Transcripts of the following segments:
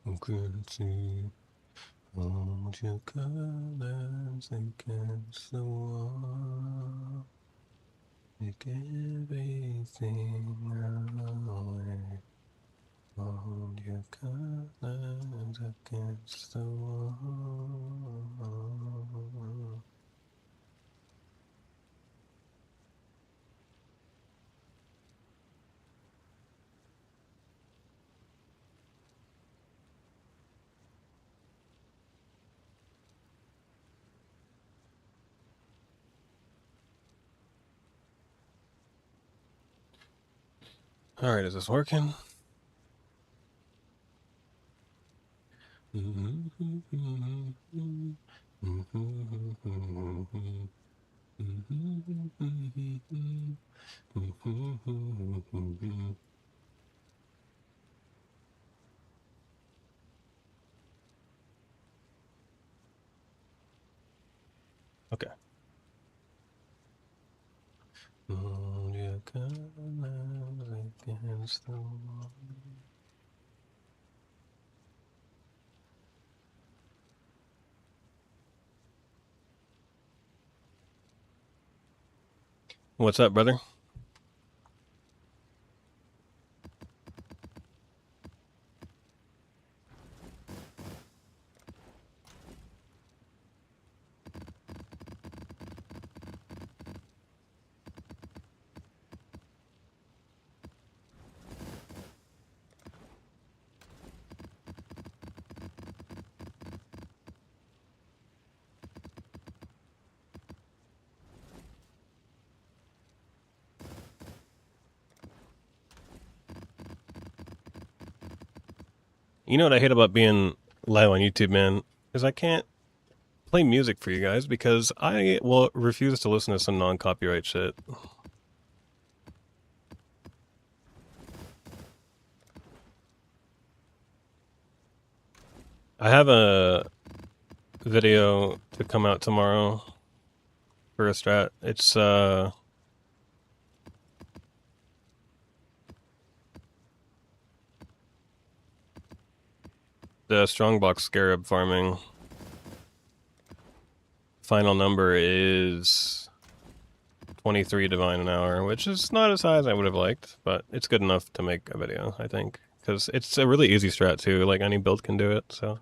Could see all your colors against the wall. Take everything away. Hold your colors against the wall. All right, is this working? Okay. Hold your colors against the wall. What's up, brother? You know what I hate about being live on YouTube, man? Is I can't play music for you guys because I will refuse to listen to some non-copyright shit. I have a video to come out tomorrow for a strat. It's the Strongbox Scarab farming. Final number is 23 divine an hour, which is not as high as I would have liked, but it's good enough to make a video, I think. Because it's a really easy strat too, like any build can do it, so.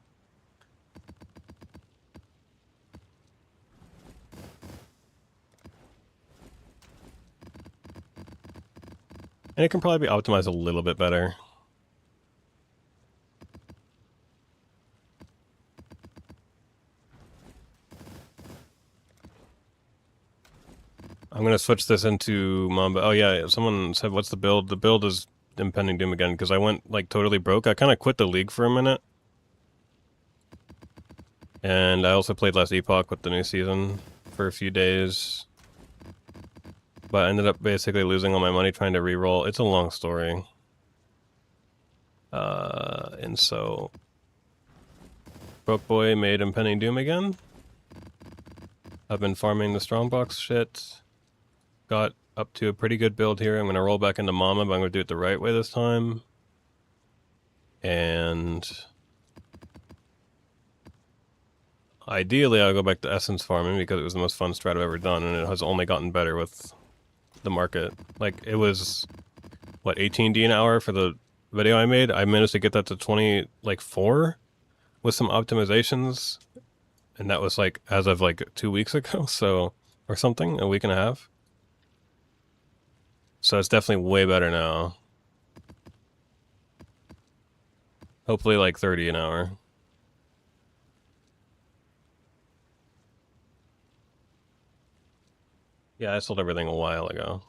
And it can probably be optimized a little bit better. I'm going to switch this into Mamba. Oh yeah, someone said, what's the build? The build is Impending Doom again, because I went like totally broke. I kind of quit the league for a minute. And I also played last Epoch with the new season for a few days. But I ended up basically losing all my money trying to re-roll. It's a long story. And so Broke Boy made Impending Doom again. I've been farming the Strongbox shit. Got up to a pretty good build here. I'm going to roll back into Mama, but I'm going to do it the right way this time. And ideally, I'll go back to Essence farming because it was the most fun strat I've ever done, and it has only gotten better with the market. Like, it was, what, 18D an hour for the video I made? I managed to get that to 20, like, 4 with some optimizations, and that was, like, as of, like, 2 weeks ago, so, or something, a week and a half. So it's definitely way better now. Hopefully, like, 30 an hour. Yeah, I sold everything a while ago.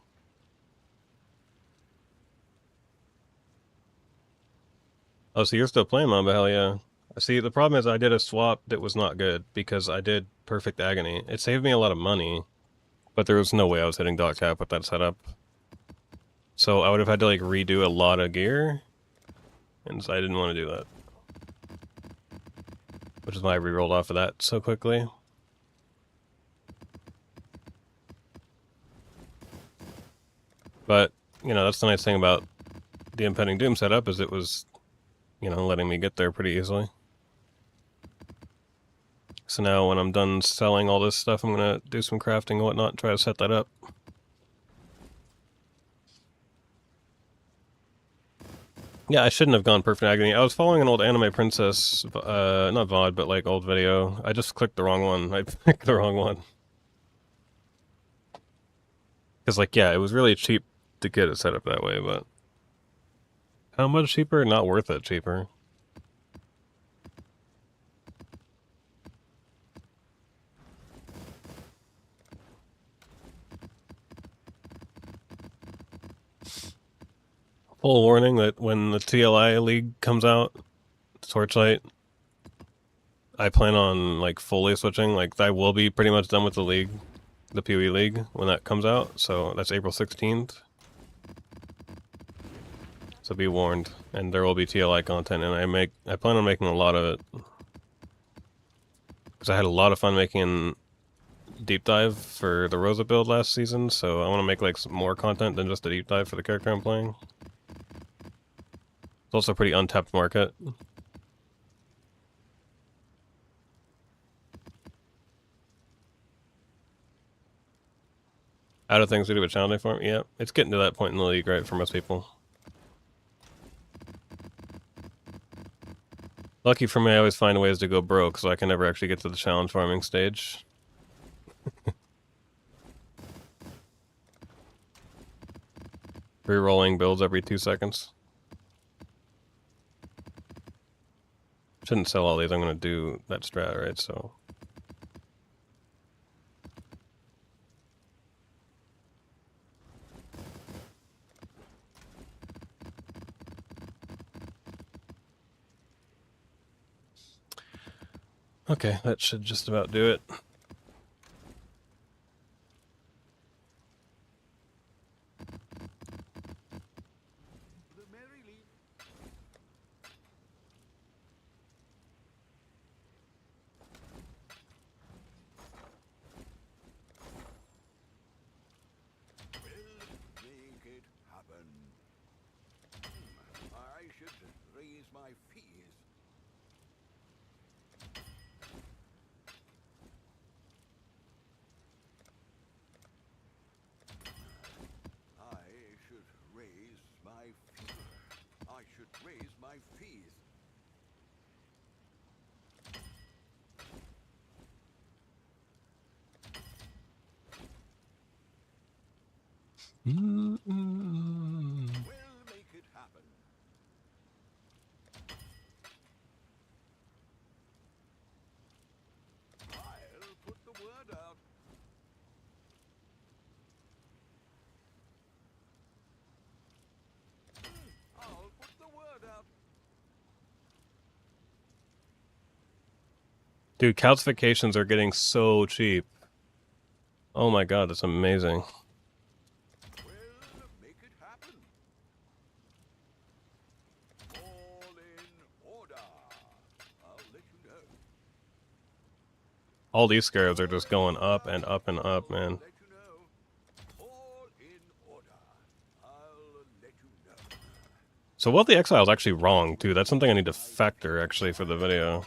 Oh, so you're still playing Mamba, hell yeah. See, the problem is I did a swap that was not good because I did Perfect Agony. It saved me a lot of money, but there was no way I was hitting dot cap with that setup. So I would have had to like redo a lot of gear, and so I didn't want to do that. Which is why I re-rolled off of that so quickly. But, you know, that's the nice thing about the Impending Doom setup is it was you know, letting me get there pretty easily. So now when I'm done selling all this stuff, I'm gonna do some crafting and whatnot and try to set that up. Yeah, I shouldn't have gone Perfect Agony. I was following an old Anime Princess, not VOD, but like old video. I just clicked the wrong one. I picked the wrong one. Because like, yeah, it was really cheap to get it set up that way, but... How much cheaper? Not worth it cheaper. Full warning that when the TLI League comes out, Torchlight, I plan on like fully switching. Like I will be pretty much done with the league, the PoE League, when that comes out. So that's April 16th. So be warned. And there will be TLI content, and I plan on making a lot of it. Because I had a lot of fun making deep dive for the Rosa build last season, so I want to make like some more content than just a deep dive for the character I'm playing. It's also a pretty untapped market. Out of things to do with challenging for me? Yeah, it's getting to that point in the league, right, for most people. Lucky for me, I always find ways to go broke, so I can never actually get to the challenge farming stage. Rerolling builds every 2 seconds. Shouldn't sell all these, I'm gonna do that strat, right, so... Okay, that should just about do it. Dude, calcifications are getting so cheap. Oh my god, that's amazing. All these scarabs are just going up and up and up, man. So Wealthy Exile is actually wrong, too. That's something I need to factor, actually, for the video.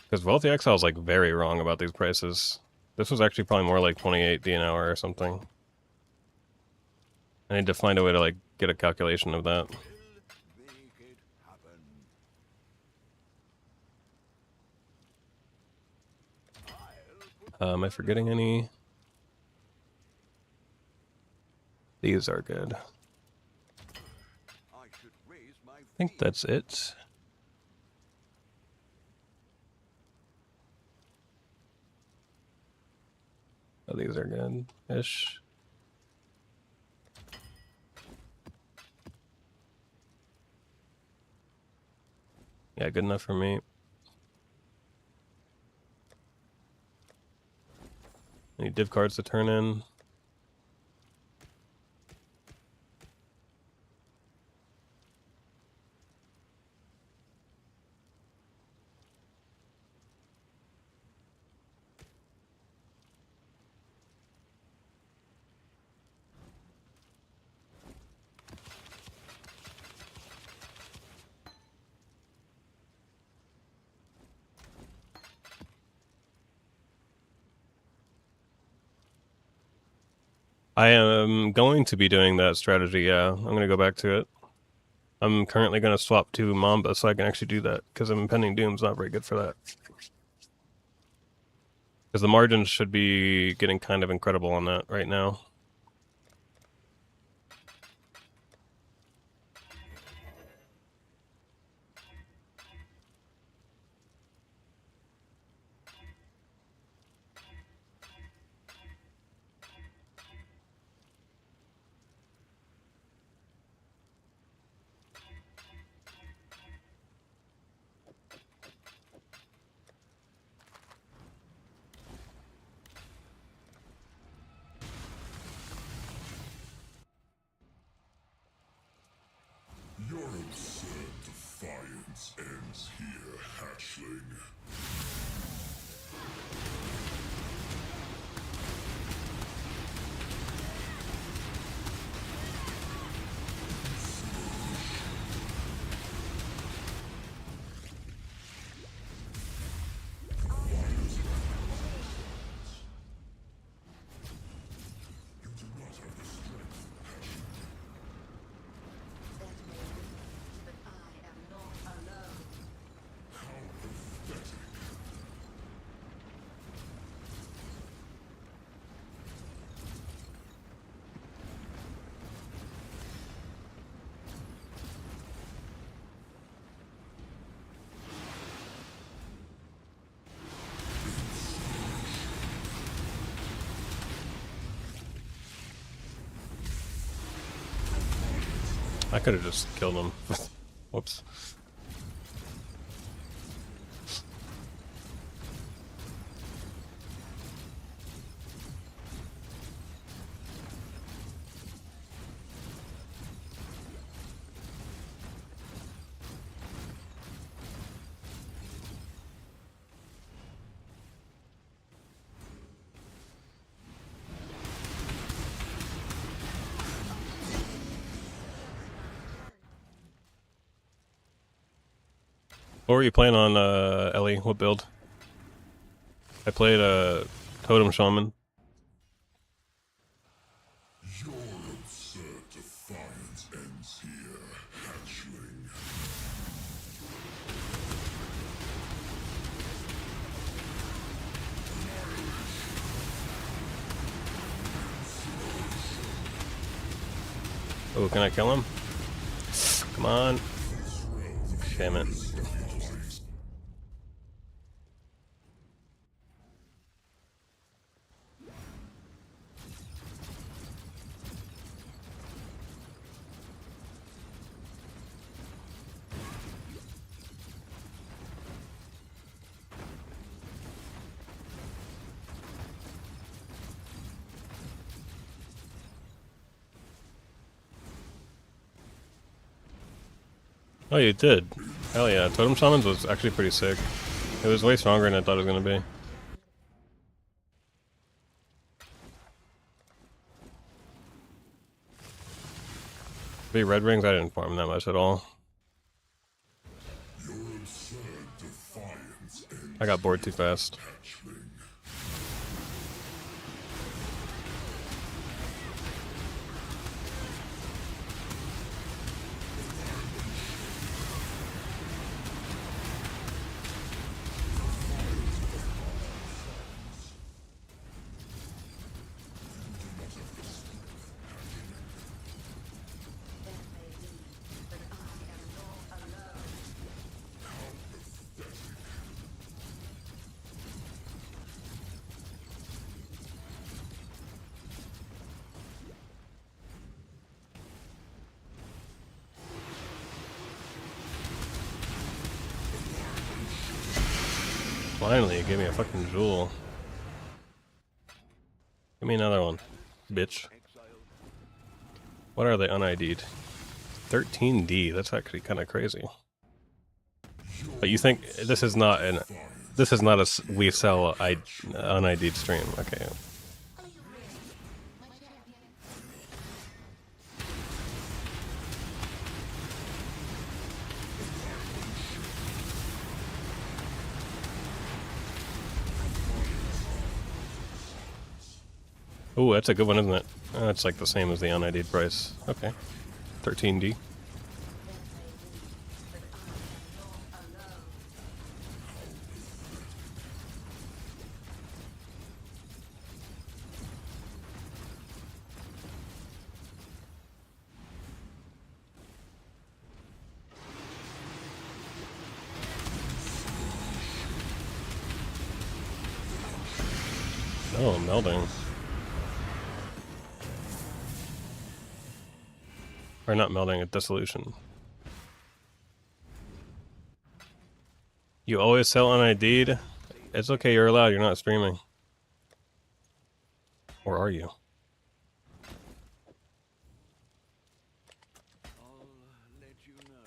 Because Wealthy Exile is, like, very wrong about these prices. This was actually probably more like 28D an hour or something. I need to find a way to, like, get a calculation of that. Am I forgetting any? These are good. I think that's it. Oh, these are good-ish. Yeah, good enough for me. Any div cards to turn in? I am going to be doing that strategy, yeah. I'm going to go back to it. I'm currently going to swap to Mamba so I can actually do that, because Impending Doom's not very good for that. Because the margins should be getting kind of incredible on that right now. Your absurd defiance ends here, hatchling. I could have just killed him. Whoops. What were you playing on, Ellie? What build? I played Totem Shaman. Your absurd defiance ends here, hatchling. Oh, can I kill him? Come on. Damn it. Oh, you did. Hell yeah. Totem Shamans was actually pretty sick. It was way stronger than I thought it was going to be. The red rings, I didn't farm that much at all. Your absurd defiance ends I got bored too fast. hatchling. Finally, give me a fucking jewel. Give me another one, bitch. What are they un-ID'd? 13D, that's actually kind of crazy. But you think this is not a we sell un-ID'd stream, okay. Oh, that's a good one, isn't it? It's like the same as the unID'd price. Okay. 13D. Oh, melding. Or not melding, a dissolution. You always sell unID'd? It's okay, you're allowed, you're not streaming. Or are you? I'll let you know.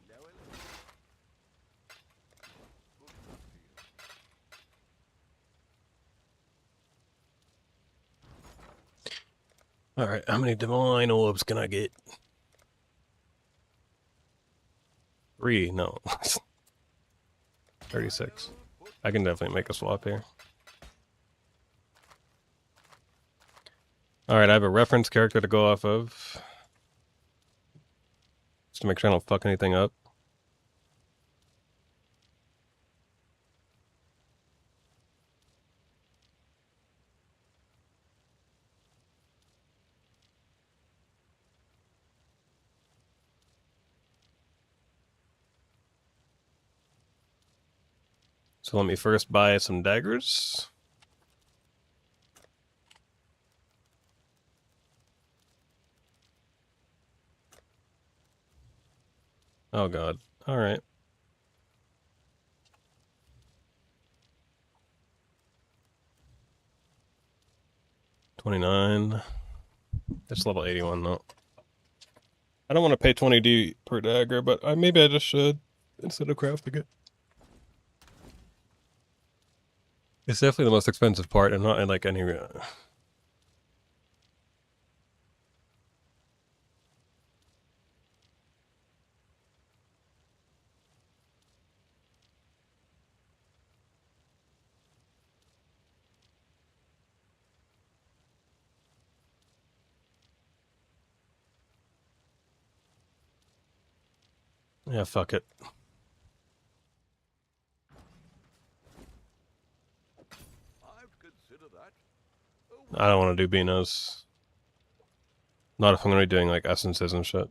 Hello, hello. Good luck to you. Alright, how many divine orbs can I get? 3, no. 36. I can definitely make a swap here. Alright, I have a reference character to go off of. Just to make sure I don't fuck anything up. So let me first buy some daggers. Oh god. Alright. $29. It's level 81 though. I don't want to pay 20D per dagger, but maybe I just should instead of crafting it. It's definitely the most expensive part, and not in like any. Yeah, fuck it. I'd consider that. I don't want to do Beanos. Not if I'm going to be doing like essences and shit.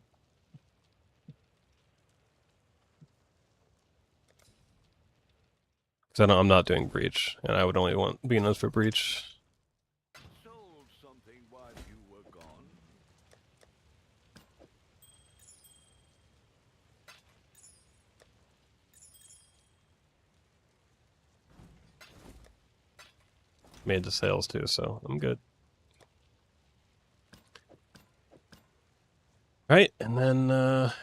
Because I'm not doing Breach, and I would only want Beanos for Breach. Sold something while you were gone. Made the sales too, so I'm good. Right, and then I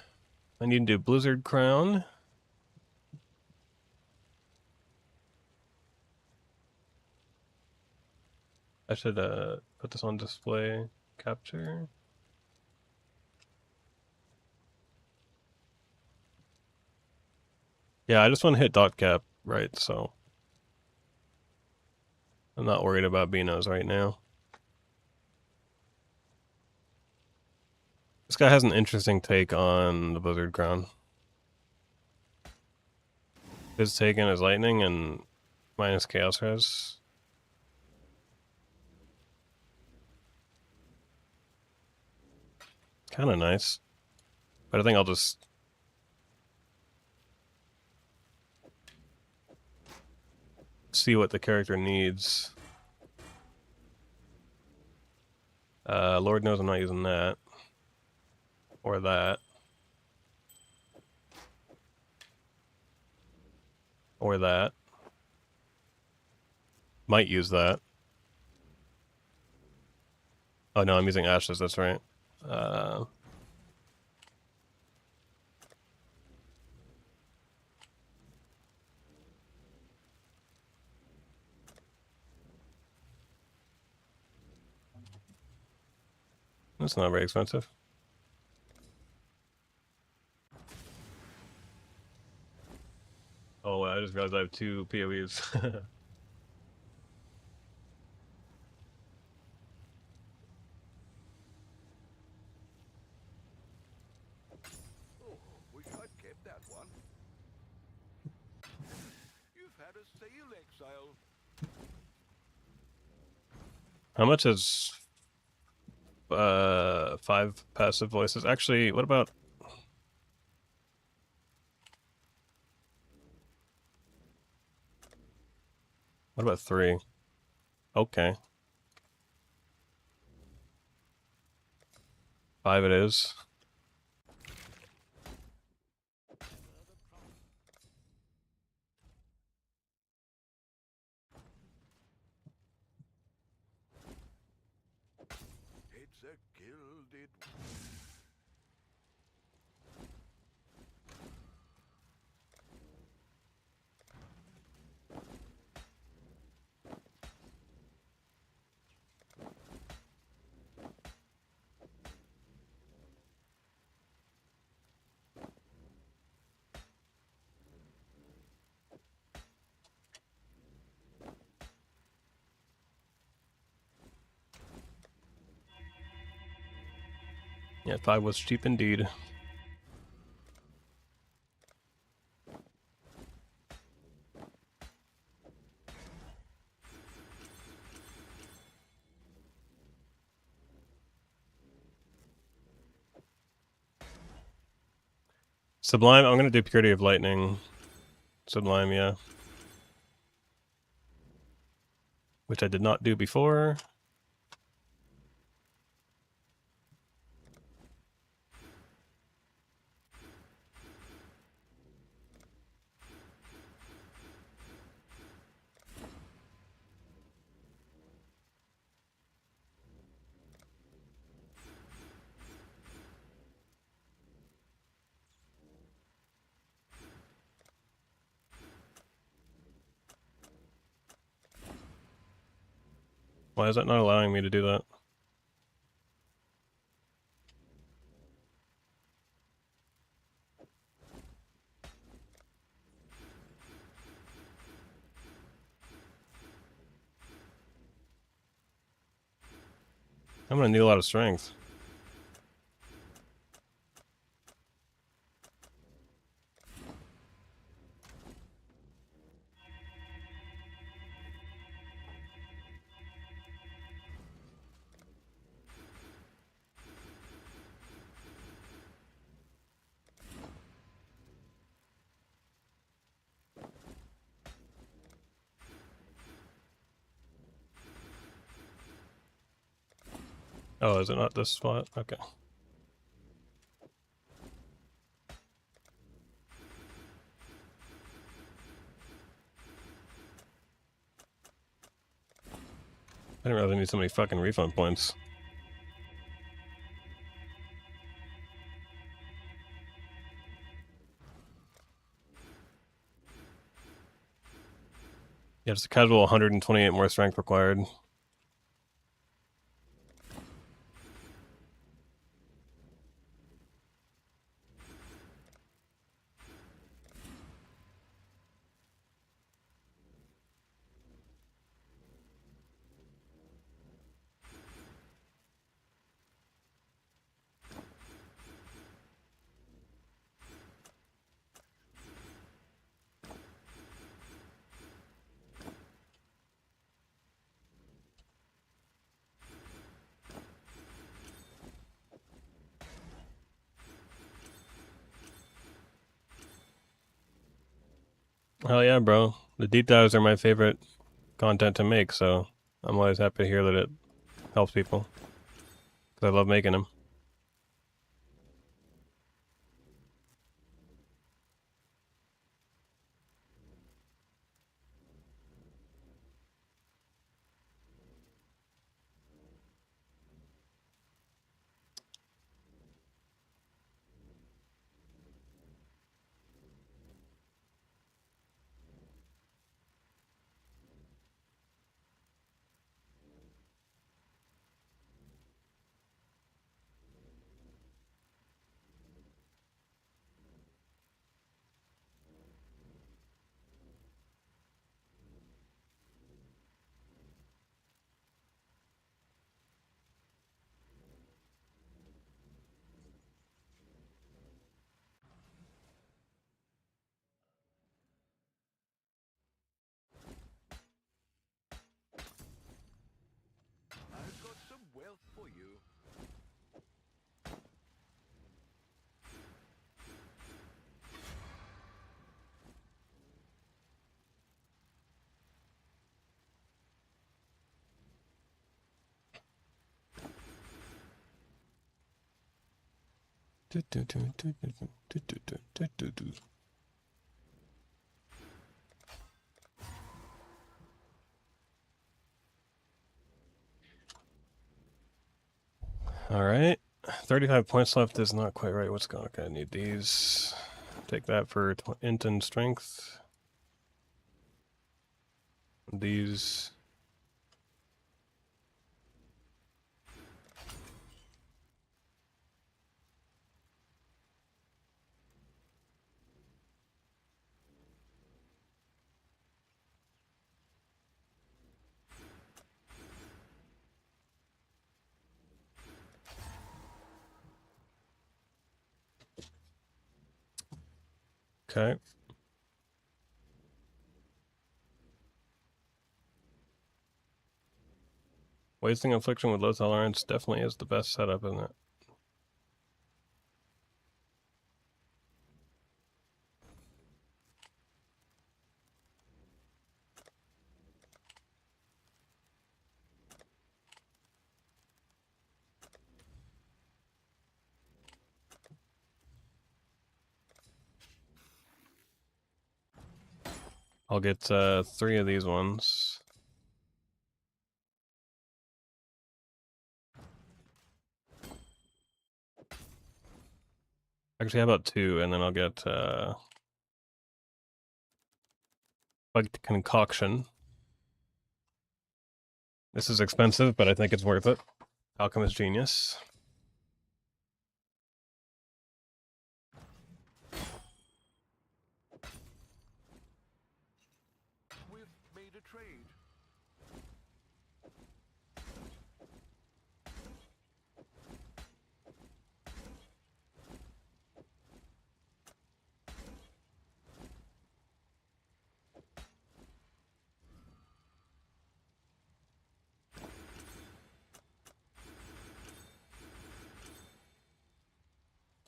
need to do Blizzard Crown. I should put this on display capture. Yeah, I just want to hit dot cap, right, so I'm not worried about Beanos right now. This guy has an interesting take on the Blizzard Crown. His take in is lightning and minus chaos res. Kind of nice. But I think I'll just... see what the character needs. Lord knows I'm not using that. Or that. Or that. Might use that. Oh no, I'm using Ashes, that's right. That's not very expensive. realize I have two PoEs. Oh, wish I'd kept that one. You've had a sale, Exile. How much is 5 passive voices? Actually, what about what about 3? Okay. 5 it is. It's a gilded. Yeah, 5 was cheap indeed. Sublime, I'm gonna do Purity of Lightning. Sublime, yeah. Which I did not do before. Why is that not allowing me to do that? I'm gonna need a lot of strength. Oh, is it not this spot? Okay. I didn't realize I need so many fucking refund points. Yeah, just a casual 128 more strength required. Hell yeah, bro. The deep dives are my favorite content to make, so I'm always happy to hear that it helps people. Because I love making them. for you. All right, 35 points left is not quite right. What's going on? Okay, I need these. Take that for int and strength. These. Okay. Wasting affliction with low tolerance definitely is the best setup, isn't it? I'll get 3 of these ones. Actually, how about 2, and then I'll get like concoction. This is expensive, but I think it's worth it. Alchemist Genius. We've made a trade.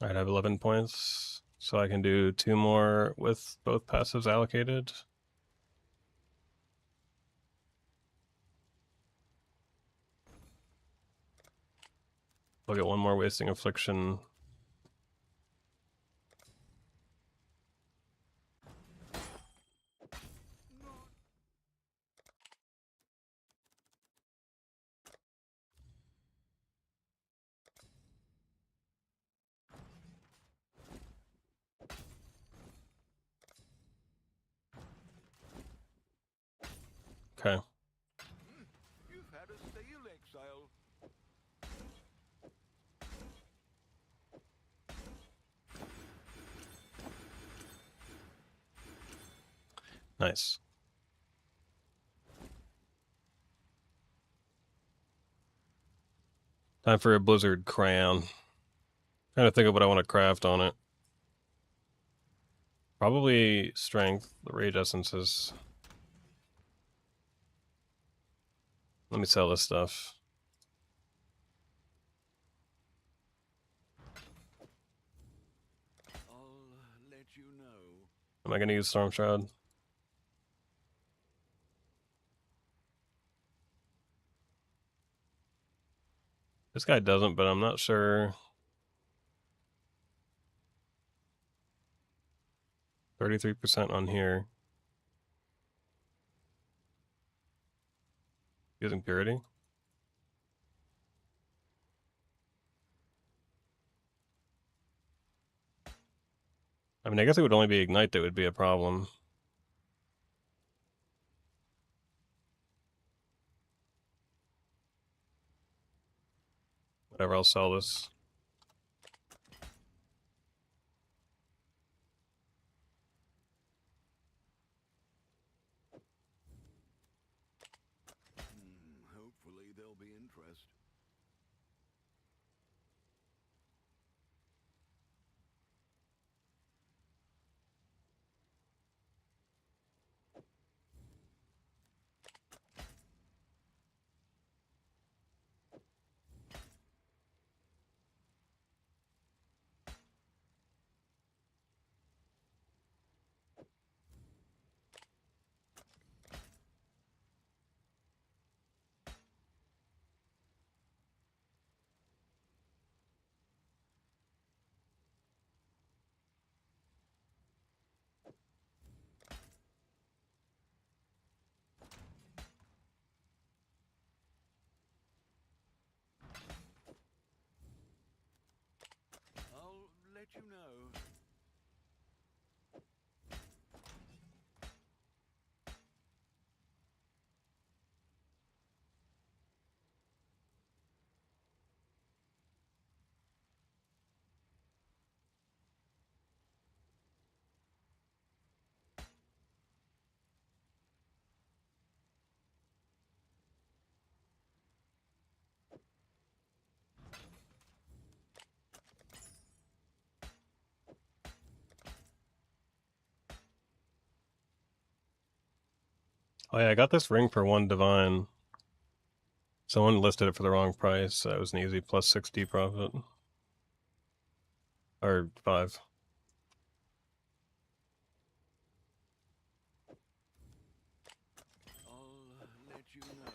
Alright, I have 11 points, so I can do 2 more with both passives allocated. I'll get 1 more wasting affliction. Okay. You've had a stale exile. Nice. Time for a Blizzard Crayon. Trying to think of what I want to craft on it. Probably strength, the rage essences. Let me sell this stuff. I'll let you know. Am I going to use Storm Shroud? This guy doesn't, but I'm not sure. 33% on here. Using Purity. I mean, I guess it would only be Ignite that would be a problem. Whatever, I'll sell this. Hopefully there'll be interest. you know. Oh yeah, I got this ring for 1 divine. Someone listed it for the wrong price. So that was an easy plus 60 profit. Or 5. I'll let you know.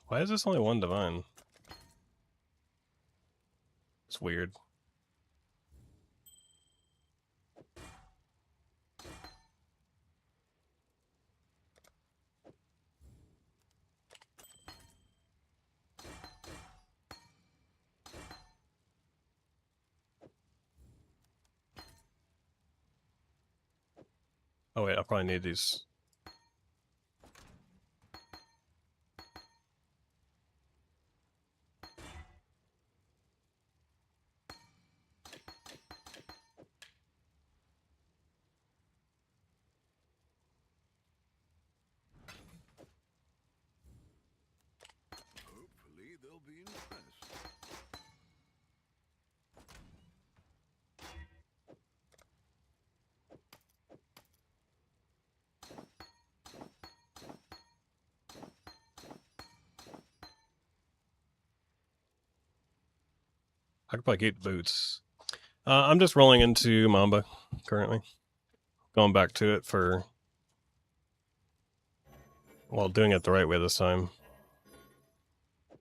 Why is this only 1 divine? It's weird. Oh wait, I'll probably need these. Hopefully they'll be impressed. I could probably keep boots. I'm just rolling into Mamba currently. Going back to it for... Well, doing it the right way this time.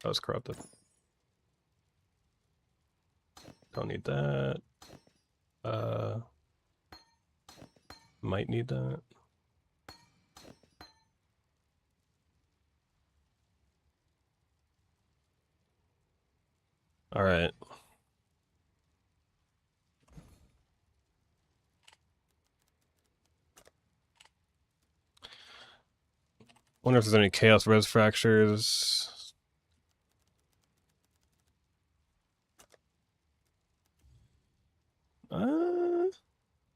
That was corrupted. Don't need that. Might need that. Alright. Wonder if there's any Chaos Res Fractures.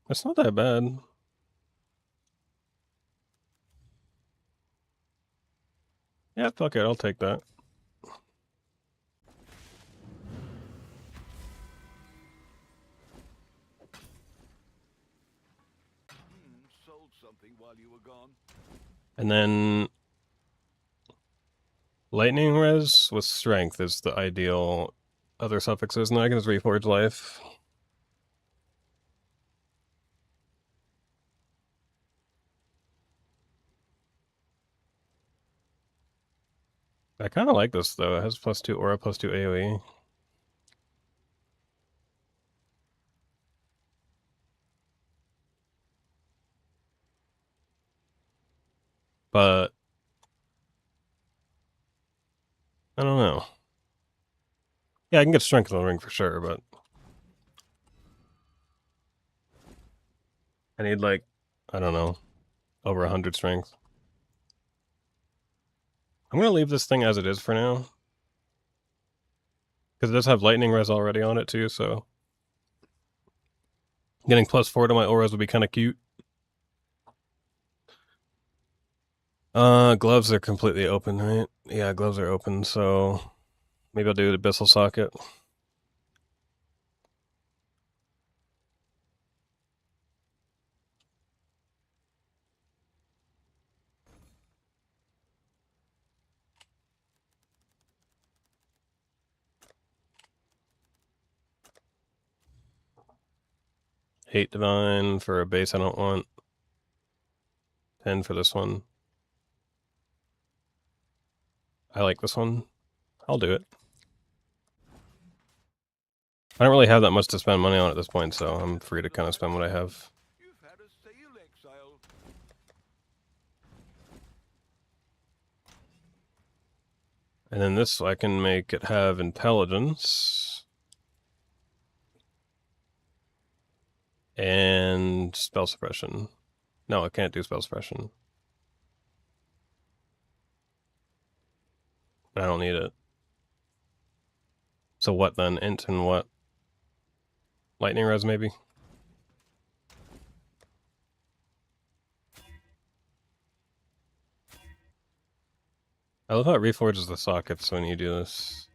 It's not that bad. Yeah, fuck it, I'll take that. Sold something while you were gone. And then... Lightning Res with Strength is the ideal other suffixes, and I can just Reforge Life. I kind of like this, though. It has +2 aura, +2 AoE. But... I don't know. Yeah, I can get Strength in the ring for sure, but... I need, like, I don't know, over 100 Strength. I'm gonna leave this thing as it is for now. Because it does have Lightning Res already on it, too, so... Getting +4 to my auras would be kind of cute. Gloves are completely open, right? Yeah, gloves are open, so... Maybe I'll do the Abyssal Socket. Eight Divine for a base I don't want. 10 for this one. I like this one. I'll do it. I don't really have that much to spend money on at this point, so I'm free to kind of spend what I have. You've had a And then this, I can make it have intelligence. And spell suppression. No, I can't do spell suppression. I don't need it. So what then? Int and what? Lightning res maybe? I love how it reforges the sockets when you do this.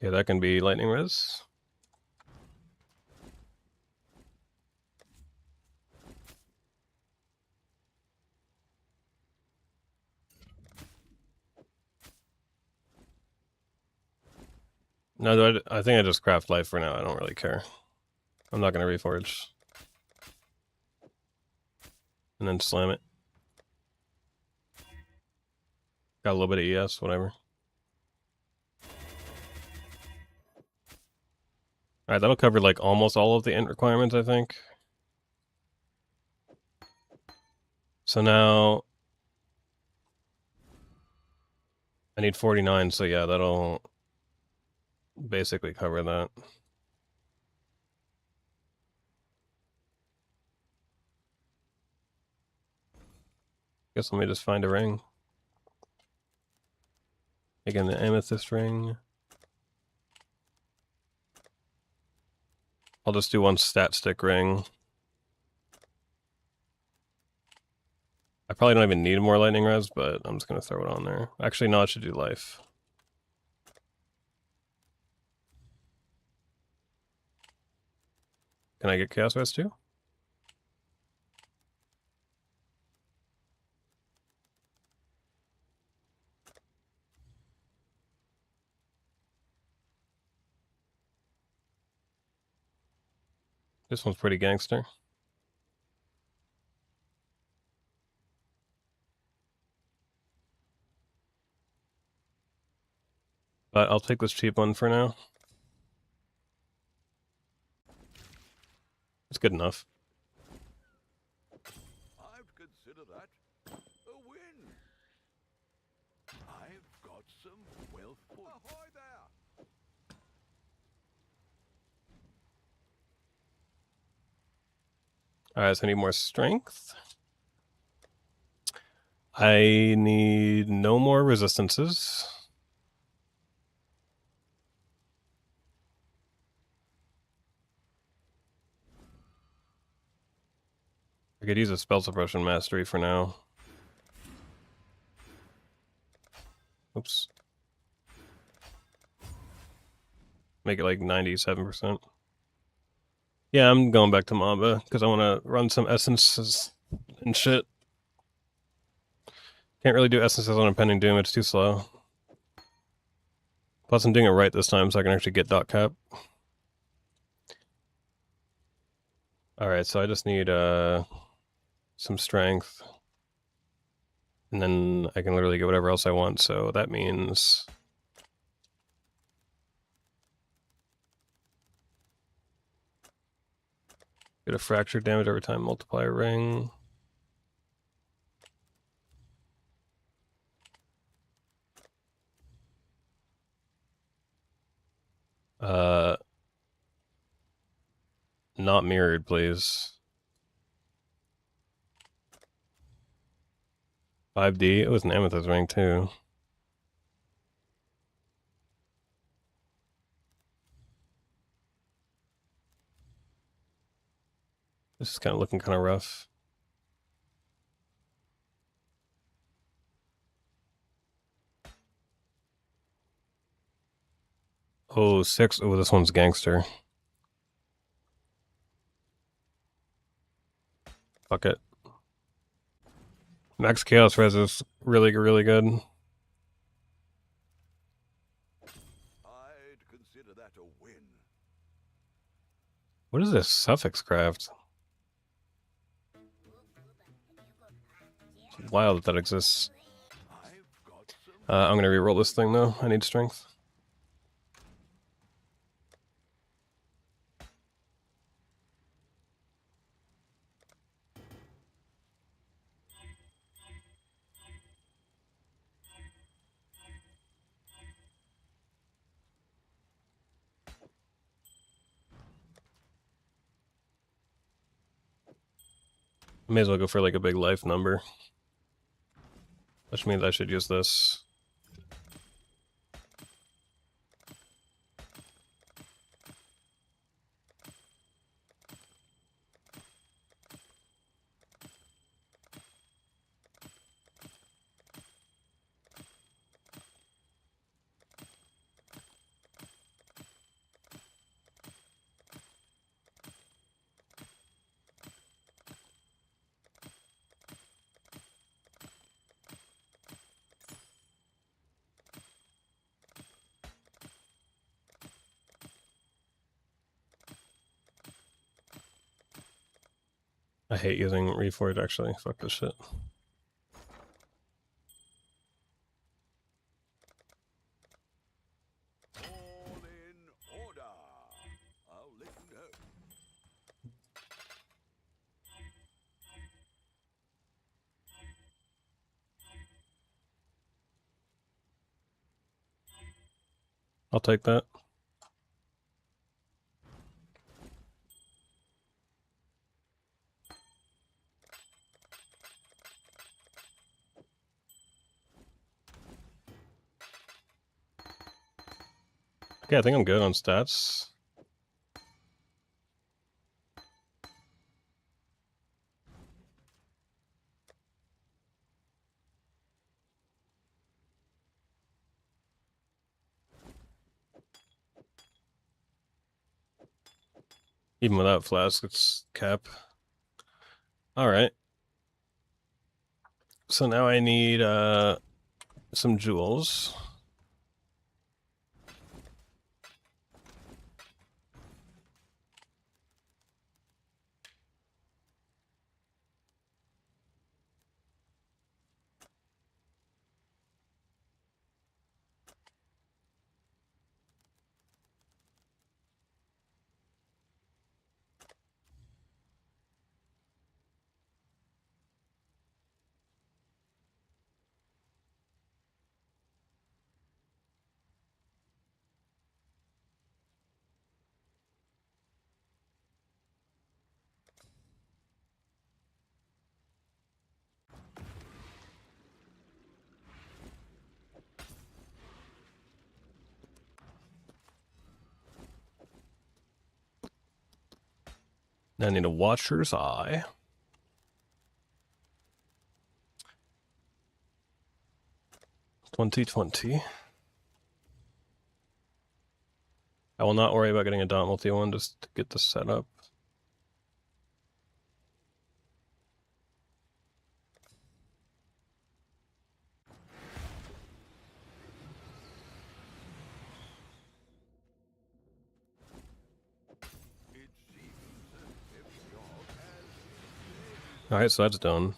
Yeah, that can be lightning res. No, I think I just craft life for now. I don't really care. I'm not going to reforge. And then slam it. Got a little bit of ES, whatever. Alright, that'll cover like almost all of the int requirements, I think. So now I need 49, so yeah, that'll basically cover that. Guess let me just find a ring. Again, the amethyst ring. I'll just do one stat stick ring. I probably don't even need more lightning res, but I'm just going to throw it on there. Actually, no, I should do life. Can I get chaos res too? This one's pretty gangster. But I'll take this cheap one for now. It's good enough. I'd consider that a win. I've got some wealth for ahoy there. Alright, so I need more strength. I need no more resistances. I could use a spell suppression mastery for now. Oops. Make it like 97%. Yeah, I'm going back to Mamba because I want to run some essences and shit. Can't really do essences on Impending Doom, it's too slow. Plus I'm doing it right this time so I can actually get dot cap. Alright, so I just need some strength. And then I can literally get whatever else I want, so that means get a fracture damage every time multiplier ring. Not mirrored, please. 5D, it was an amethyst ring too. This is kind of looking kind of rough. Oh, 6. Oh, this one's gangster. Fuck it. Max Chaos Res is really, really good. I'd consider that a win. What is this suffix craft? It's wild that exists. I've got some I'm gonna reroll this thing though. I need strength. May as well go for like a big life number. Which means I should use this. I hate using Reforge actually. Fuck this shit. All in order. I'll let you know. I'll take that. Okay, I think I'm good on stats. Even without flask, it's cap. Alright. So now I need some jewels. Now I need a Watcher's Eye. $20. I will not worry about getting a Daunt Multi one just to get this set up. It seems as if God has Alright, so that's done.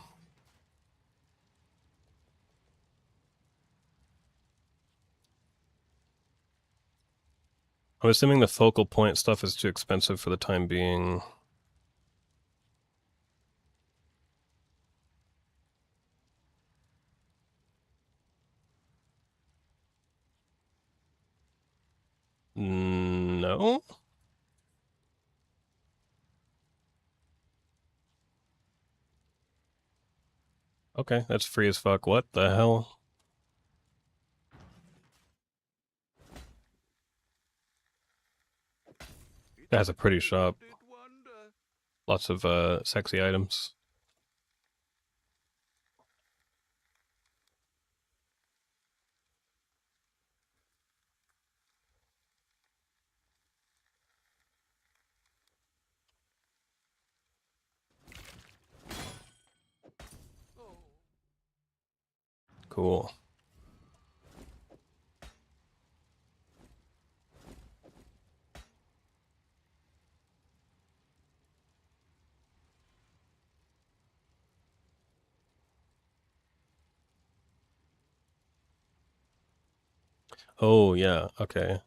I'm assuming the focal point stuff is too expensive for the time being. No? Okay, that's free as fuck. What the hell? That's a pretty shop. did wonder. Lots of sexy items. Oh, Cool. Oh, yeah, okay.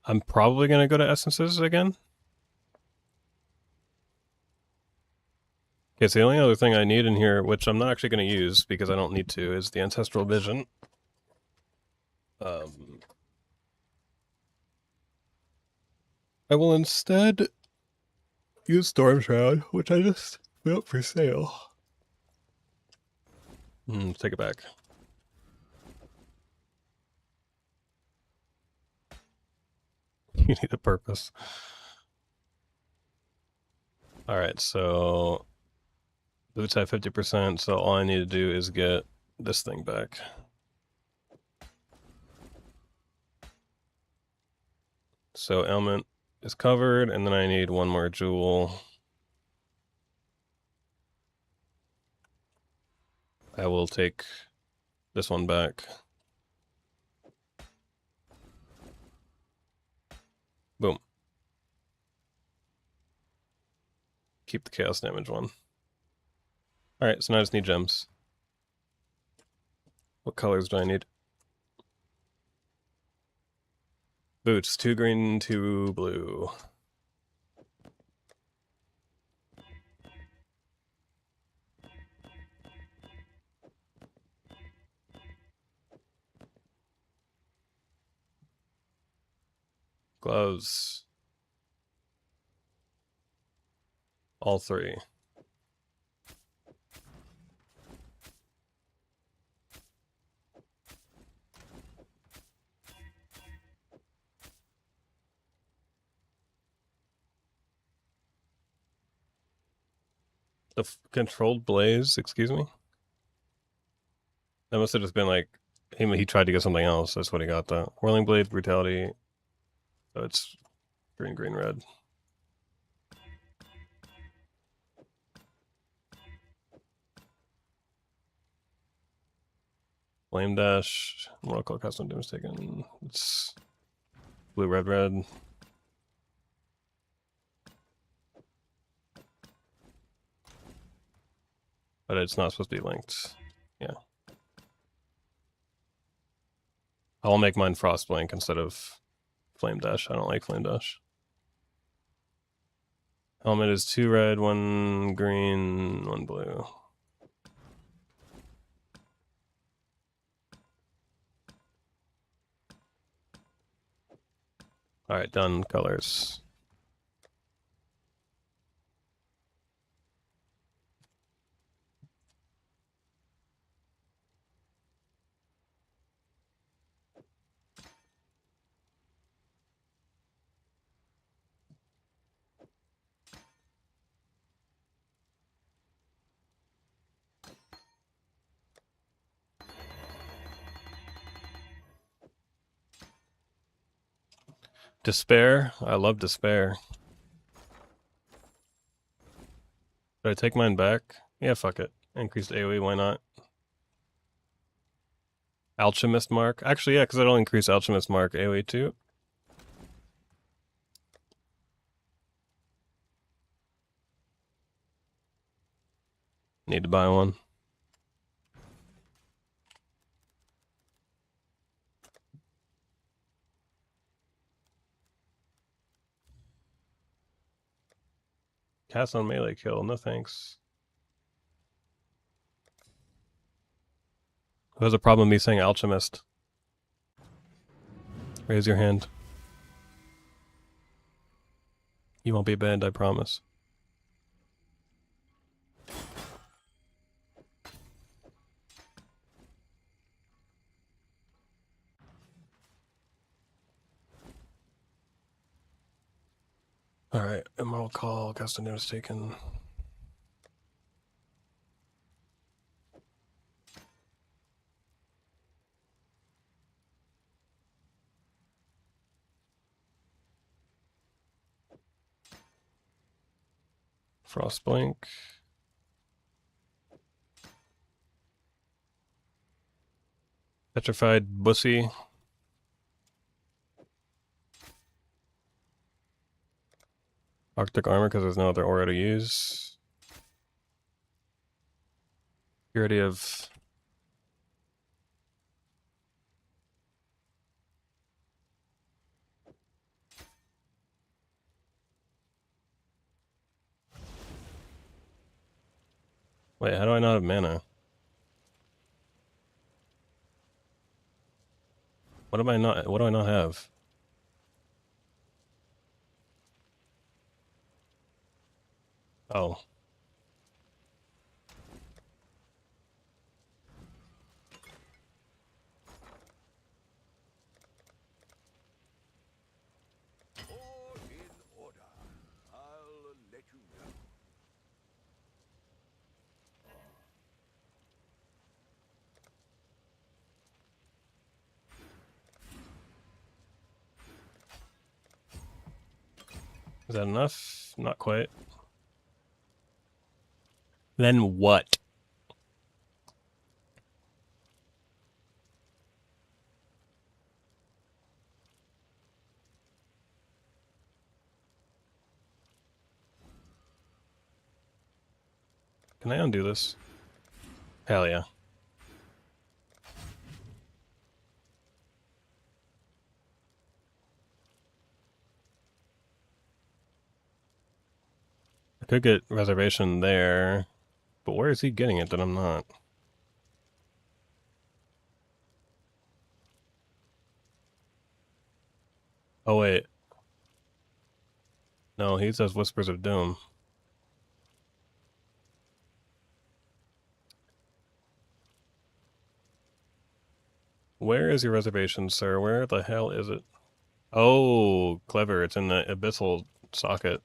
I'm probably gonna go to Essences again. Okay, so the only other thing I need in here, which I'm not actually gonna use because I don't need to, is the Ancestral Vision. I will instead use Storm Shroud, which I just put up for sale. Take it back. You need a purpose. Alright, so boots have 50%, so all I need to do is get this thing back. So ailment is covered, and then I need one more jewel. I will take this one back. Boom. Keep the chaos damage one. Alright, so now I just need gems. What colors do I need? Boots, 2 green, 2 blue. Gloves. All 3. The controlled blaze, excuse me? That must have just been like, he tried to get something else. That's what he got, though. Whirling blade, brutality. So it's green, green, red. Flame dash, Mortal Kombat custom damage taken. It's blue, red, red. But it's not supposed to be linked. Yeah. I'll make mine Frost Blink instead of Flame Dash. I don't like Flame Dash. Helmet is 2 red, 1 green, 1 blue. Alright, done colors. Despair. I love Despair. Should I take mine back? Yeah, fuck it. Increased AoE, why not? Alchemist Mark. Actually, yeah, because it'll increase Alchemist Mark AoE too. Need to buy one. Cast on melee kill, no thanks. Who has a problem me saying Alchemist? Raise your hand. You won't be banned, I promise. Alright, Emerald Call, custom damage taken. Frost Blink. Petrified Bussy. Arctic Armor because there's no other aura to use. Purity of... Wait, how do I not have mana? What do I not have? Oh. All in order. I'll let you know. Is that enough? Not quite. Then what? Can I undo this? Hell yeah. I could get reservation there, but where is he getting it that I'm not? Oh wait. No, he says Whispers of Doom. Where is your reservation, sir? Where the hell is it? Oh, clever. It's in the abyssal socket.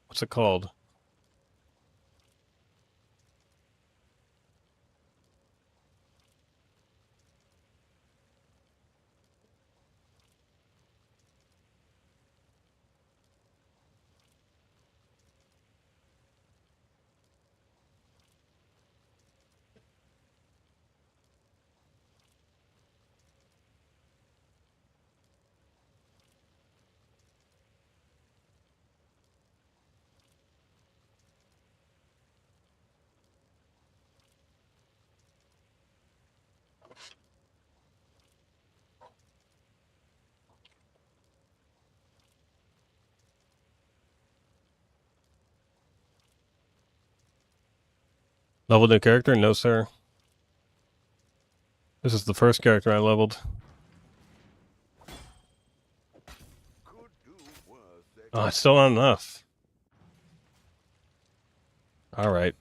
What's it called? Leveled new character? No, sir. This is the first character I leveled. Could do worse. Oh, it's still not enough. Alright.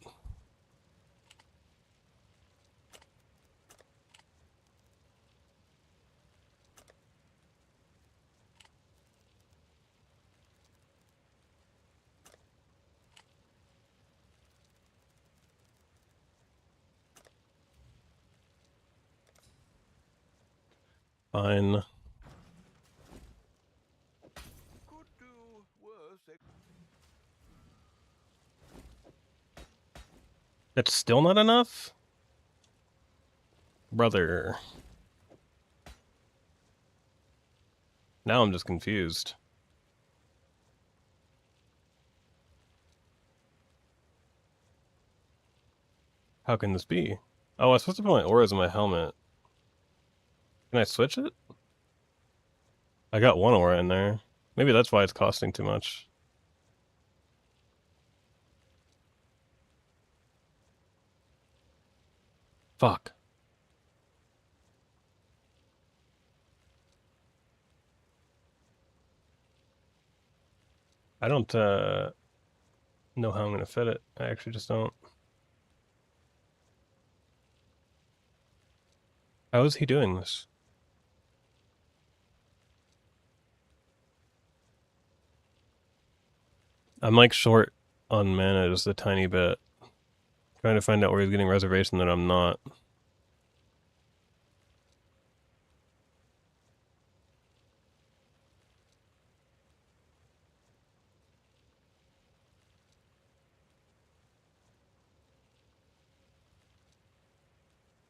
Fine. Could do worse. That's still not enough? Brother. Now I'm just confused. How can this be? Oh, I was supposed to put my auras in my helmet. Can I switch it? I got one aura in there. Maybe that's why it's costing too much. Fuck. I don't know how I'm gonna fit it. I actually just don't. How is he doing this? I'm like short on mana just a tiny bit. Trying to find out where he's getting reservation that I'm not.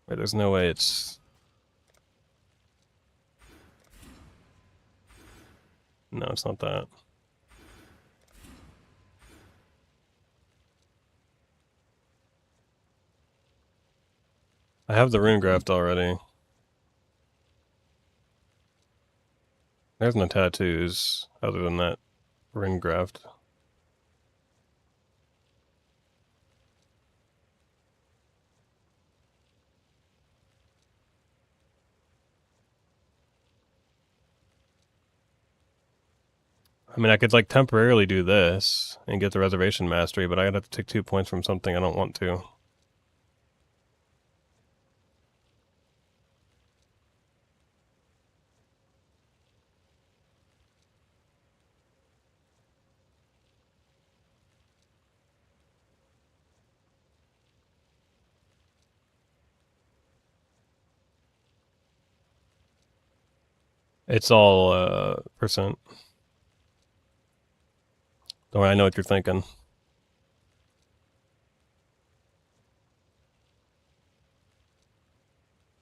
Wait, there's no way it's... No, it's not that. I have the rune graft already. There's no tattoos other than that rune graft. I mean, I could like temporarily do this and get the reservation mastery, but I'd have to take 2 points from something I don't want to. It's all percent. Don't worry, I know what you're thinking.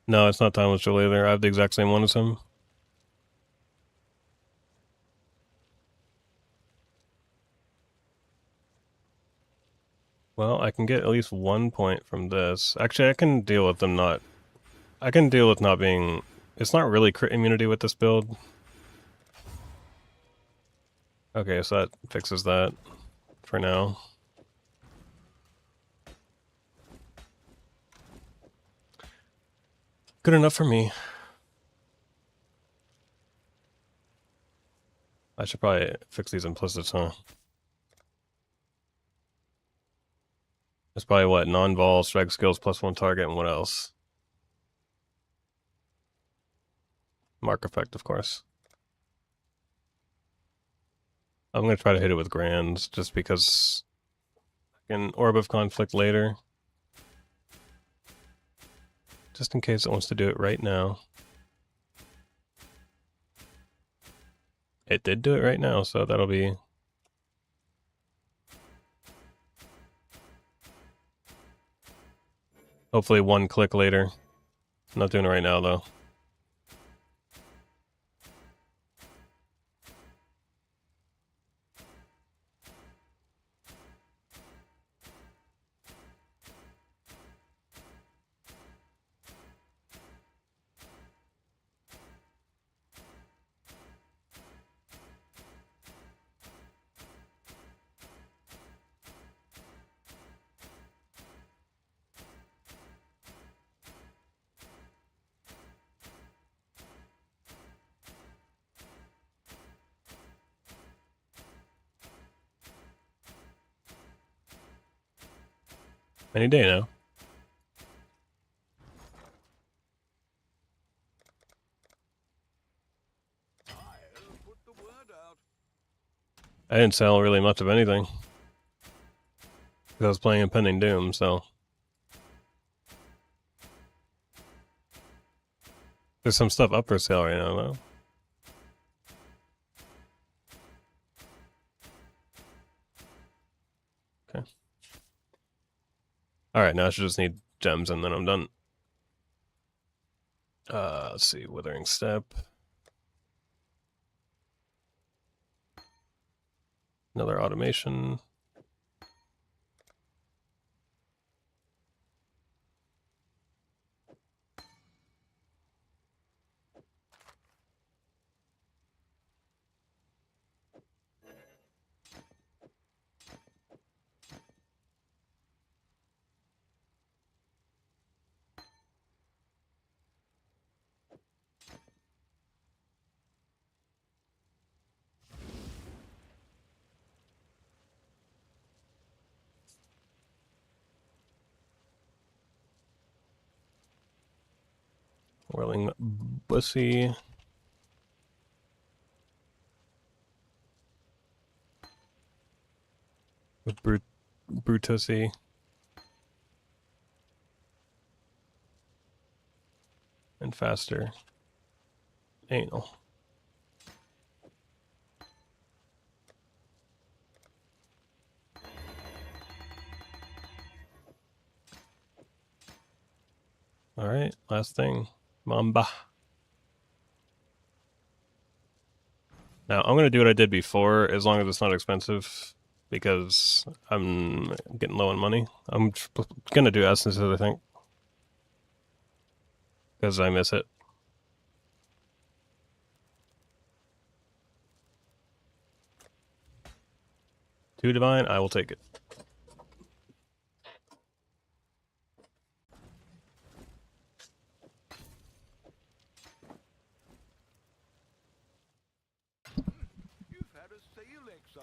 No, it's not Timeless Joel either. I have the exact same one as him. Well, I can get at least 1 point from this. Actually, I can deal with them not... I can deal with not being... It's not really crit immunity with this build. Okay, so that fixes that for now. Good enough for me. I should probably fix these implicits, huh? It's probably what? Non-vol, strike skills, +1 target, and what else? Mark effect, of course. I'm going to try to hit it with Grands, just because I can Orb of Conflict later. Just in case it wants to do it right now. It did do it right now, so that'll be... hopefully 1 click later. I'm not doing it right now, though. Any day now. I'll put the word out. I didn't sell really much of anything. Because I was playing Impending Doom, so... There's some stuff up for sale right now, though. Okay. Alright, now I should just need gems and then I'm done. Let's see, Withering Step. Another automation. Whirling Bussy. With Brutussi. And faster. Anal. Alright, last thing. Mamba. Now, I'm going to do what I did before, as long as it's not expensive, because I'm getting low on money. I'm going to do essences, I think. Because I miss it. Two divine, I will take it. You've had a say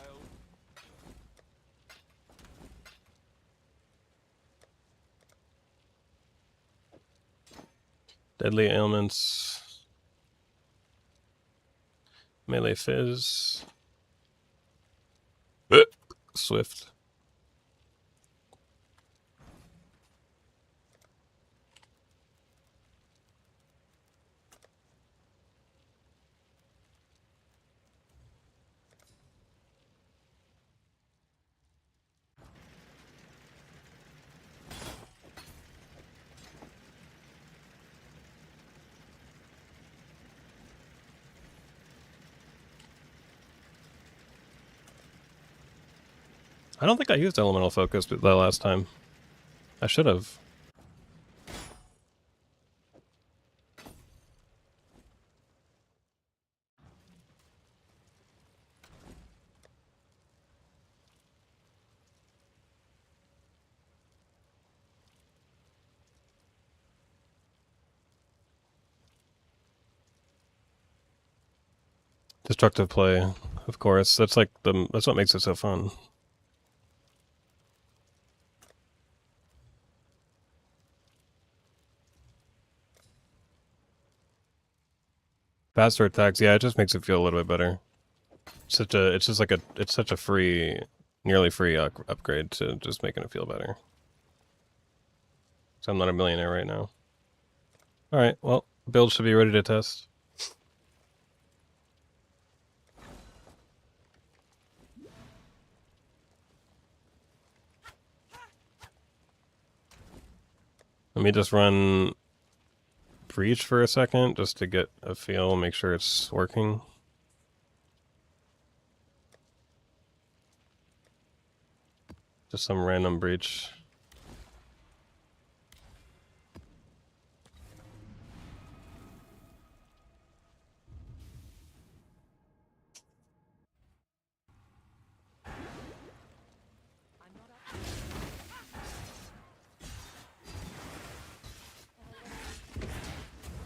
well. Deadly ailments. Melee fizz. Swift. I don't think I used elemental focus the last time. I should have. Destructive play, of course. That's like that's what makes it so fun. Faster attacks, yeah, it just makes it feel a little bit better. It's such a free, nearly free upgrade to just making it feel better. So I'm not a millionaire right now. All right, well, build should be ready to test. Let me just run Breach for a second, just to get a feel, make sure it's working. Just some random Breach.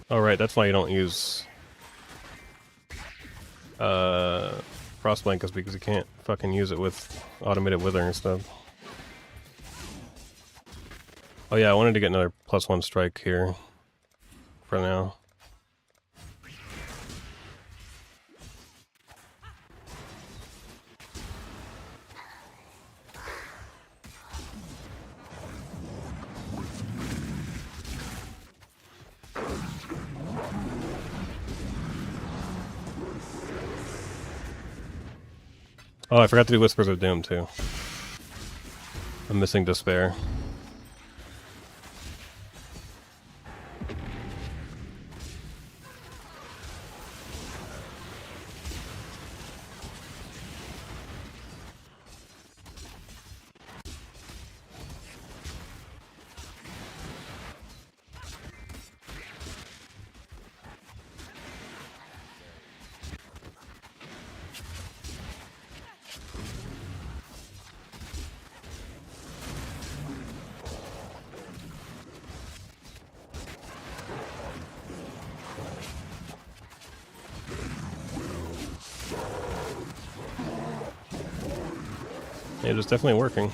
Oh right, that's why you don't use Frostblink, is because you can't fucking use it with automated withering and stuff. Oh yeah, I wanted to get another +1 strike here for now. Oh, I forgot to do Whispers of Doom too. I'm missing Despair. It was definitely working.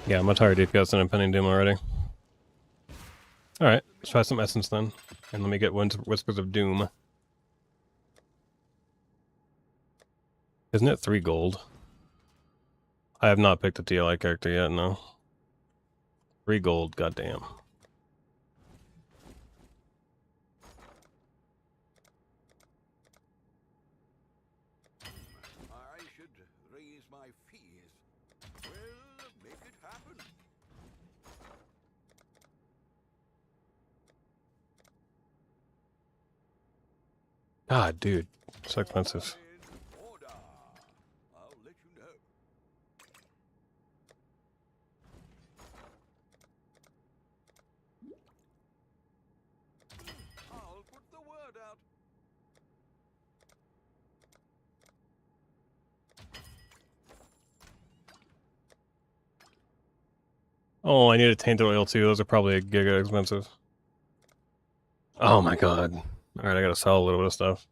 Yeah, I'm a tired DPS and Impending Doom already. Alright, let's try some Essence then. And let me get Whispers of Doom. Isn't it 3 gold? I have not picked a TLI character yet, no. 3 gold, goddamn. I should raise my fees. Well, make it happen. God, dude. So expensive. In order. I'll let you know. I'll put the word out. Oh, I need a tainted oil too. Those are probably giga expensive. Oh my god. Alright, I gotta sell a little bit of stuff.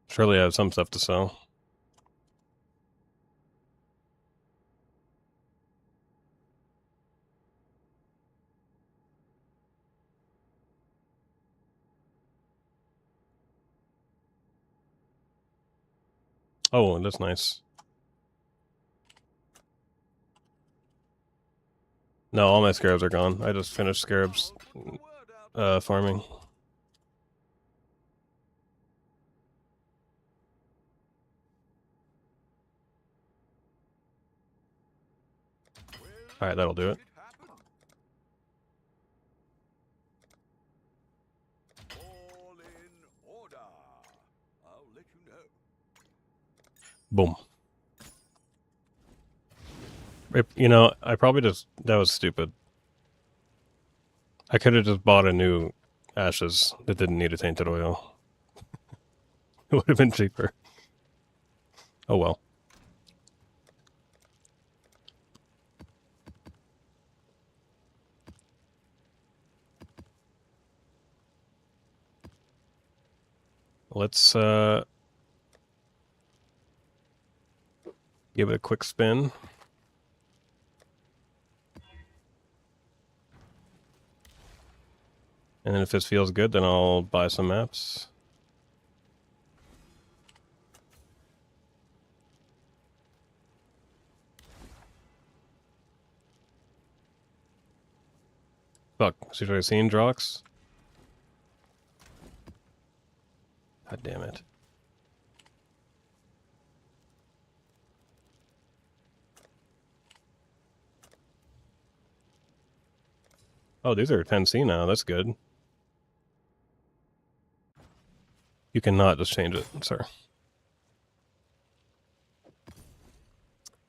Surely I have some stuff to sell. Oh, that's nice. No, all my scarabs are gone. I just finished scarabs I'll put the word out. farming. Well, Alright, that'll do it. make it happen. All in order. I'll let you know. Boom. You know, I probably just... That was stupid. I could have just bought a new ashes that didn't need a tainted oil. It would have been cheaper. Oh well. Let's give it a quick spin. And then if this feels good, then I'll buy some maps. Fuck, should I have seen Drox? God damn it. Oh, these are 10C now, that's good. You cannot just change it, sir.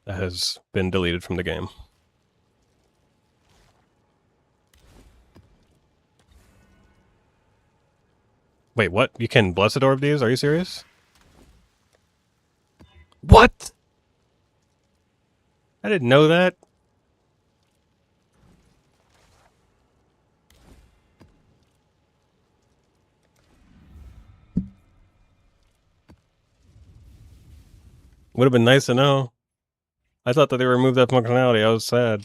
That has been deleted from the game. Wait, what? You can Blessed Orb these? Are you serious? What? I didn't know that. Would have been nice to know. I thought that they removed that functionality. I was sad.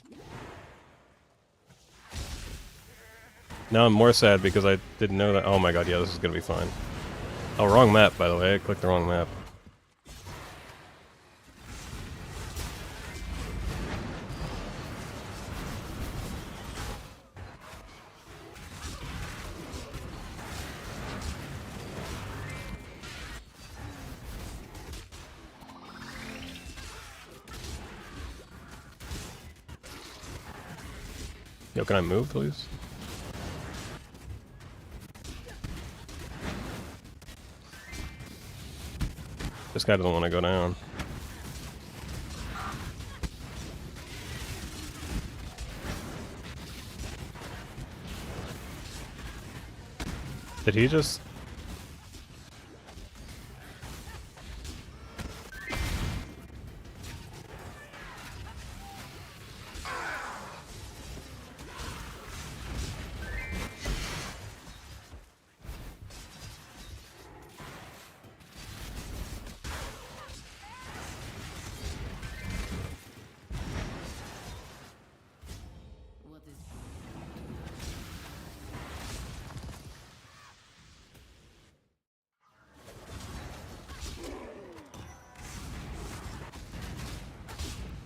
Now I'm more sad because I didn't know that. Oh my god, yeah, this is gonna be fine. Oh, wrong map, by the way. I clicked the wrong map. Yo, can I move, please? This guy doesn't want to go down. Did he just...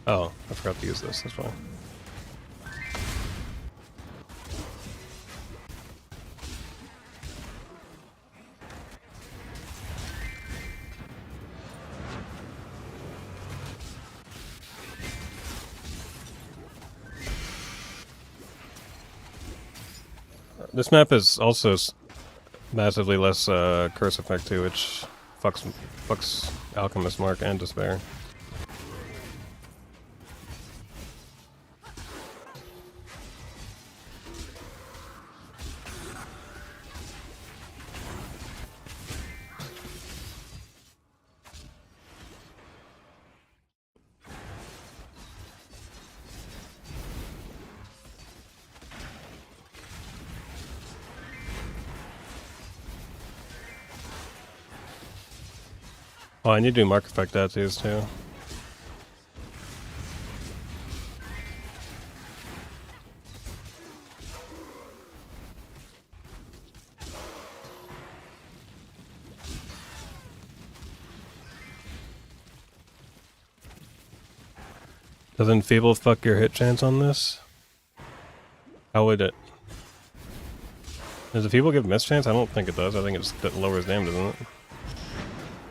Oh, I forgot to use this. That's fine. This map is also massively less curse effect too, which fucks Alchemist Mark and Despair. Oh, I need to do mark effect tattoos too. Doesn't Feeble fuck your hit chance on this? How would it? Does the Feeble give miss chance? I don't think it does. I think it lowers damage, doesn't it?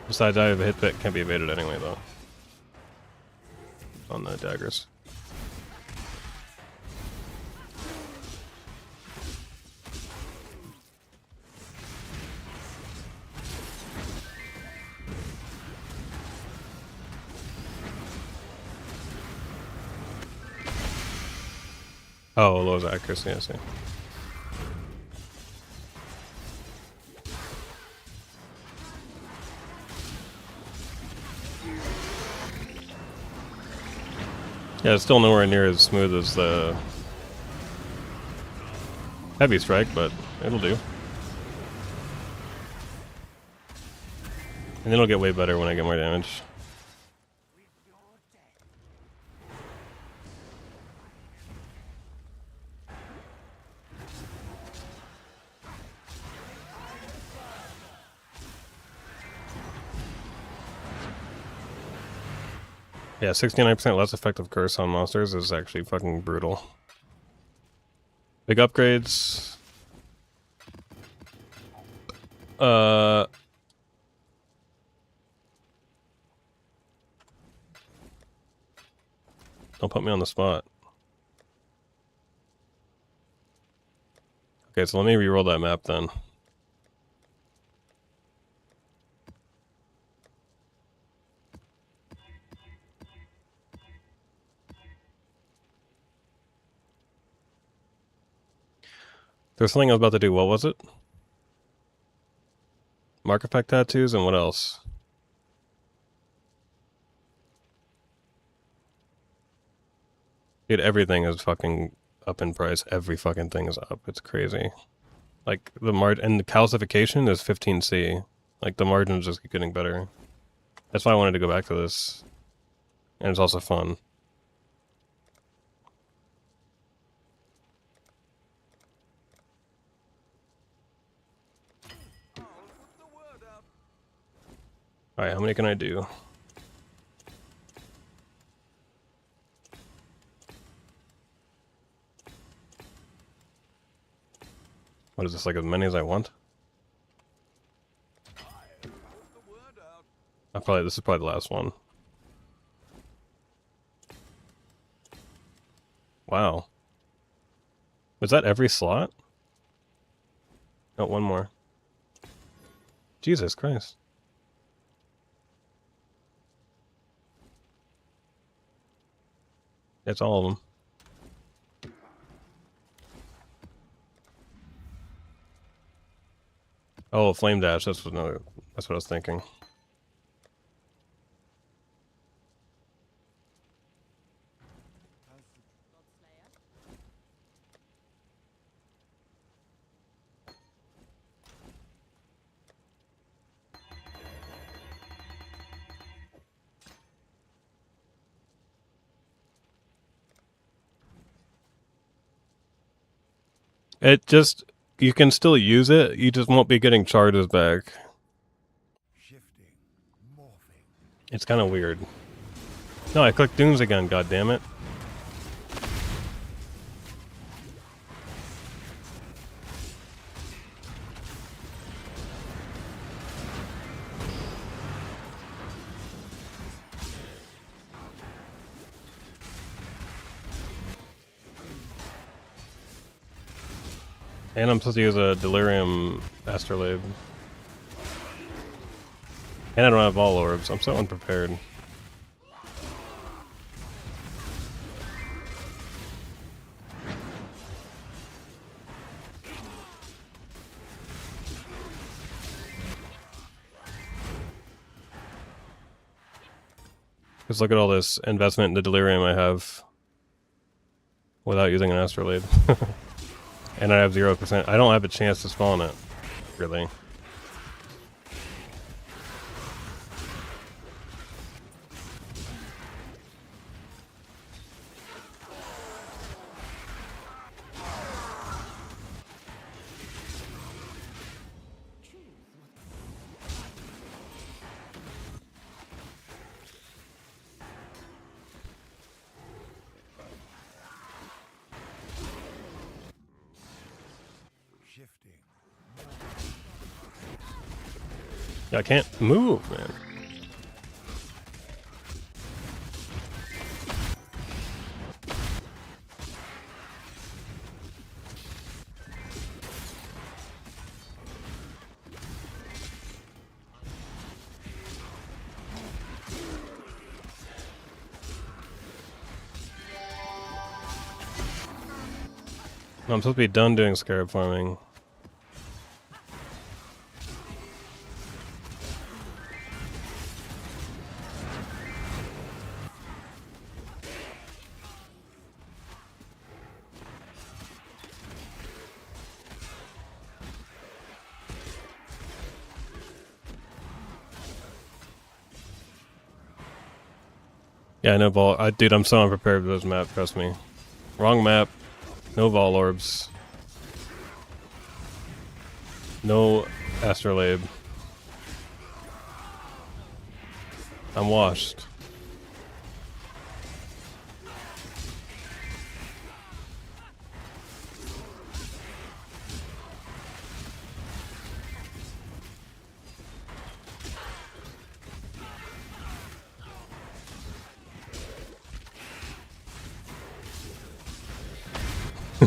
Besides, I have a hit that can't be evaded anyway, though. On the daggers. Oh, lowers accuracy, I see. Yeah, it's still nowhere near as smooth as the Heavy Strike, but it'll do. And it'll get way better when I get more damage. Yeah, 69% less effective curse on monsters is actually fucking brutal. Big upgrades. Don't put me on the spot. Okay, so let me re-roll that map then. There's something I was about to do. What was it? Mark effect tattoos and what else? Dude, everything is fucking up in price. Every fucking thing is up. It's crazy. Like, the and the calcification is 15C. Like, the margins just keep getting better. That's why I wanted to go back to this. And it's also fun. Alright, how many can I do? What is this, like as many as I want? This is probably the last one. Wow. Was that every slot? Oh, one more. Jesus Christ. It's all of them. Oh, Flame Dash, that's what I was thinking. It just, you can still use it, you just won't be getting charges back. Shifting, morphing. It's kind of weird. No, I clicked Dooms again, god damn it. And I'm supposed to use a Delirium Astrolabe. And I don't have all orbs. I'm so unprepared. Just look at all this investment in the Delirium I have without using an Astrolabe. And I have 0%. I don't have a chance to spawn it, really. Shifting. I can't move, man. I'm supposed to be done doing scarab farming. Yeah, I know Vol. Dude, I'm so unprepared for this map, trust me. Wrong map. No Vol Orbs. No Astrolabe. I'm washed.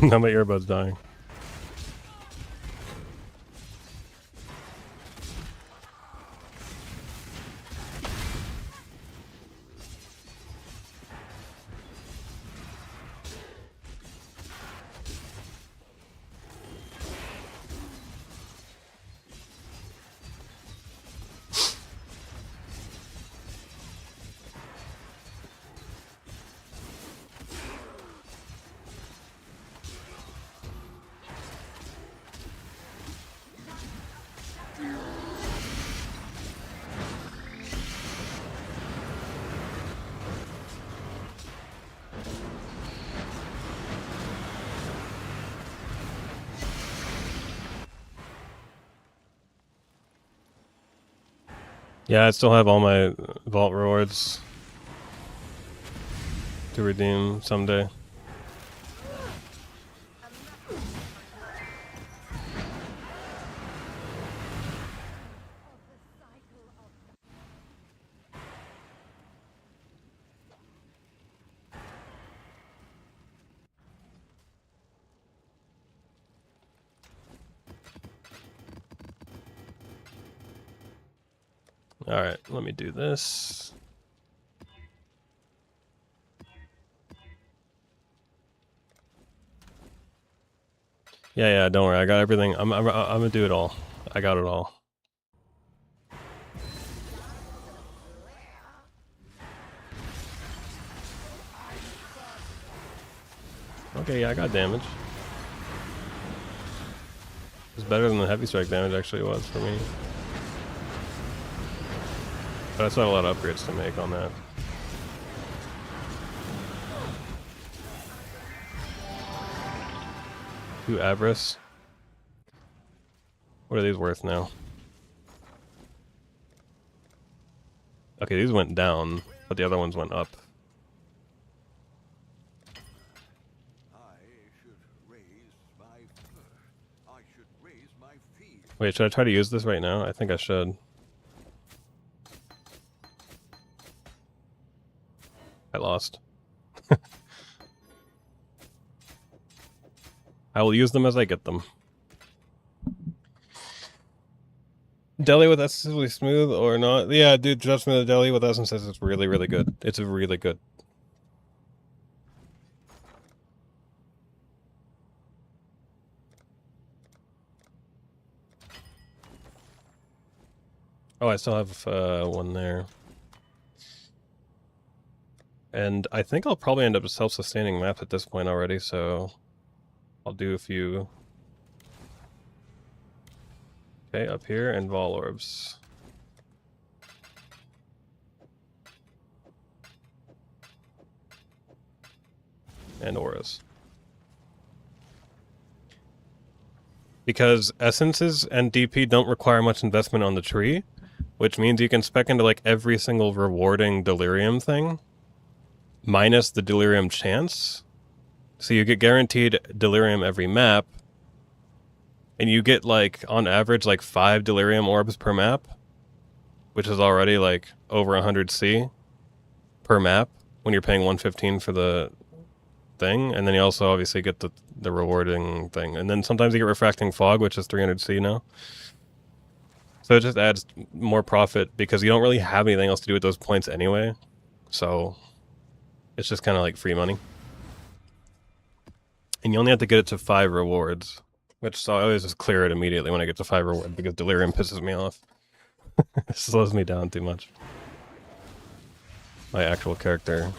Now my earbud's dying. Yeah, I still have all my vault rewards to redeem someday. Alright, let me do this. Yeah, don't worry. I got everything. I'm gonna do it all. I got it all. Okay, yeah, I got damage. It's better than the heavy strike damage actually was for me. But I still have a lot of upgrades to make on that. Two Avarice. What are these worth now? Okay, these went down, but the other ones went up. my field. Wait, should I try to use this right now? I think I should. I lost. I will use them as I get them. Deli with essence is really smooth or not? Yeah, dude, trust me, the deli with essence is really, really good. It's really good. Oh, I still have one there. And I think I'll probably end up self-sustaining maps at this point already, so I'll do a few. Okay, up here, and Vol Orbs. And Auras. Because Essences and DP don't require much investment on the tree, which means you can spec into like every single rewarding Delirium thing, minus the Delirium chance. So you get guaranteed Delirium every map, and you get like, on average, like 5 Delirium Orbs per map, which is already like over 100 C per map when you're paying 115 for the thing, and then you also obviously get the rewarding thing, and then sometimes you get Refracting Fog, which is 300 C now. So it just adds more profit because you don't really have anything else to do with those points anyway, so it's just kind of like free money. And you only have to get it to 5 rewards, which, so I always just clear it immediately when I get to 5 rewards because Delirium pisses me off. It slows me down too much. My actual character.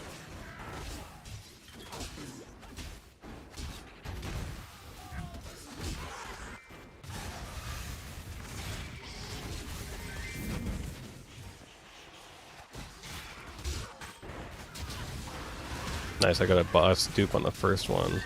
Nice, I got a boss dupe on the first one.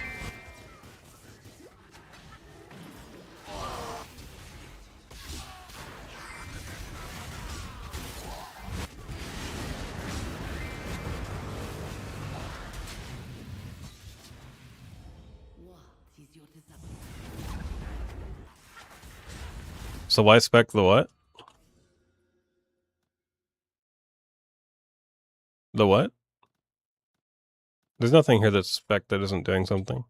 So why spec the what? The what? There's nothing here that's spec that isn't doing something.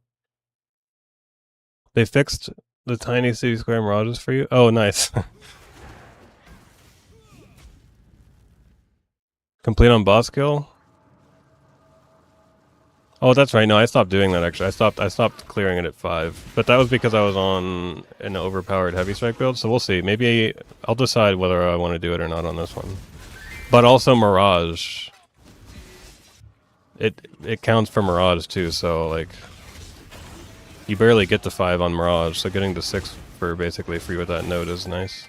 They fixed the tiny city square mirages for you? Oh, nice. Complete on boss kill? Oh, that's right. No, I stopped doing that actually. I stopped clearing it at 5. But that was because I was on an overpowered heavy strike build, so we'll see. Maybe I'll decide whether I want to do it or not on this one. But also Mirage. It counts for Mirage too, so like you barely get to 5 on Mirage, so getting to 6 for basically free with that node is nice.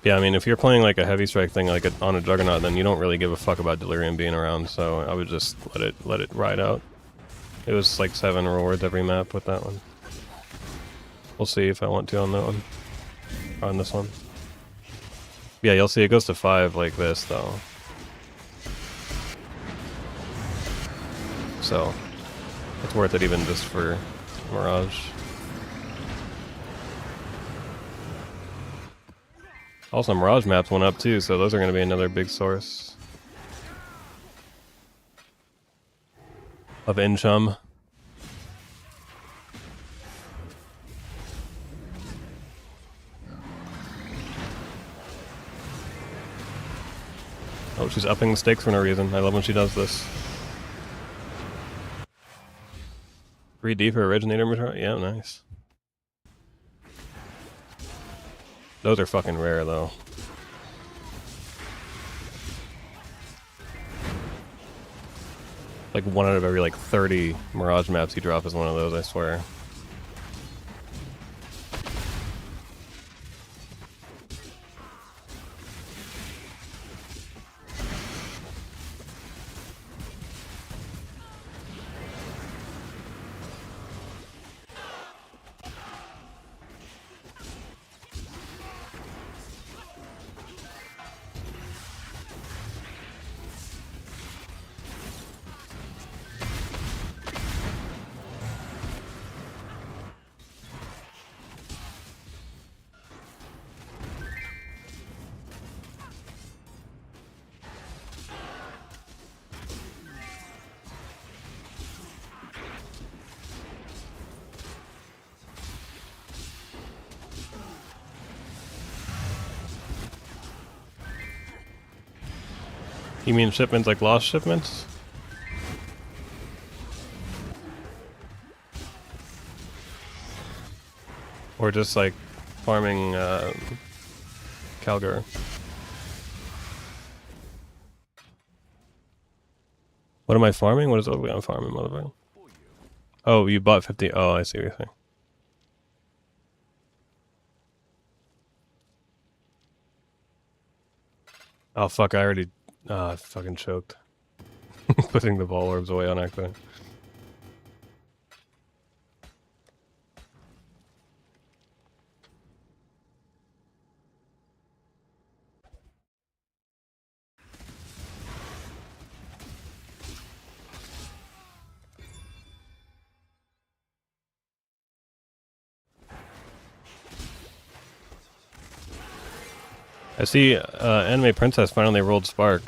Yeah, I mean, if you're playing like a heavy strike thing like on a Juggernaut, then you don't really give a fuck about Delirium being around, so I would just let it ride out. It was like 7 rewards every map with that one. We'll see if I want to on that one. Or on this one. Yeah, you'll see it goes to 5 like this, though. So, it's worth it even just for Mirage. Also, Mirage maps went up too, so those are going to be another big source of income. Oh, she's upping the stakes for no reason. I love when she does this. 3D for Originator material? Yeah, nice. Those are fucking rare, though. Like 1 out of every, like, 30 Mirage maps you drop is one of those, I swear. You mean shipments like lost shipments? Or just like farming Calgar? What am I farming? What is I'm farming, motherfucker? Oh, you bought 50. Oh, I see what you're saying. Oh, fuck, I already... I fucking choked. Putting the ball orbs away on accident. I see Anime Princess finally rolled Spark.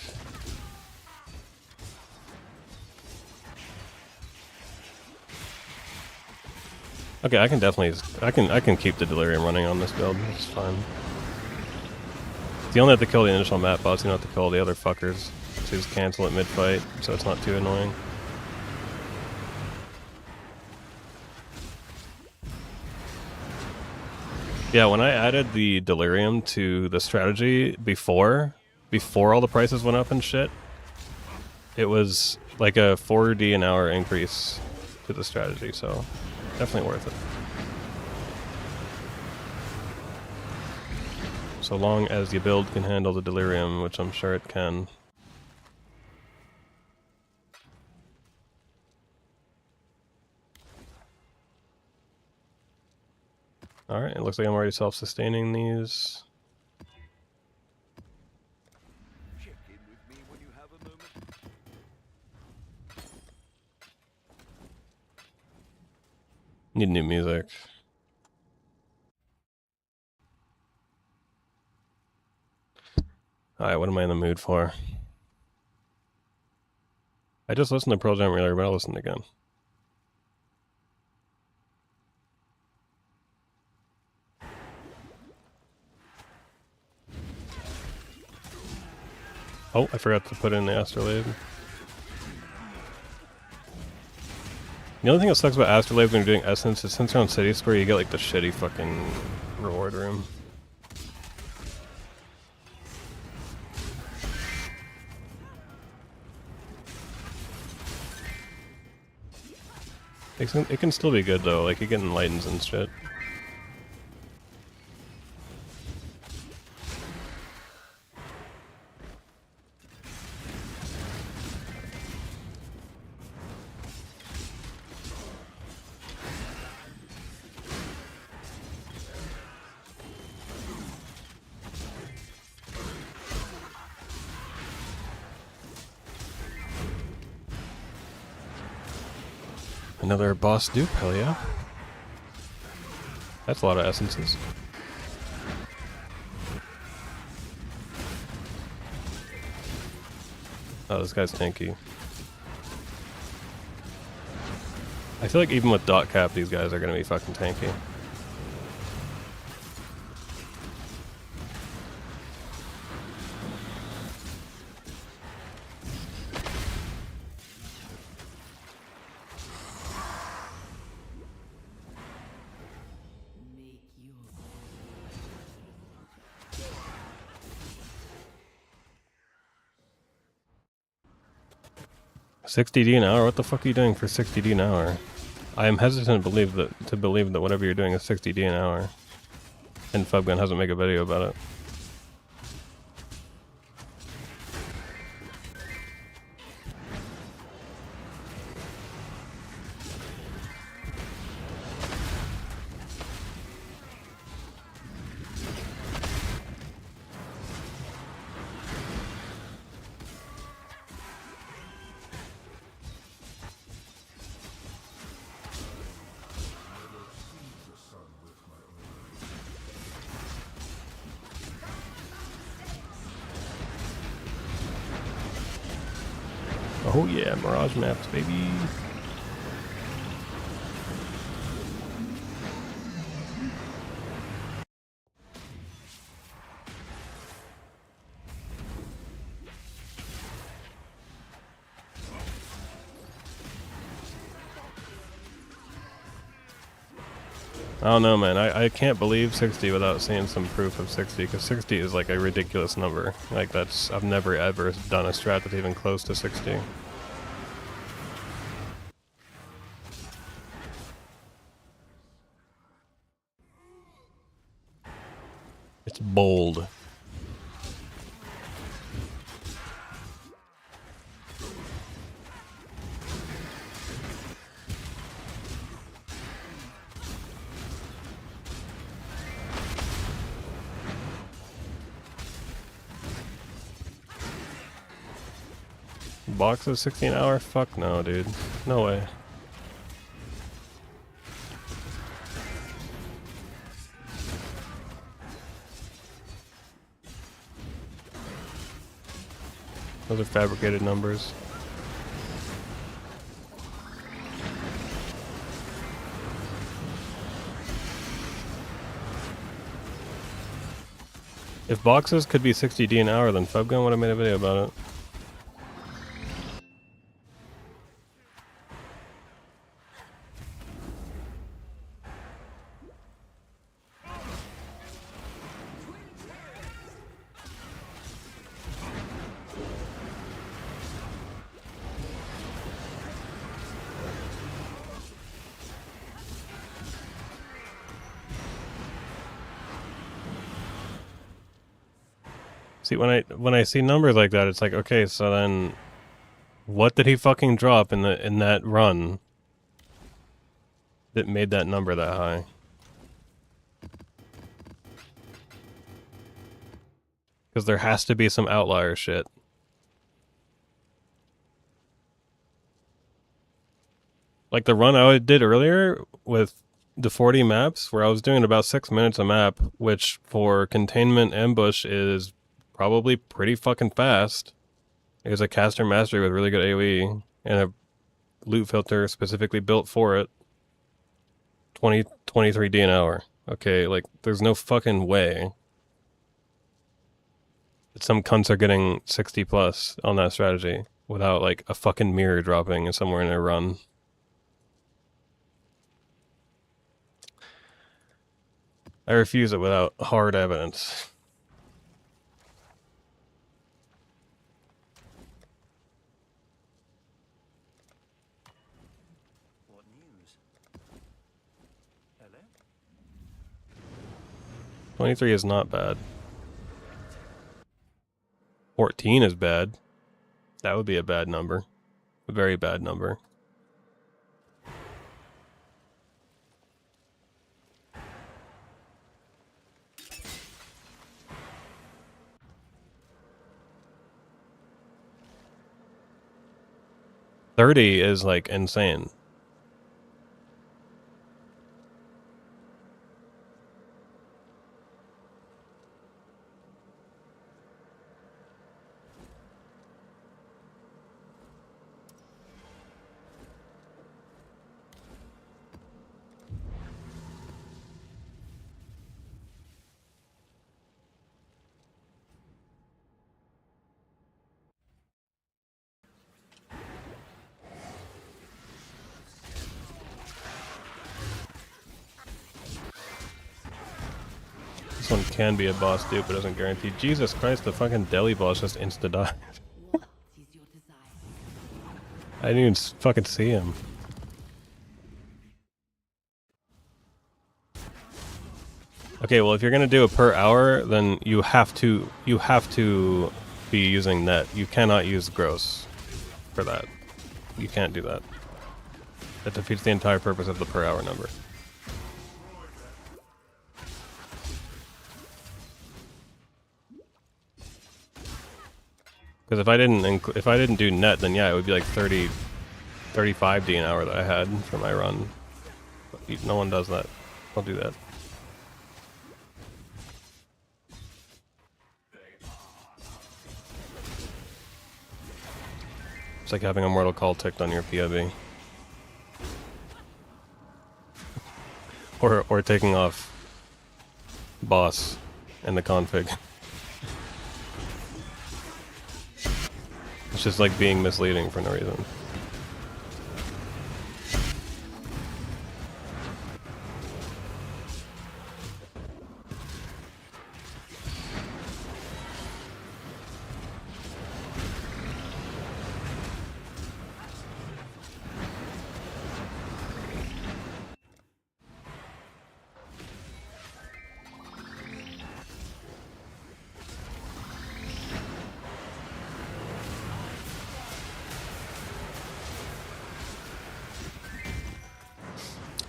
Okay, I can definitely... I can keep the Delirium running on this build. It's fine. You only have to kill the initial map boss, you don't have to kill the other fuckers. So just cancel it mid-fight, so it's not too annoying. Yeah, when I added the Delirium to the strategy before all the prices went up and shit, it was like a 4D an hour increase to the strategy, so definitely worth it. So long as your build can handle the Delirium, which I'm sure it can. Alright, it looks like I'm already self-sustaining these. Check in with me when you have a moment. Need new music. Alright, what am I in the mood for? I just listened to Pearl Jam earlier, but I'll listen again. Oh, I forgot to put in the Astrolabe. The only thing that sucks about Astrolabe when you're doing Essence is since you're on City Square, you get like the shitty fucking reward room. It can still be good though, like you get enlightens and shit. Another boss dupe, hell yeah. That's a lot of essences. Oh, this guy's tanky. I feel like even with dot cap, these guys are gonna be fucking tanky. Make your 60D an hour? What the fuck are you doing for 60D an hour? I am hesitant to believe that whatever you're doing is 60D an hour. And Fubgun hasn't made a video about it. Oh yeah, Mirage maps, baby. I don't know, man. I can't believe 60 without seeing some proof of 60, because 60 is like a ridiculous number. Like, that's... I've never ever done a strat that's even close to 60. It's bold. Box of 16 hour? Fuck no, dude. No way. Those are fabricated numbers. If boxes could be 60D an hour, then Fubgun would have made a video about it. See, when I see numbers like that, it's like, okay, so then what did he fucking drop in that run that made that number that high? Because there has to be some outlier shit. Like the run I did earlier with the 40 maps, where I was doing about 6 minutes a map, which for containment ambush is probably pretty fucking fast. It was a caster mastery with really good AoE and a loot filter specifically built for it. 23D an hour. Okay, like there's no fucking way that some cunts are getting 60 plus on that strategy without like a fucking mirror dropping somewhere in their run. I refuse it without hard evidence. What news? Hello? 23 is not bad. 14 is bad. That would be a bad number. A very bad number. $30 is like insane. This one can be a boss dupe, but doesn't guarantee. Jesus Christ, the fucking deli boss just insta-died. What is your desire? I didn't even fucking see him. Okay, well if you're gonna do it per hour, then you have to be using net. You cannot use gross for that. You can't do that. That defeats the entire purpose of the per hour number. Because if I didn't do net, then yeah, it would be like 35D an hour that I had for my run. But no one does that. I'll do that. It's like having a mortal call ticked on your POV. Or taking off boss in the config. It's just like being misleading for no reason.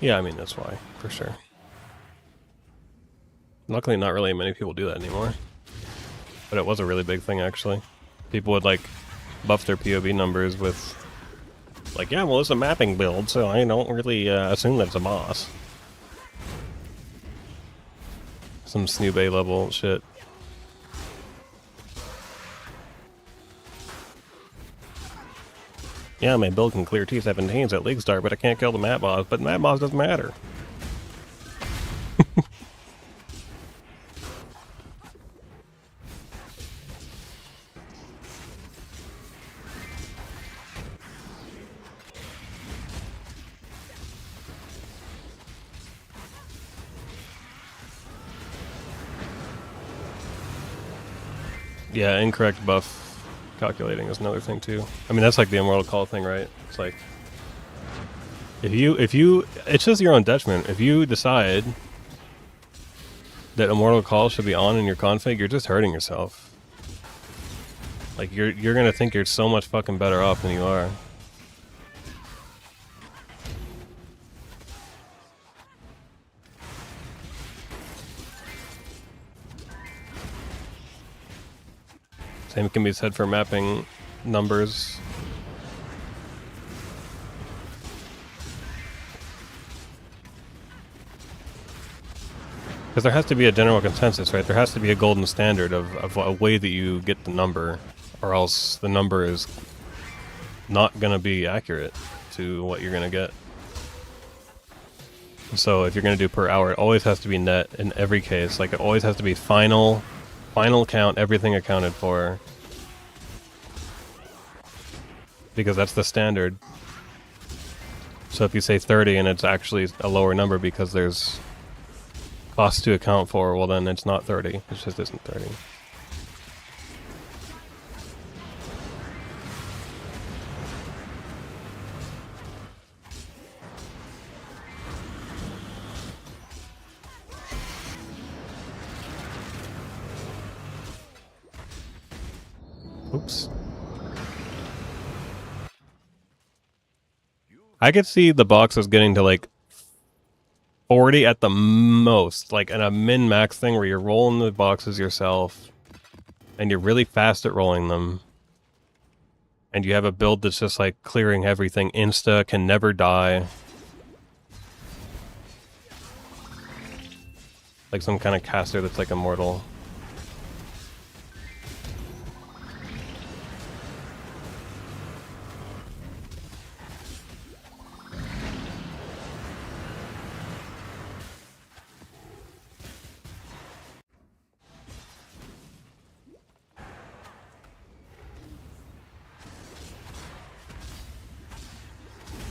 Yeah, I mean, that's why, for sure. Luckily, not really many people do that anymore. But it was a really big thing, actually. People would, like, buff their POB numbers with, like, yeah, well, it's a mapping build, so I don't really assume that it's a boss. Some Snoob A level shit. Yeah, my build can clear T-17s at League Star, but I can't kill the map boss. But the map boss doesn't matter. Yeah, incorrect buff calculating is another thing too. I mean, that's like the Immortal Call thing, right? It's like if you it's just your own detriment. If you decide that Immortal Call should be on in your config, you're just hurting yourself. Like you're gonna think you're so much fucking better off than you are. Same can be said for mapping numbers. Because there has to be a general consensus, right? There has to be a golden standard of a way that you get the number, or else the number is not going to be accurate to what you're going to get. So if you're going to do per hour, it always has to be net in every case. Like, it always has to be final count, everything accounted for. Because that's the standard. So if you say 30 and it's actually a lower number because there's costs to account for, well then it's not 30. It just isn't 30. Oops. I could see the boxes getting to like 40 at the most, like in a min-max thing where you're rolling the boxes yourself and you're really fast at rolling them. And you have a build that's just like clearing everything insta, can never die. Like some kind of caster that's like immortal.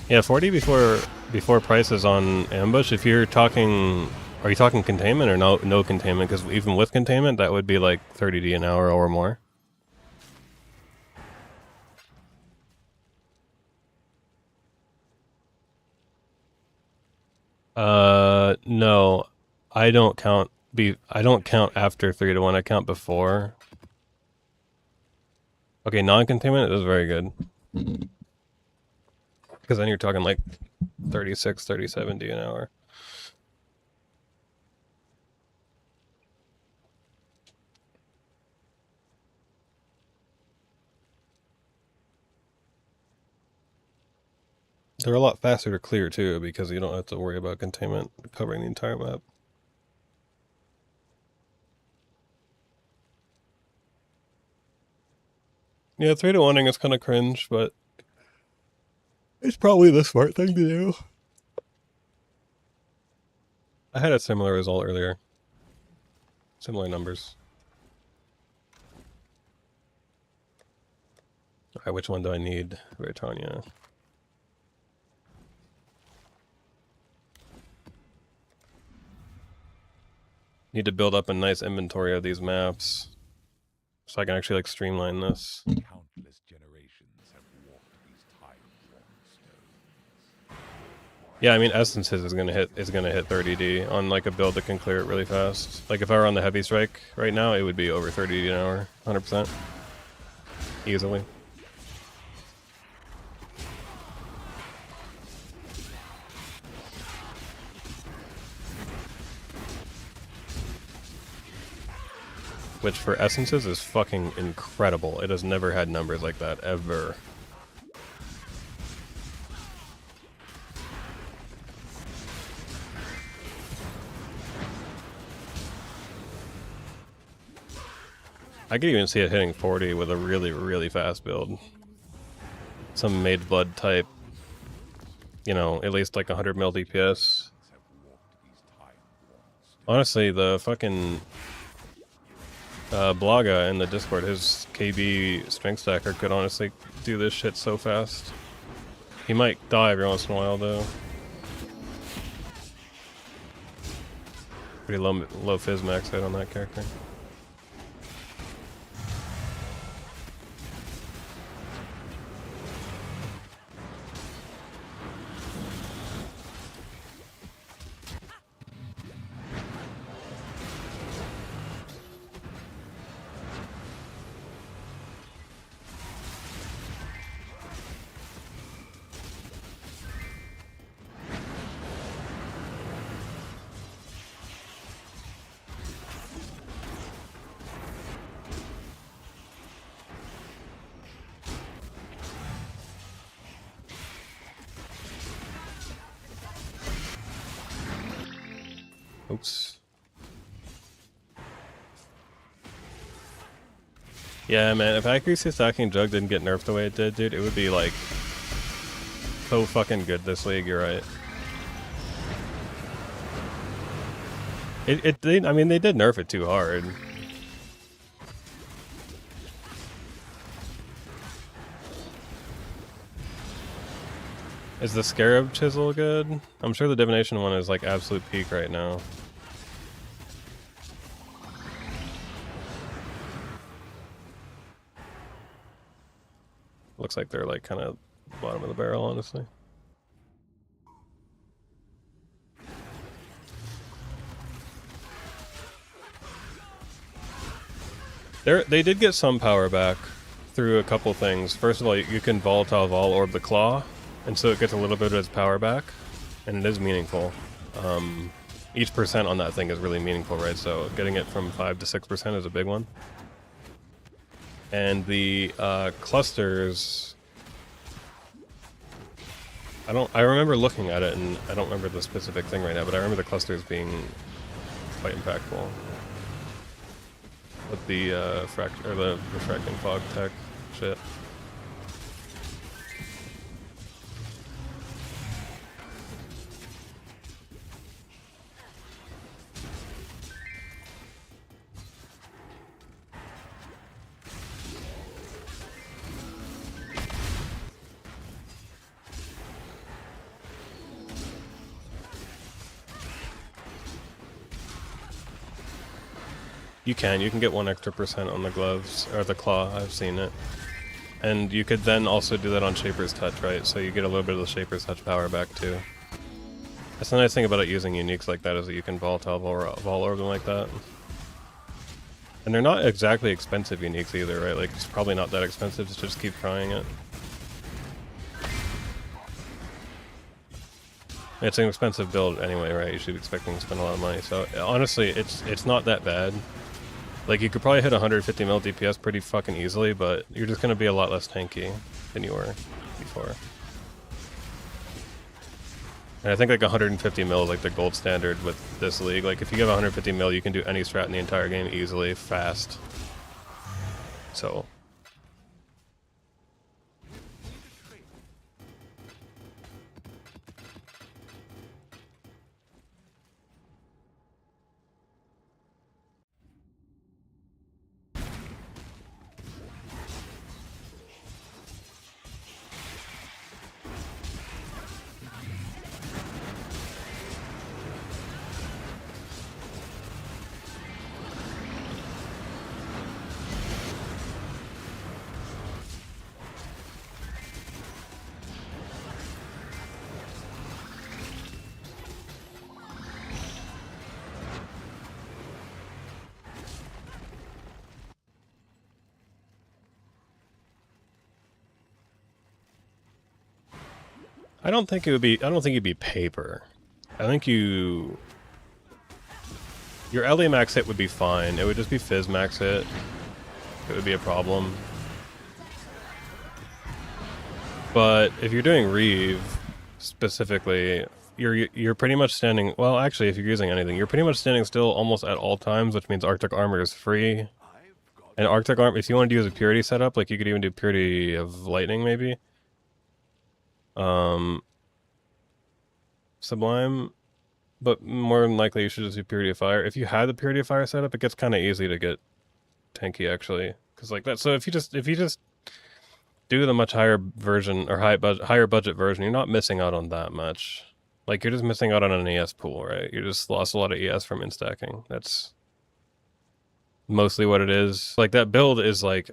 Yeah, 40 before prices on ambush. If you're talking, are you talking containment or no containment? Because even with containment, that would be like 30D an hour or more. No, I don't count. I don't count after 3 to 1. I count before. Okay, non-containment is very good. Because then you're talking like 36, 37D an hour. They're a lot faster to clear too, because you don't have to worry about containment covering the entire map. Yeah, 3 to 1ing is kind of cringe, but it's probably the smart thing to do. I had a similar result earlier. Similar numbers. Alright, which one do I need? Britannia. Need to build up a nice inventory of these maps so I can actually like streamline this. Countless generations have walked these time-worn stones. Yeah, I mean Essences is gonna hit 30D on like a build that can clear it really fast. Like if I were on the heavy strike right now, it would be over 30D an hour, 100%, easily. which for essences is fucking incredible. It has never had numbers like that, ever. I could even see it hitting 40 with a really, really fast build. Some Mage Blood type, you know, at least like 100 mil DPS. Honestly, the fucking Blaga in the Discord, his KB strength stacker could honestly do this shit so fast. He might die every once in a while though. Pretty low fizz max hit on that character. Oops. Yeah, man, if accuracy stacking Jug didn't get nerfed the way it did, dude, it would be like so fucking good this league, you're right. I mean, they did nerf it too hard. Is the Scarab Chisel good? I'm sure the Divination one is like absolute peak right now. Looks like they're like kind of bottom of the barrel, honestly. They did get some power back through a couple things. First of all, you can Volatile Vol Orb the Claw, and so it gets a little bit of its power back, and it is meaningful. Each percent on that thing is really meaningful, right? So getting it from 5 to 6% is a big one. And the clusters, I remember looking at it, and I don't remember the specific thing right now, but I remember the clusters being quite impactful. With the the refracting fog tech shit. You can get 1 extra percent on the gloves, or the claw, I've seen it. And you could then also do that on Shaper's Touch, right? So you get a little bit of the Shaper's Touch power back too. That's the nice thing about it using uniques like that, is that you can Volatile Vol Orb them like that. And they're not exactly expensive uniques either, right? Like, it's probably not that expensive to just keep trying it. It's an expensive build anyway, right? You should be expecting to spend a lot of money. So honestly, it's not that bad. Like, you could probably hit 150 mil DPS pretty fucking easily, but you're just gonna be a lot less tanky than you were before. And I think like 150 mil is like the gold standard with this league. Like, if you have 150 mil, you can do any strat in the entire game easily, fast. So I don't think it'd be paper. I think you Your LE max hit would be fine. It would just be Fizz max hit. It would be a problem. But if you're doing Reeve specifically, you're pretty much standing. Well, actually, if you're using anything, you're pretty much standing still almost at all times, which means Arctic Armor is free. And Arctic Armor, if you want to use a Purity setup, like you could even do Purity of Lightning, maybe. Sublime, but more than likely you should just do Purity of Fire. If you had the Purity of Fire setup, it gets kind of easy to get tanky actually, because like that. So if you just do the much higher version or higher budget version, you're not missing out on that much. Like you're just missing out on an ES pool, right? You just lost a lot of ES from instacking. That's mostly what it is. Like that build is like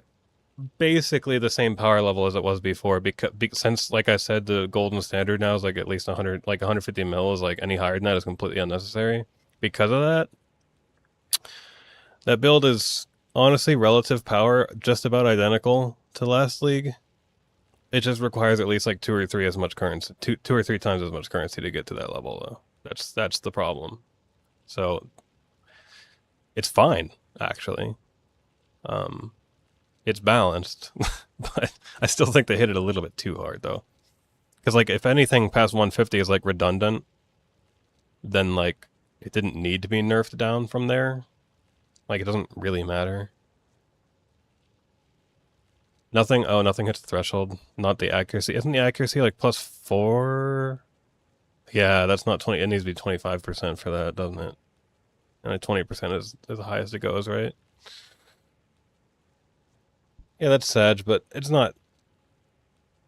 basically the same power level as it was before, because since like I said, the golden standard now is like at least 100, like 150 mil is like any higher than that is completely unnecessary. Because of that, that build is honestly relative power just about identical to last league. It just requires at least like two or three as much currency, two or three times as much currency to get to that level though. That's the problem. So it's fine actually. It's balanced, but I still think they hit it a little bit too hard though. Because like if anything past 150 is like redundant, then like it didn't need to be nerfed down from there. Like it doesn't really matter. Nothing. Oh, nothing hits the threshold. Not the accuracy. Isn't the accuracy like +4? Yeah, that's not 20. It needs to be 25% for that, doesn't it? And like 20% is the highest it goes, right? Yeah, that's sad, but it's not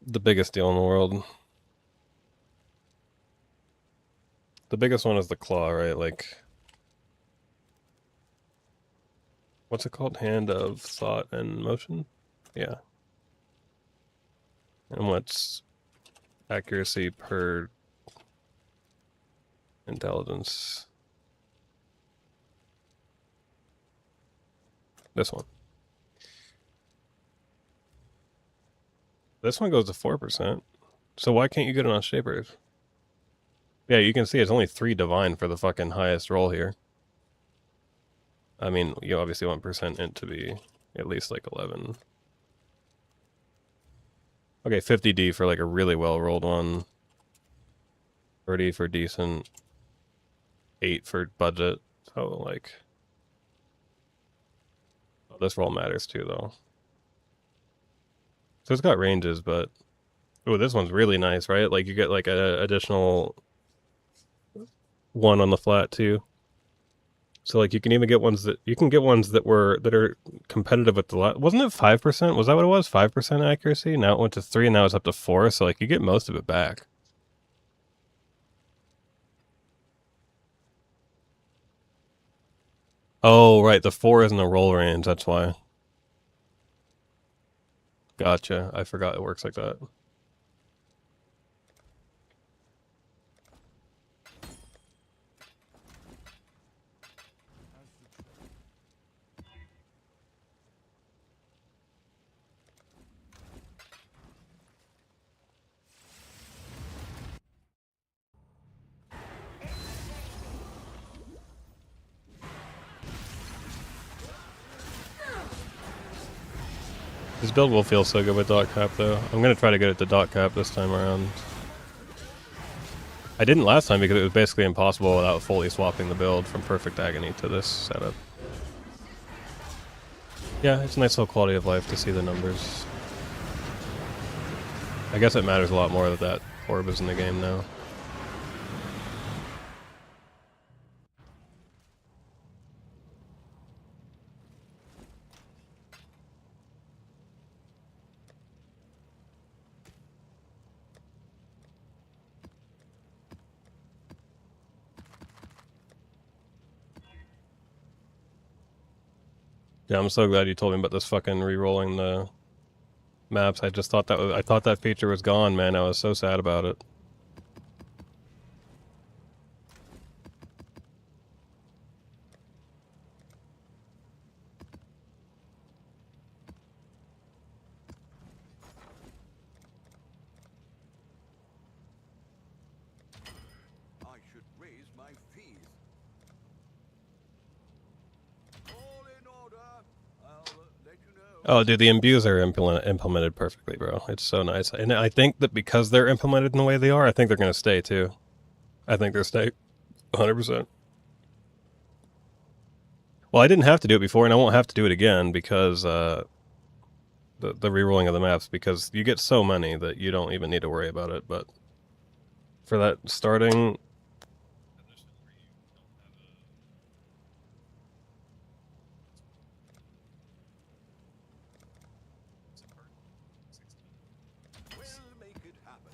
the biggest deal in the world. The biggest one is the claw, right? Like, what's it called? Hand of thought and motion? Yeah. And what's accuracy per intelligence? This one. This one goes to 4%. So why can't you get it on Shapers? Yeah, you can see it's only 3 divine for the fucking highest roll here. I mean, you obviously want percent int to be at least like 11. Okay, 50D for like a really well rolled one. 30 for decent. 8 for budget. So like, oh, this roll matters too though. So it's got ranges, but oh, this one's really nice, right? Like you get like an additional 1 on the flat too. So like you can even get ones that are competitive with the last. Wasn't it 5%? Was that what it was? 5% accuracy? Now it went to 3 and now it's up to 4, so like you get most of it back. Oh, right, the 4 isn't a roll range, that's why. Gotcha. I forgot it works like that. This build will feel so good with dot cap though. I'm gonna try to get it to dot cap this time around. I didn't last time because it was basically impossible without fully swapping the build from Perfect Agony to this setup. Yeah, it's a nice little quality of life to see the numbers. I guess it matters a lot more that that orb is in the game now. Yeah, I'm so glad you told me about this fucking re-rolling the maps. I just thought I thought that feature was gone, man. I was so sad about it. I should raise my fees. Oh, dude, the imbues are implemented perfectly, bro. It's so nice. And I think that because they're implemented in the way they are, I think they're going to stay, too. I think they'll stay 100%. Well, I didn't have to do it before, and I won't have to do it again because the rerolling of the maps, because you get so many that you don't even need to worry about it. But for that starting... We'll make it happen.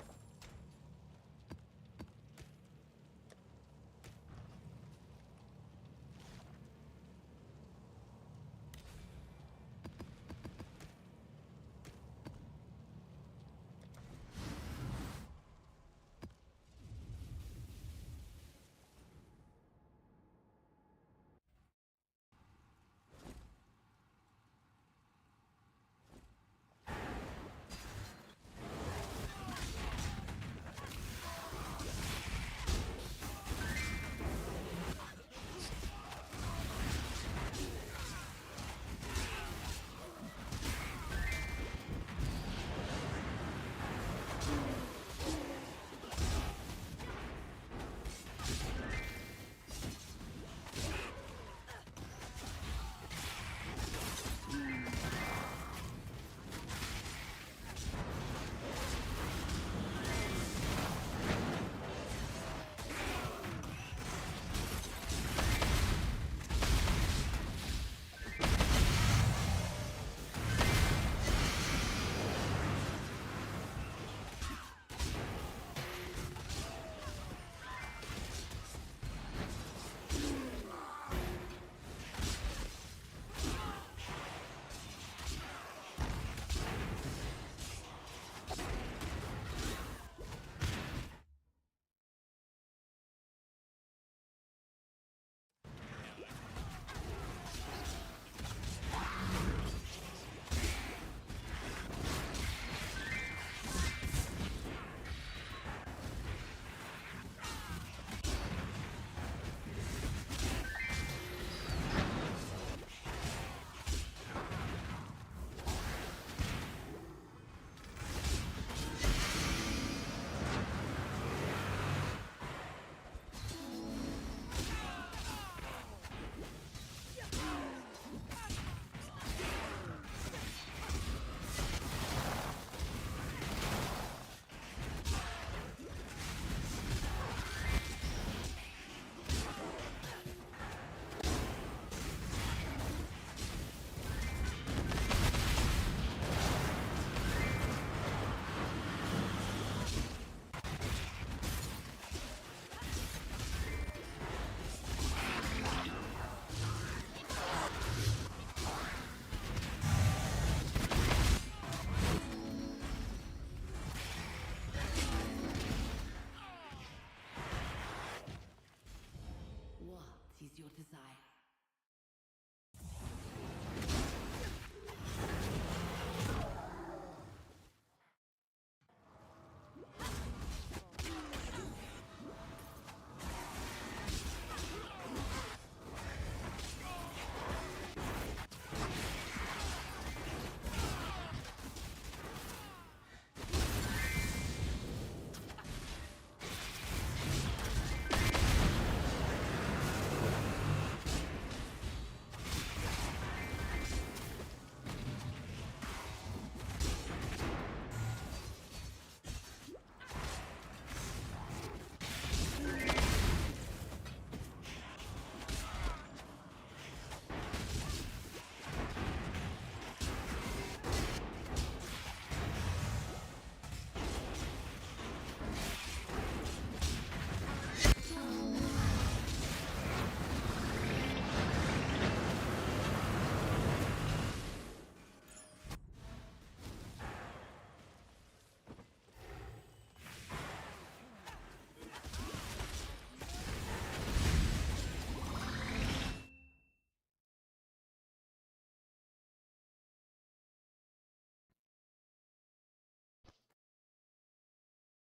What is your desire?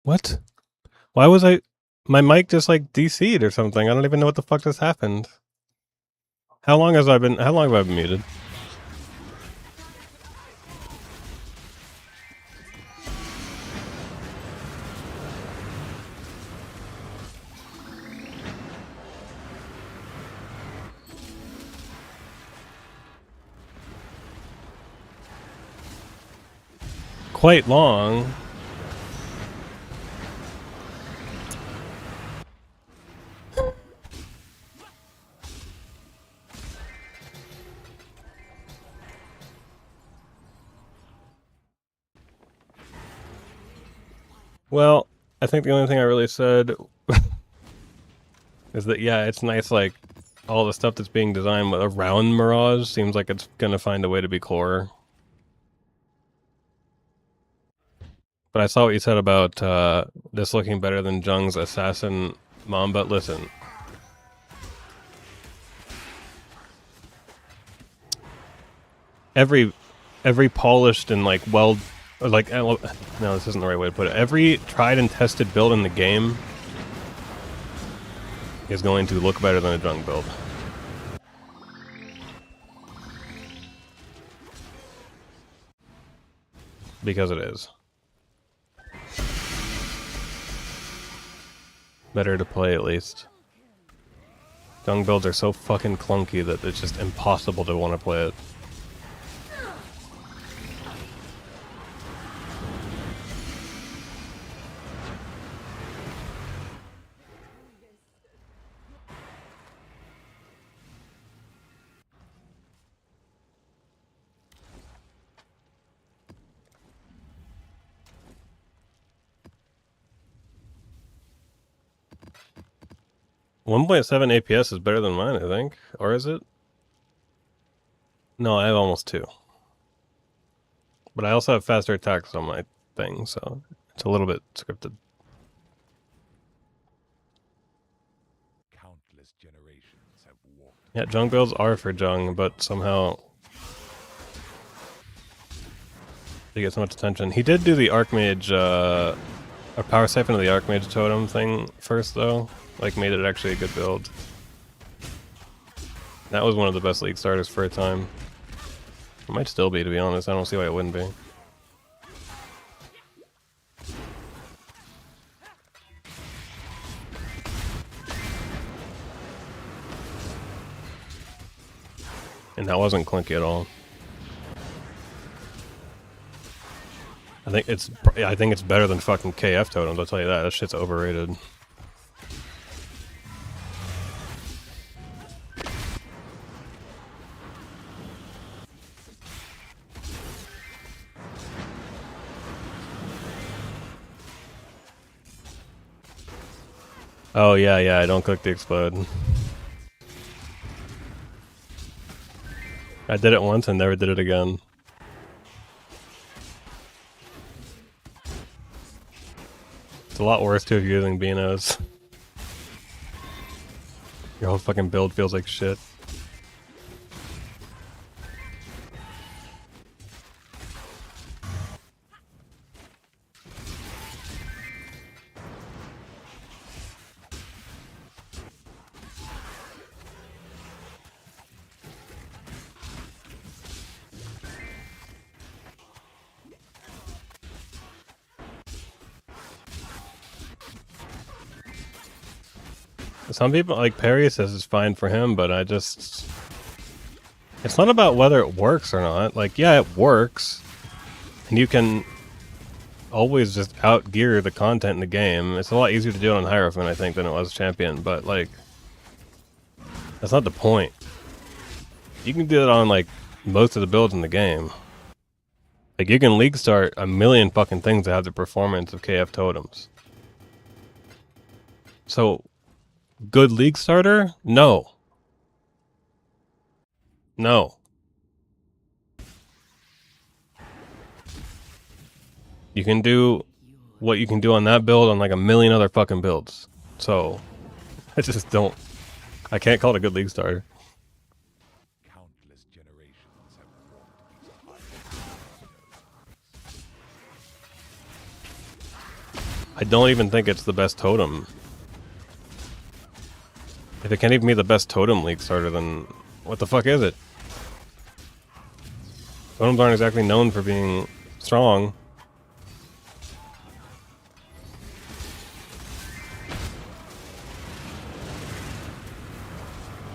What? Why was I... My mic just like DC'd or something. I don't even know what the fuck just happened. How long have I been muted? quite long. Well, I think the only thing I really said is that, yeah, it's nice, like, all the stuff that's being designed around Mirage seems like it's gonna find a way to be core. But I saw what you said about this looking better than Jung's Assassin Mom, but listen. Every polished and, like, no, this isn't the right way to put it. Every tried and tested build in the game is going to look better than a Jung build. Because it is. Better to play, at least. Jung builds are so fucking clunky that it's just impossible to want to play it. .7 APS is better than mine, I think. Or is it? No, I have almost 2. But I also have faster attacks on my thing, so it's a little bit scripted. Countless generations have walked. Yeah, Jung builds are for Jung, but somehow they get so much attention. He did do the Archmage, or Power Siphon of the Archmage Totem thing first, though. Like, made it actually a good build. That was one of the best League starters for a time. It might still be, to be honest. I don't see why it wouldn't be. And that wasn't clunky at all. I think it's better than fucking KF totems, I'll tell you that. That shit's overrated. Oh yeah, I don't click the explode. I did it once and never did it again. It's a lot worse too if you're using Beanos. Your whole fucking build feels like shit. Some people, like Perry says, it's fine for him, but I just... It's not about whether it works or not. Like, yeah, it works. And you can always just outgear the content in the game. It's a lot easier to do it on Hierophant, I think, than it was Champion, but, like... That's not the point. You can do it on, like, most of the builds in the game. Like, you can League start a million fucking things that have the performance of KF totems. So... Good League starter? No. No. You can do what you can do on that build on like a million other fucking builds. So, I just don't... I can't call it a good League starter. Countless generations have walked these I don't even think it's the best totem. If it can't even be the best totem League starter, then what the fuck is it? Totems aren't exactly known for being strong.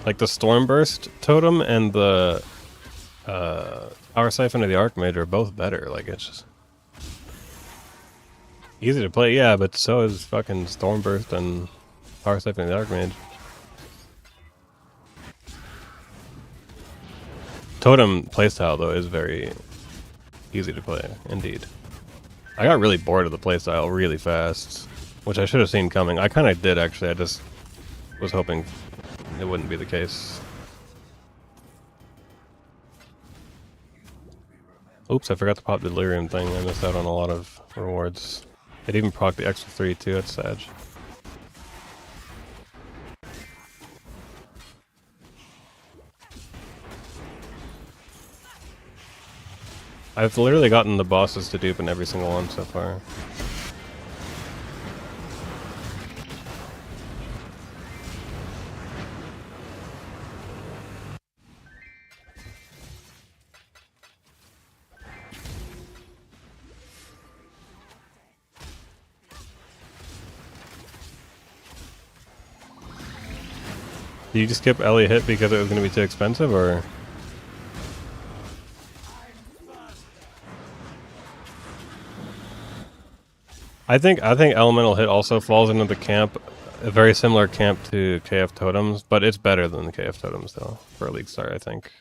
Like the Stormburst totem and the Power Siphon of the Archmage are both better. Like, it's just... Easy to play, yeah, but so is fucking Stormburst and Power Siphon the Archmage. Totem playstyle, though, is very easy to play, indeed. I got really bored of the playstyle really fast, which I should have seen coming. I kind of did, actually. I just was hoping it wouldn't be the case. Oops, I forgot to pop the Delirium thing. I missed out on a lot of rewards. It even procced the extra 3 too, that's sad. I've literally gotten the bosses to dupe in every single one so far. Did you just skip Ellie hit because it was going to be too expensive, or? I think Elemental Hit also falls into the camp, a very similar camp to KF Totems, but it's better than the KF Totems though for a League Star, I think.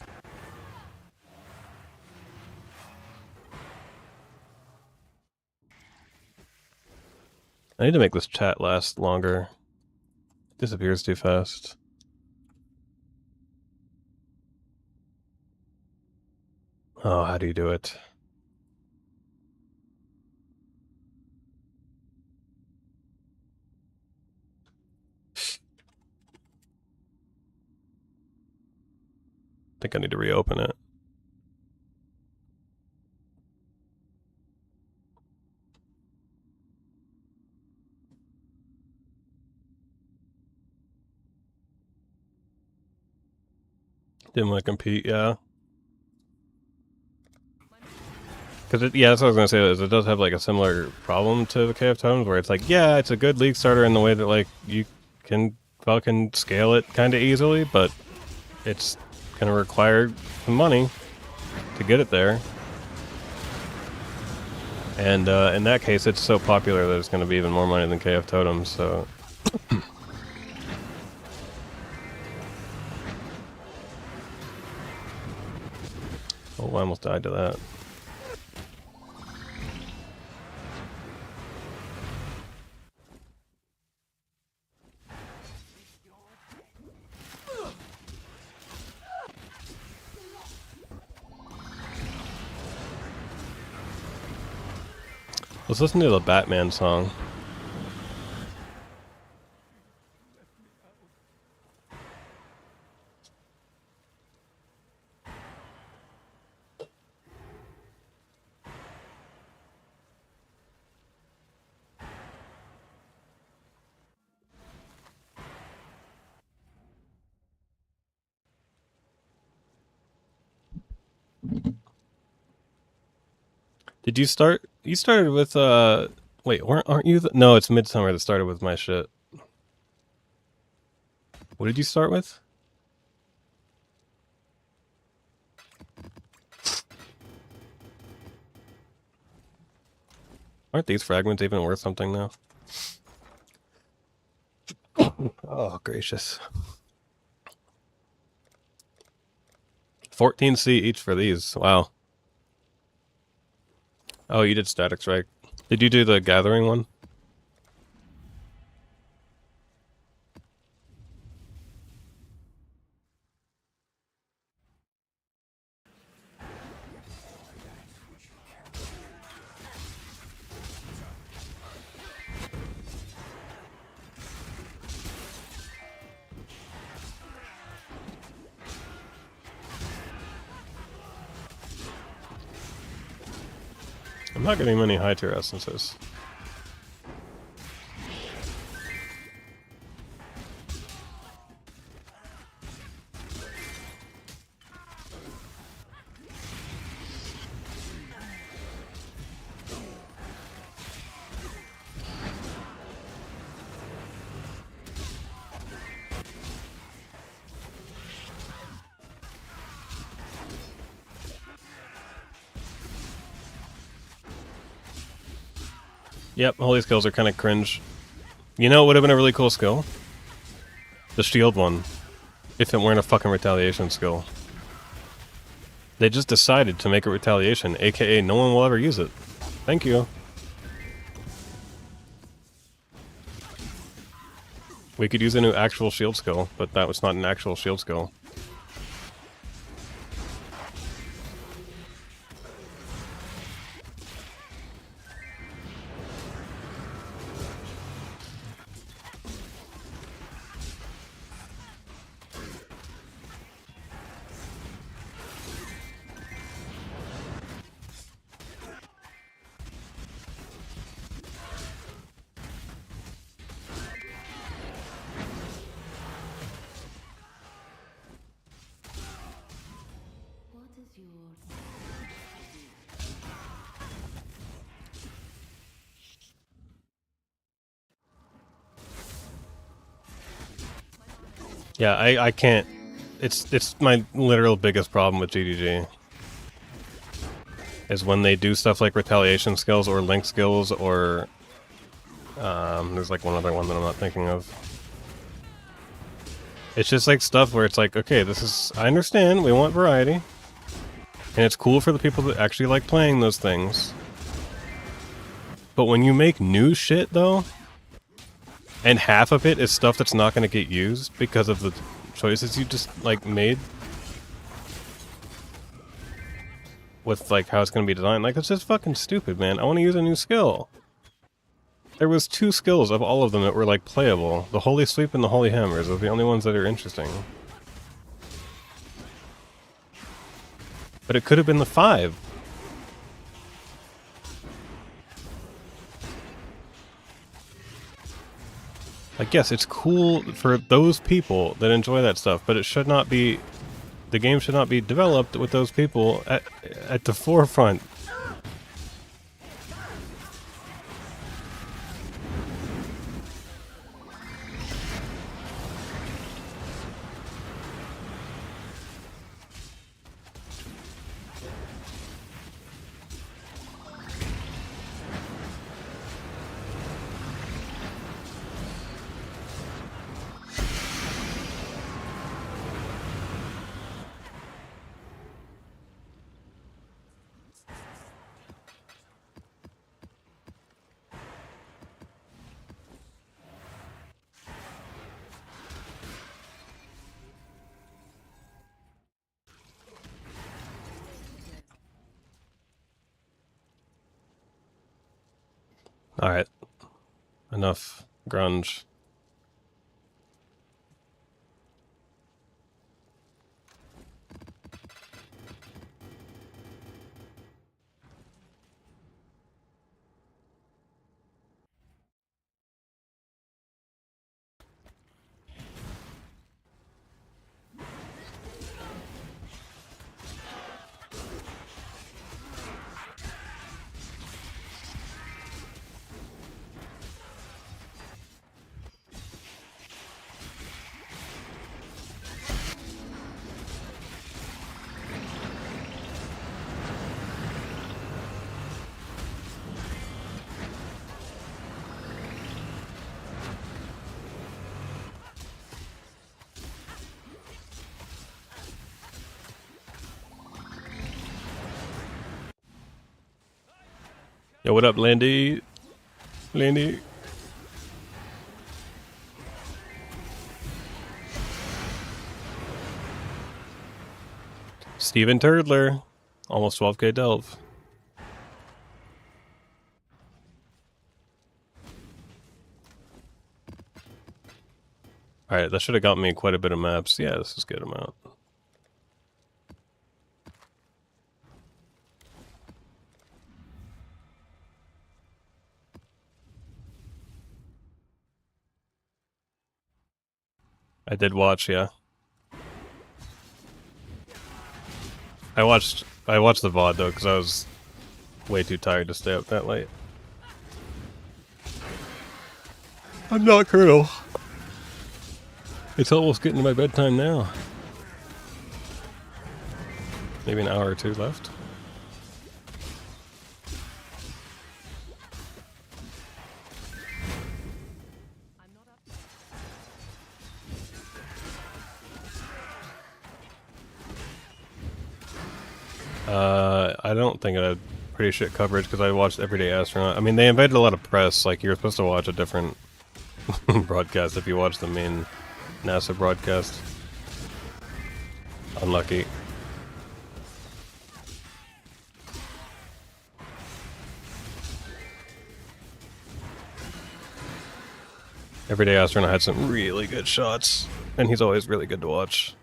I need to make this chat last longer. It disappears too fast. Oh, how do you do it? I think I need to reopen it. Didn't want to compete, yeah. Because yeah, that's what I was gonna say. Is it does have like a similar problem to the KF Totems, where it's like, yeah, it's a good League starter in the way that like you can Falcon scale it kind of easily, but it's gonna require some money to get it there. And in that case, it's so popular that it's gonna be even more money than KF Totems. So. Oh, I almost died to that. Let's listen to the Batman song. Did you start? You started with wait, aren't you? No, it's Midsummer that started with my shit. What did you start with? Aren't these fragments even worth something now? Oh, gracious. 14C each for these. Wow. Oh, you did Static Strike. Did you do the Gathering one? I'm not getting many high tier essences. Yep, holy skills are kind of cringe. You know, it would have been a really cool skill. The shield one. If it weren't a fucking retaliation skill. They just decided to make it retaliation, aka no one will ever use it. Thank you. We could use a new actual shield skill, but that was not an actual shield skill. What is your Yeah, I can't. It's my literal biggest problem with GDG. Is when they do stuff like retaliation skills or link skills or there's like one other one that I'm not thinking of. It's just like stuff where it's like, okay, this is, I understand, we want variety. And it's cool for the people that actually like playing those things. But when you make new shit though, and half of it is stuff that's not going to get used because of the choices you just like made with like how it's going to be designed, like it's just fucking stupid, man. I want to use a new skill. There was 2 skills of all of them that were like playable. The Holy Sweep and the Holy Hammers are the only ones that are interesting. But it could have been the 5. Like, yes, it's cool for those people that enjoy that stuff, but it should not be... The game should not be developed with those people at the forefront. Alright. Enough grunge. Yo, what up, Landy? Landy? Steven Turdler. Almost 12k delve. Alright, that should have got me quite a bit of maps. Yeah, this is a good amount. I did watch, yeah. I watched the VOD though, because I was way too tired to stay up that late. I'm not Colonel. It's almost getting to my bedtime now. Maybe an hour or 2 left. I don't think it had pretty shit coverage because I watched Everyday Astronaut. I mean, they invited a lot of press. Like, you're supposed to watch a different broadcast if you watch the main NASA broadcast. Unlucky. Everyday Astronaut had some really good shots, and he's always really good to watch.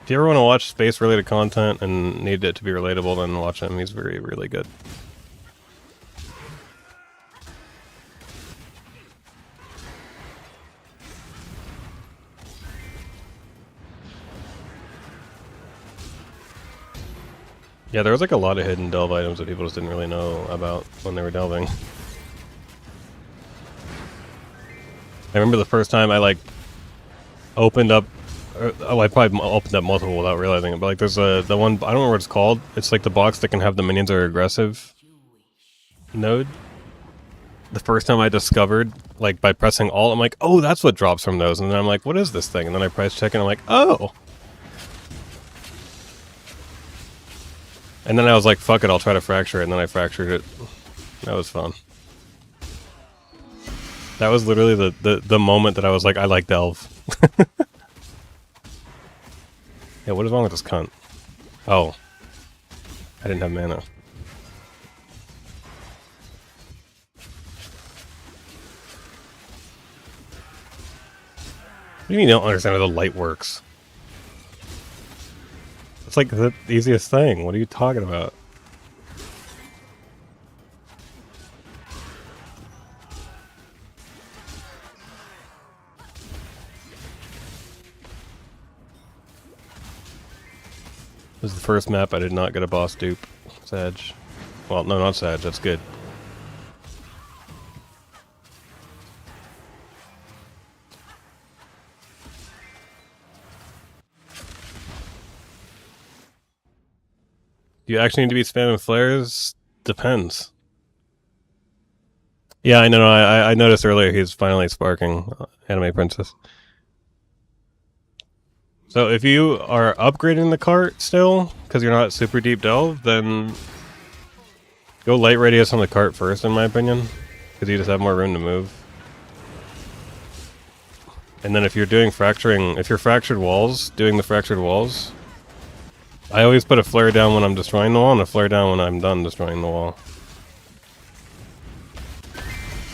If you ever want to watch space-related content and need it to be relatable, then watch him. He's very, really good. Yeah, there was like a lot of hidden delve items that people just didn't really know about when they were delving. I remember the first time I like opened up. Oh, I probably opened up multiple without realizing it. But like, there's the one, I don't remember what it's called. It's like the box that can have the minions are aggressive node. The first time I discovered, like by pressing Alt, I'm like, oh, that's what drops from those. And then I'm like, what is this thing? And then I price check and I'm like, oh. And then I was like, fuck it, I'll try to fracture it. And then I fractured it. That was fun. That was literally the moment that I was like, I like delve. Yeah, what is wrong with this cunt? Oh. I didn't have mana. What do you mean you don't understand how the light works? It's like the easiest thing. What are you talking about? This is the first map I did not get a boss dupe. Sag. Well, no, not Sag. That's good. Do you actually need to be spamming flares? Depends. Yeah, I know. I noticed earlier he's finally sparking Anime Princess. So if you are upgrading the cart still, because you're not super deep delve, then go light radius on the cart first, in my opinion, because you just have more room to move. And then if you're doing fracturing, if you're fractured walls, doing the fractured walls, I always put a flare down when I'm destroying the wall and a flare down when I'm done destroying the wall.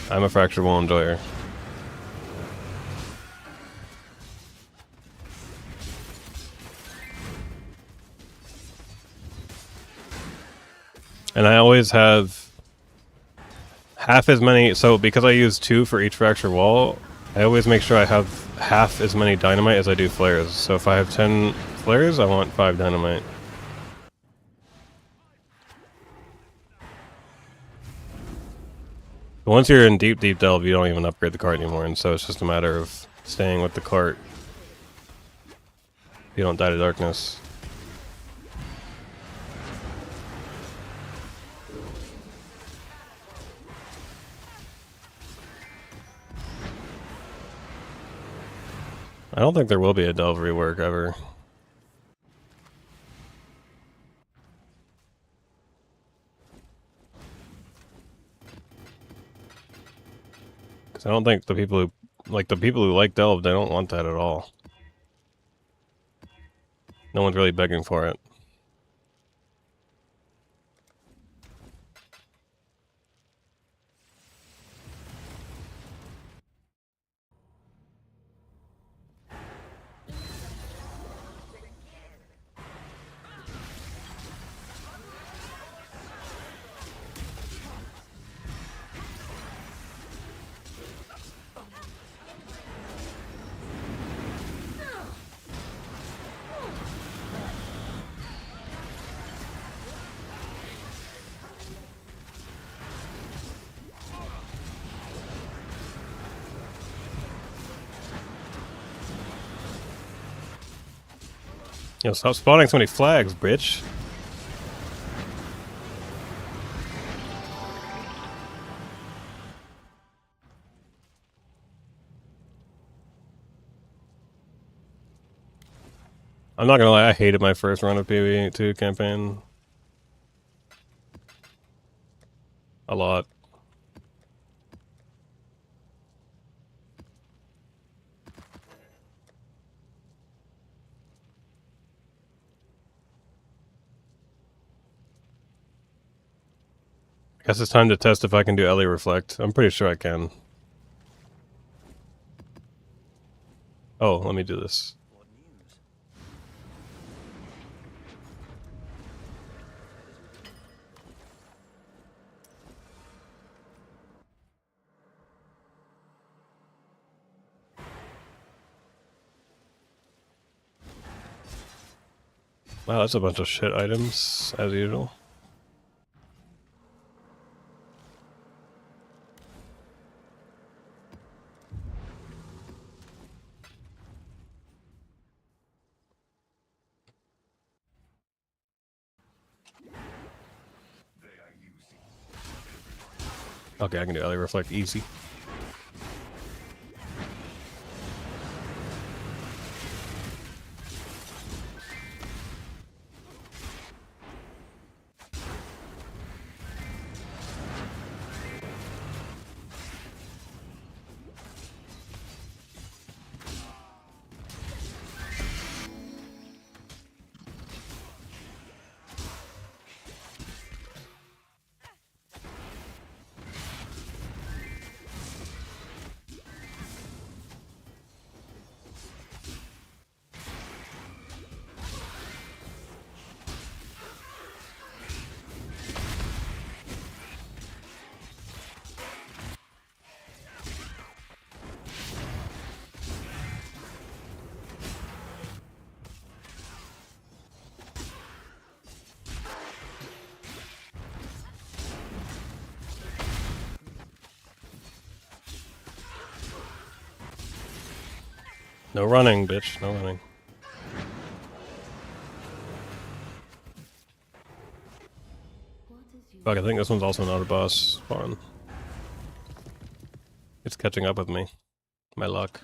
I'm a fractured wall enjoyer. And I always have half as many, so because I use 2 for each fracture wall, I always make sure I have half as many dynamite as I do flares. So if I have 10 flares, I want 5 dynamite. But once you're in deep delve, you don't even upgrade the cart anymore, and so it's just a matter of staying with the cart. You don't die to darkness. I don't think there will be a delve rework ever. Because I don't think the people who like delve, they don't want that at all. No one's really begging for it. Yo, stop spawning so many flags, bitch. I'm not gonna lie, I hated my first run of PvE2 campaign. A lot. I guess it's time to test if I can do Ellie Reflect. I'm pretty sure I can. Oh, let me do this. What news? Wow, that's a bunch of shit items, as usual. Okay, I can do Ellie Reflect easy. No running, bitch. No running. What is your Fuck, I think this one's also not a boss spawn. It's catching up with me. My luck.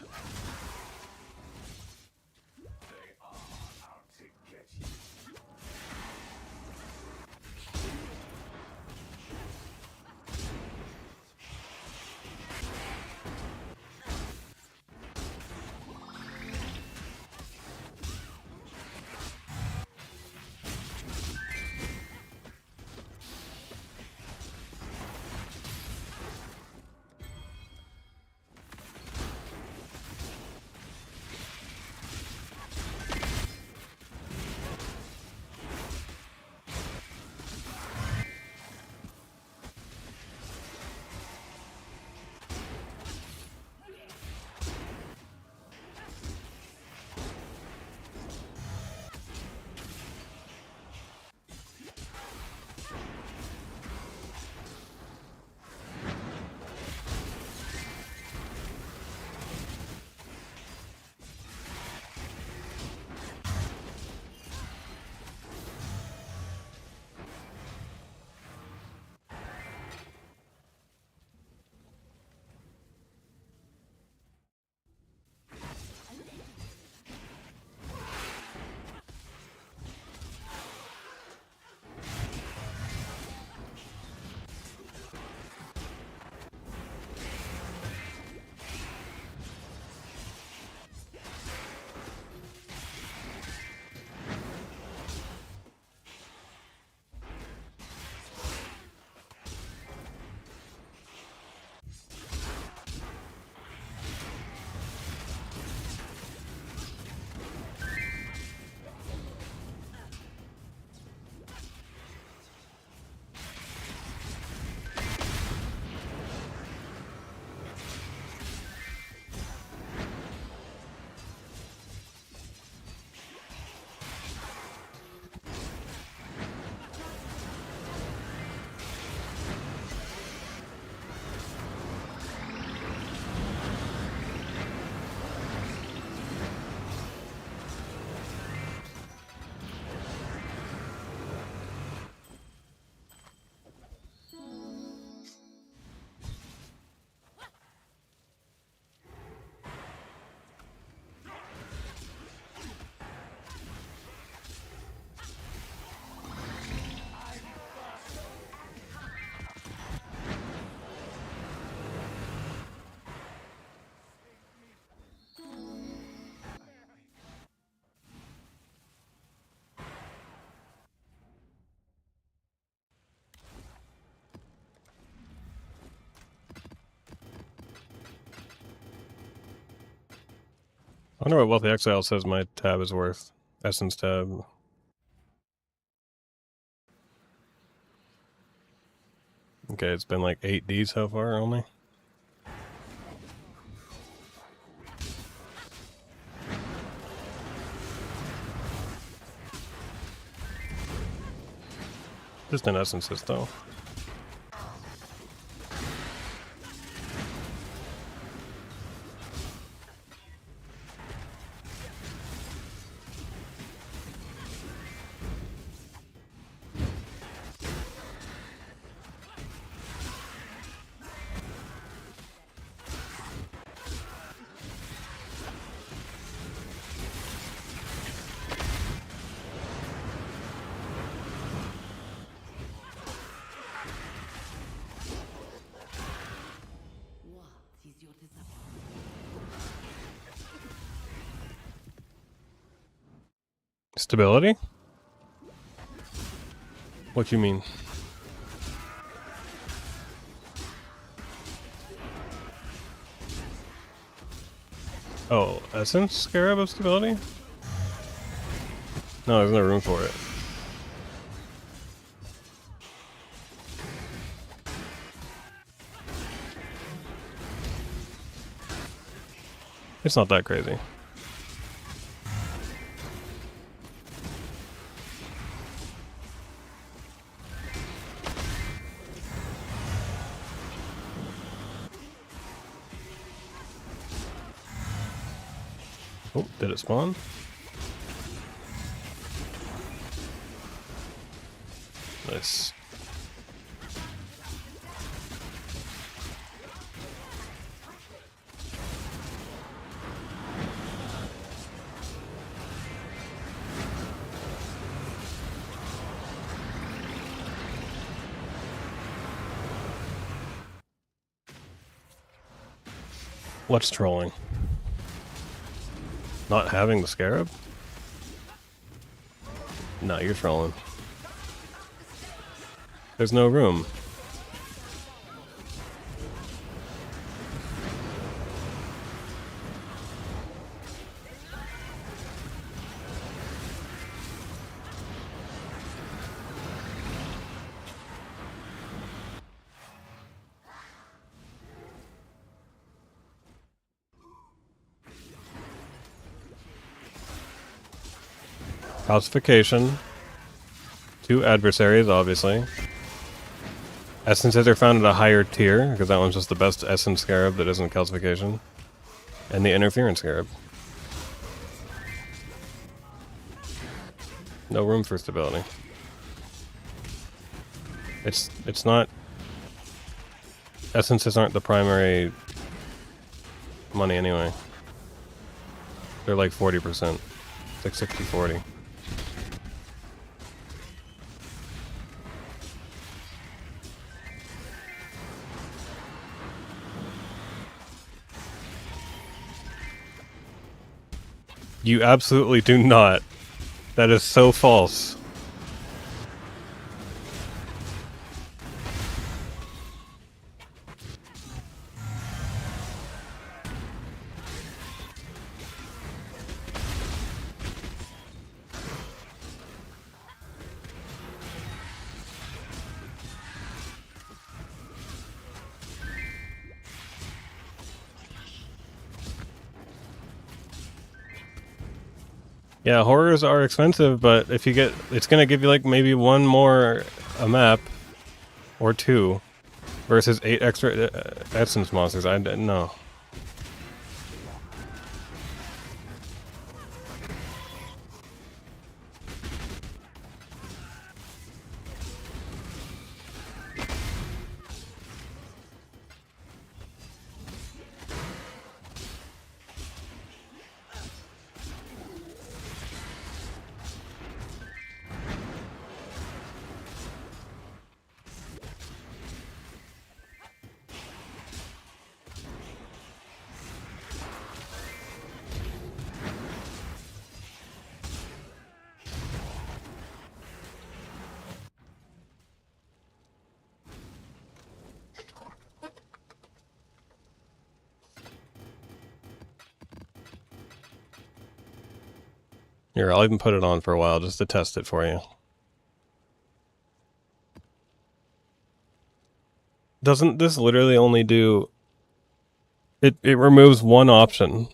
wonder what Wealthy Exile says my tab is worth. Essence tab. Okay, it's been like 8D so far only. Just in essences though. What is your desire? Stability? What you mean? Oh, Essence Scarab of Stability? No, there's no room for it. It's not that crazy. Oh, did it spawn? Nice. What's trolling? Not having the Scarab? No, you're trolling. There's no room. Calcification. 2 adversaries, obviously. Essences are found at a higher tier, because that one's just the best Essence Scarab that isn't Calcification. And the Interference Scarab. No room for stability. It's not... Essences aren't the primary money anyway. They're like 40%. It's like 60-40. You absolutely do not. That is so false. Yeah, horrors are expensive, but if you get, it's gonna give you like maybe one more a map, or 2, versus 8 extra essence monsters. I didn't know. Here, I'll even put it on for a while just to test it for you. Doesn't this literally only do... It removes one option.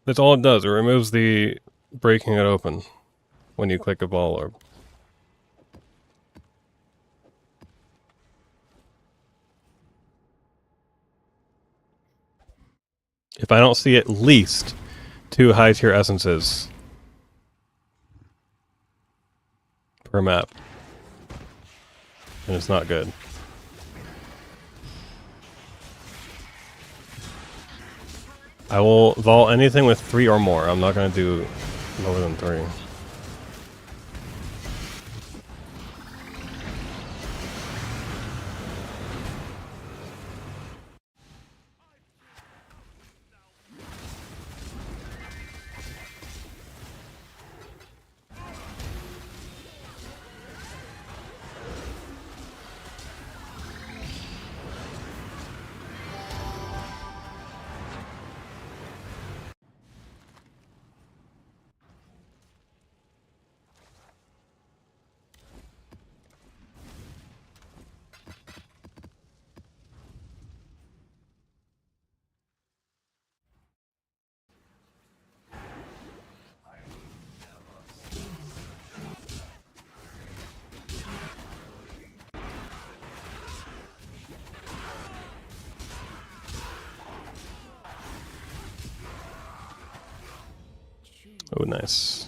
That's all it does. It removes the breaking it open when you click a ball orb. If I don't see at least 2 high tier essences per map, then it's not good. I will vault anything with 3 or more. I'm not going to do lower than 3. Oh, nice.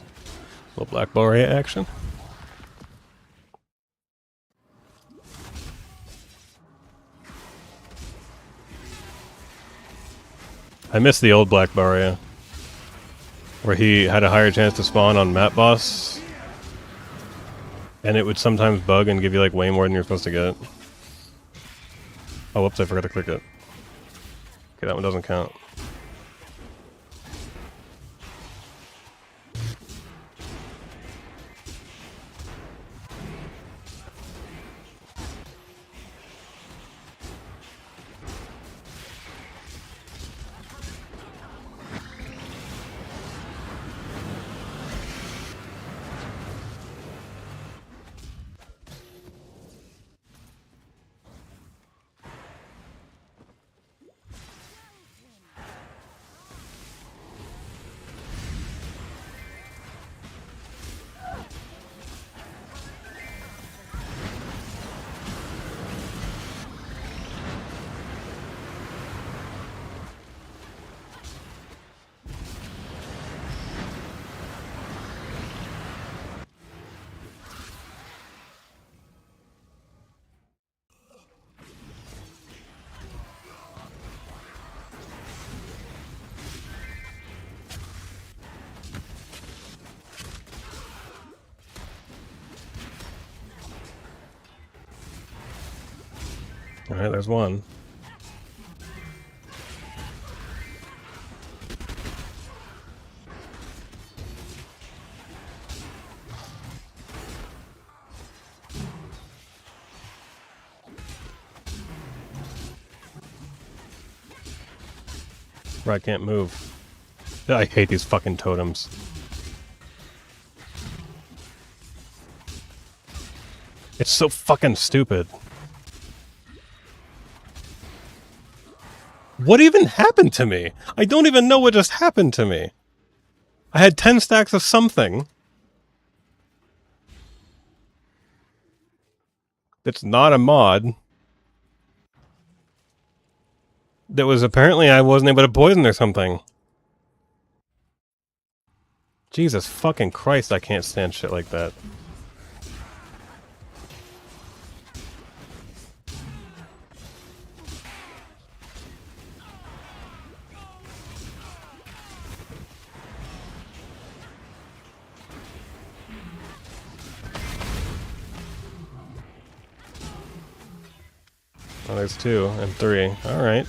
Little Black Borea action. I miss the old Black Borea, where he had a higher chance to spawn on map boss, and it would sometimes bug and give you like way more than you're supposed to get. Oh, whoops, I forgot to click it. Okay, that one doesn't count. Alright, there's one. Bro, I can't move. I hate these fucking totems. It's so fucking stupid. What even happened to me? I don't even know what just happened to me. I had 10 stacks of something. It's not a mod. That was apparently I wasn't able to poison or something. Jesus fucking Christ, I can't stand shit like that. Oh, there's 2 and 3. Alright.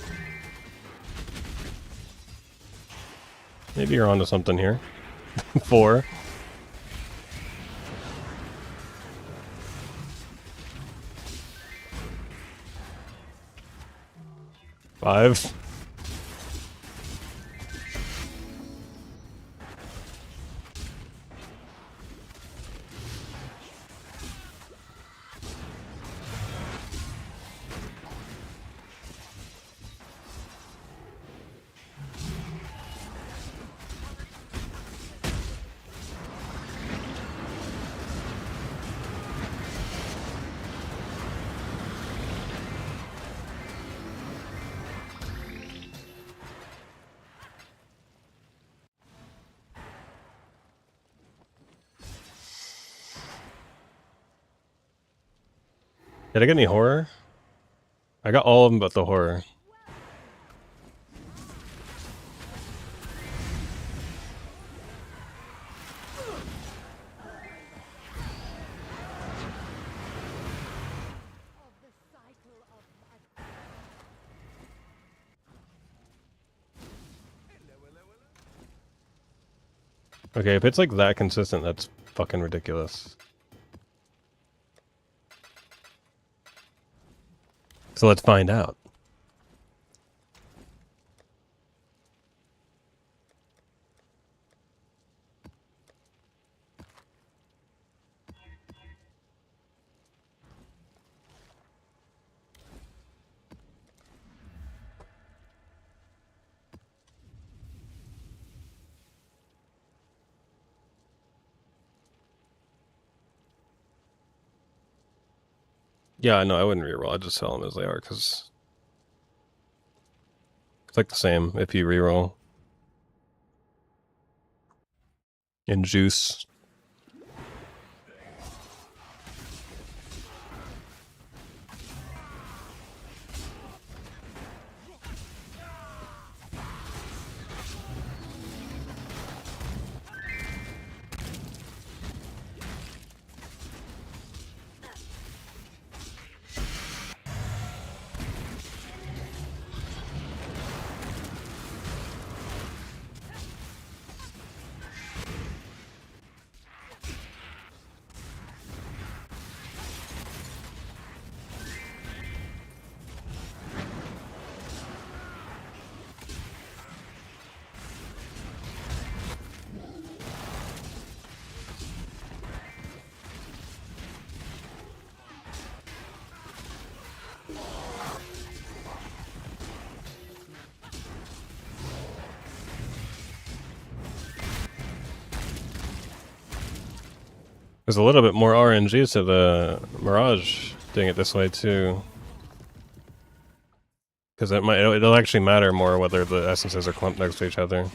Maybe you're onto something here. 4. 5. Did I get any horror? I got all of them but the horror. Okay, if it's like that consistent, that's fucking ridiculous. So let's find out. Yeah, no, I wouldn't reroll. I'd just sell them as they are, because it's like the same if you reroll. In juice. There's a little bit more RNG to the Mirage doing it this way too. Because it'll actually matter more whether the essences are clumped next to each other.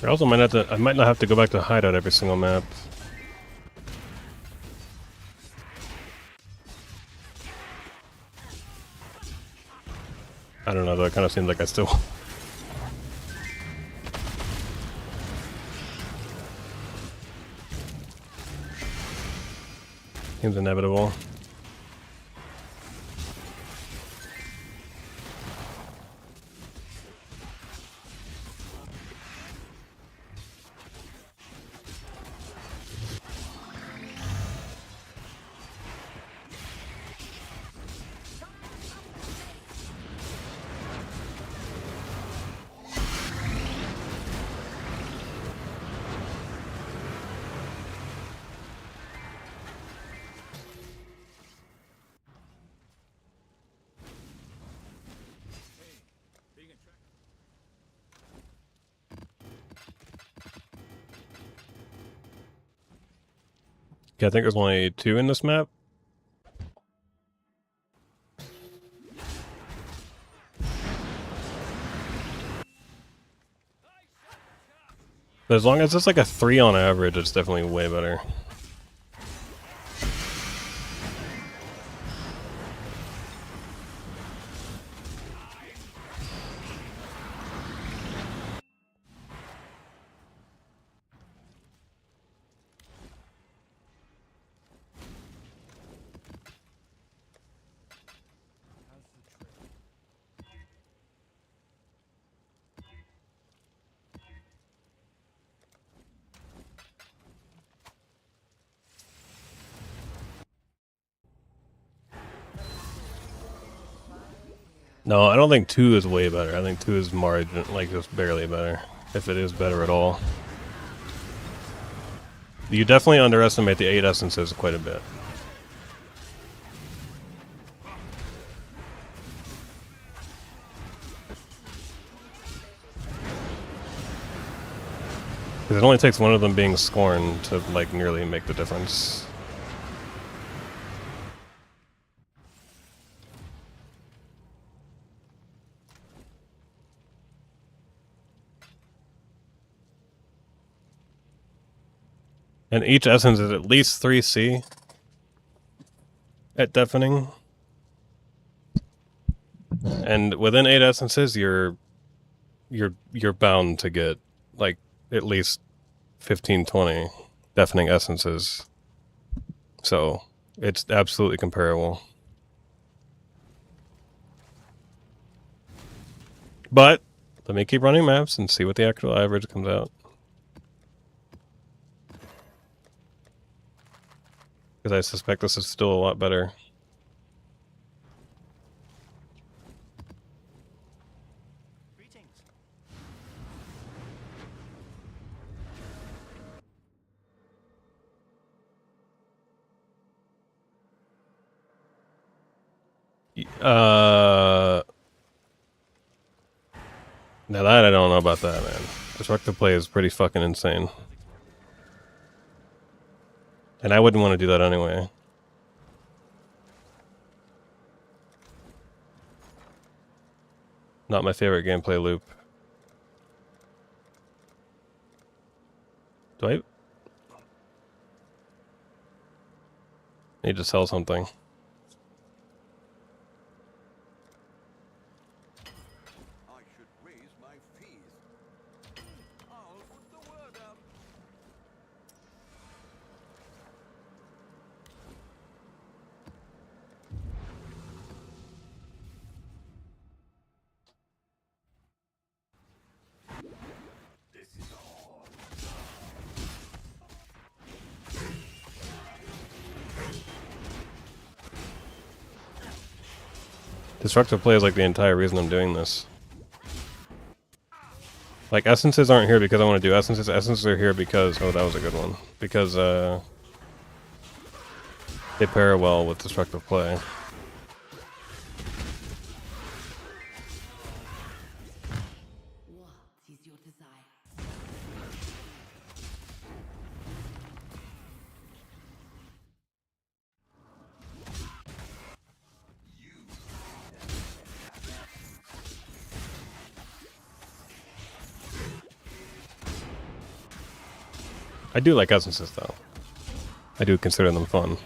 I also I might not have to go back to hideout every single map. I don't know though, it kind of seems like I still... Seems inevitable. Yeah, I think there's only 2 in this map. But as long as it's like a 3 on average, it's definitely way better. No, I don't think 2 is way better. I think 2 is margin, like just barely better, if it is better at all. You definitely underestimate the 8 essences quite a bit. Because it only takes one of them being scorned to like nearly make the difference. And each essence is at least 3C at deafening. And within 8 essences, you're bound to get like at least 15, 20 deafening essences. So it's absolutely comparable. But let me keep running maps and see what the actual average comes out. Because I suspect this is still a lot better. Now that I don't know about that, man. Destructive play is pretty fucking insane. And I wouldn't want to do that anyway. Not my favorite gameplay loop. Do I need to sell something? I should raise my fees. I'll put the word out. Destructive play is like the entire reason I'm doing this. Like, essences aren't here because I want to do essences. Essences are here because... Oh, that was a good one. Because, they pair well with destructive play. What is your desire? I do like essences, though. I do consider them fun.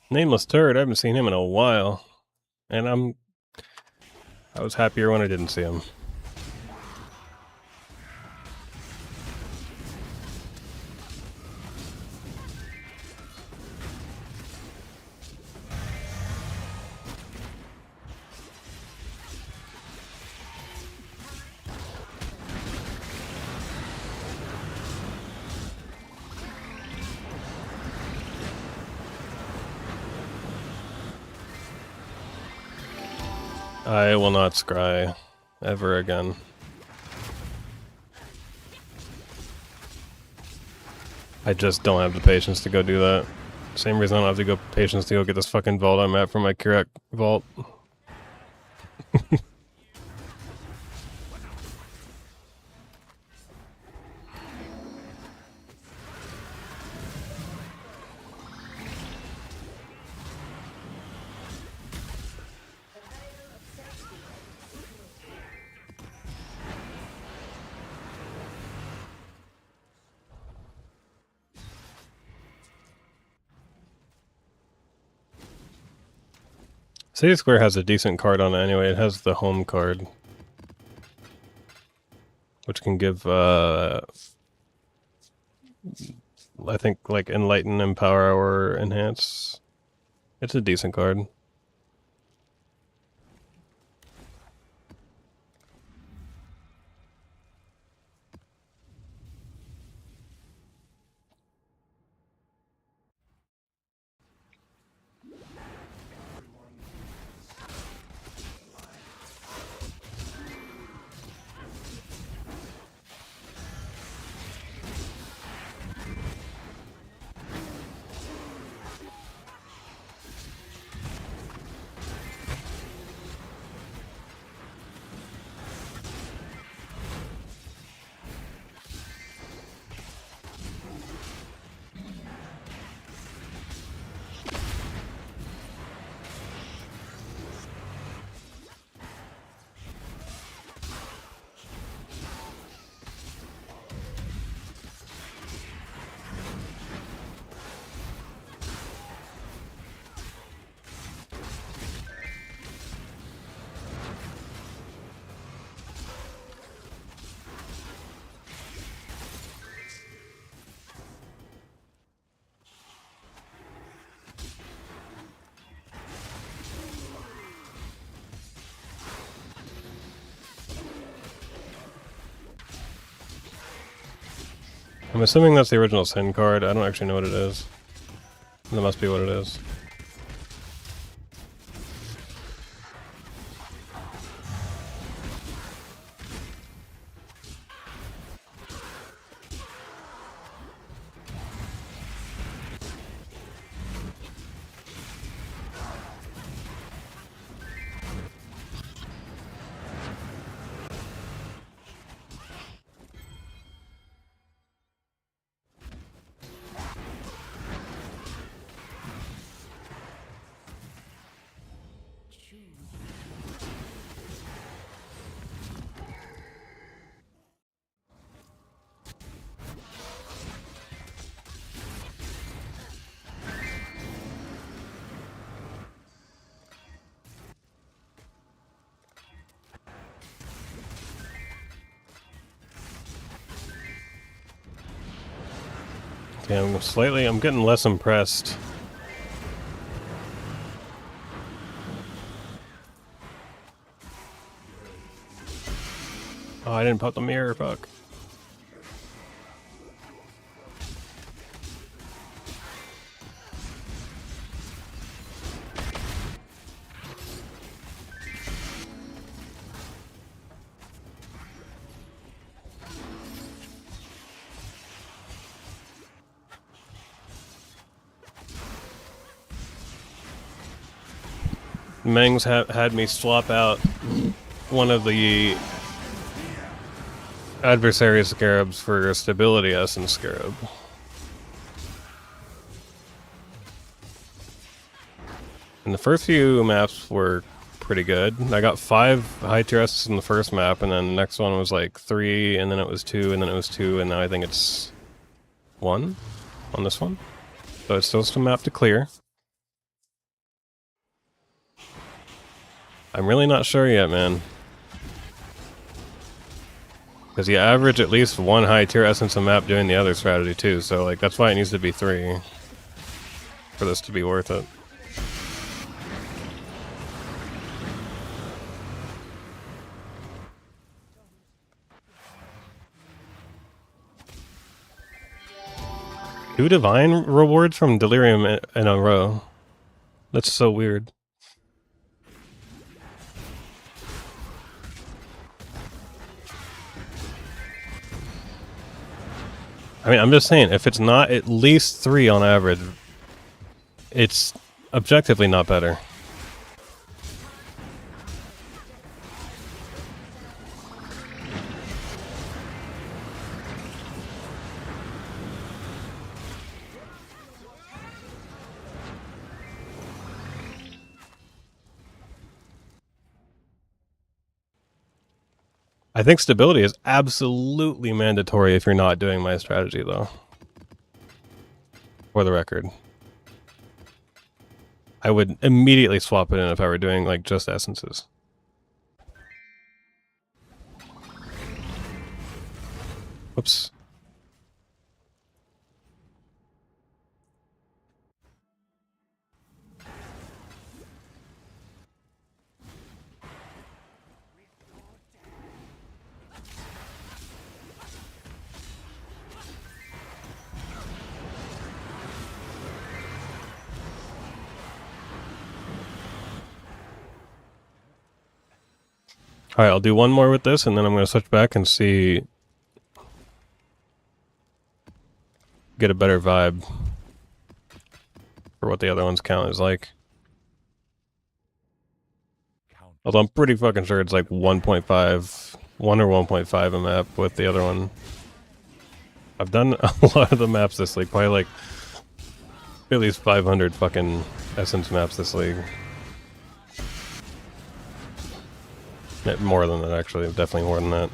Nameless Turd, I haven't seen him in a while. And I was happier when I didn't see him. I will not scry ever again. I just don't have the patience to go do that. Same reason I don't have the patience to go get this fucking vault I'm at for my Kirak vault. City Square has a decent card on it anyway. It has the home card, which can give, I think, like Enlighten, Empower, or Enhance. It's a decent card. I'm assuming that's the original Sin card. I don't actually know what it is. That must be what it is. Okay, I'm getting less impressed. Oh, I didn't pop the mirror, fuck. Mengs had me swap out one of the adversary scarabs for a stability essence scarab. And the first few maps were pretty good. I got 5 high tier S's in the first map, and then the next one was like 3, and then it was 2, and then it was 2, and now I think it's 1 on this one. So it's still a map to clear. I'm really not sure yet, man. Because you average at least one high tier essence a map doing the other strategy too, so like that's why it needs to be 3 for this to be worth it. Two divine rewards from Delirium in a row. That's so weird. I mean, I'm just saying, if it's not at least 3 on average, it's objectively not better. I think stability is absolutely mandatory if you're not doing my strategy, though. For the record. I would immediately swap it in if I were doing, like, just essences. Whoops. Alright, I'll do one more with this, and then I'm going to switch back and see... get a better vibe for what the other ones count as like. Although I'm pretty fucking sure it's like 1.5... 1 or 1.5 a map with the other one. I've done a lot of the maps this league, probably like... at least 500 fucking Essence maps this league. More than that, actually. Definitely more than that.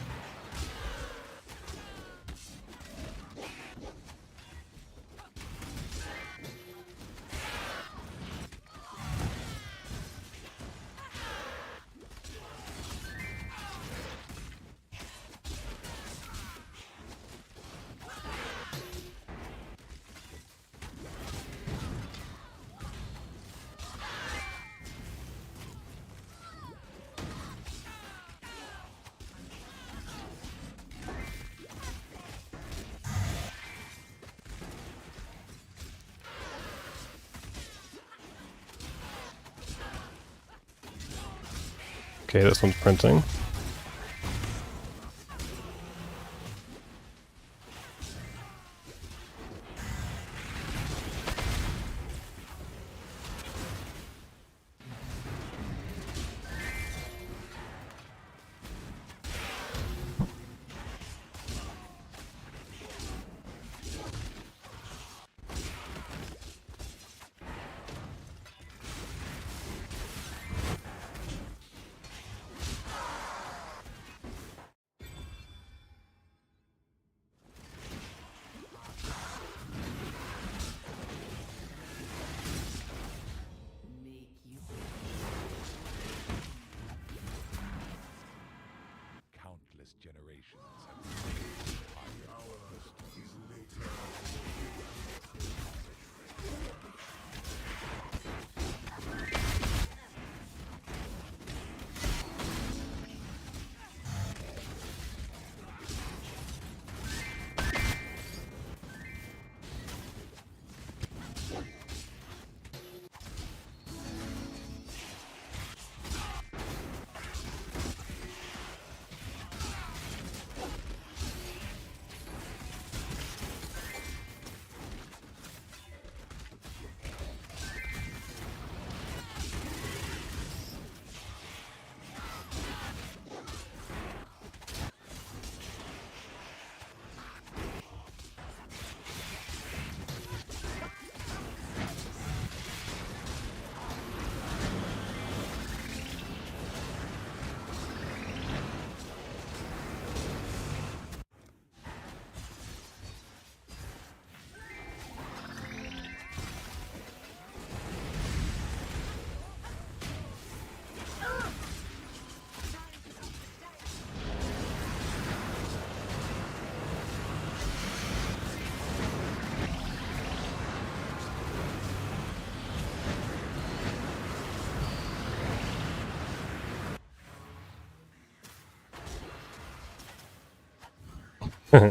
Okay, this one's printing.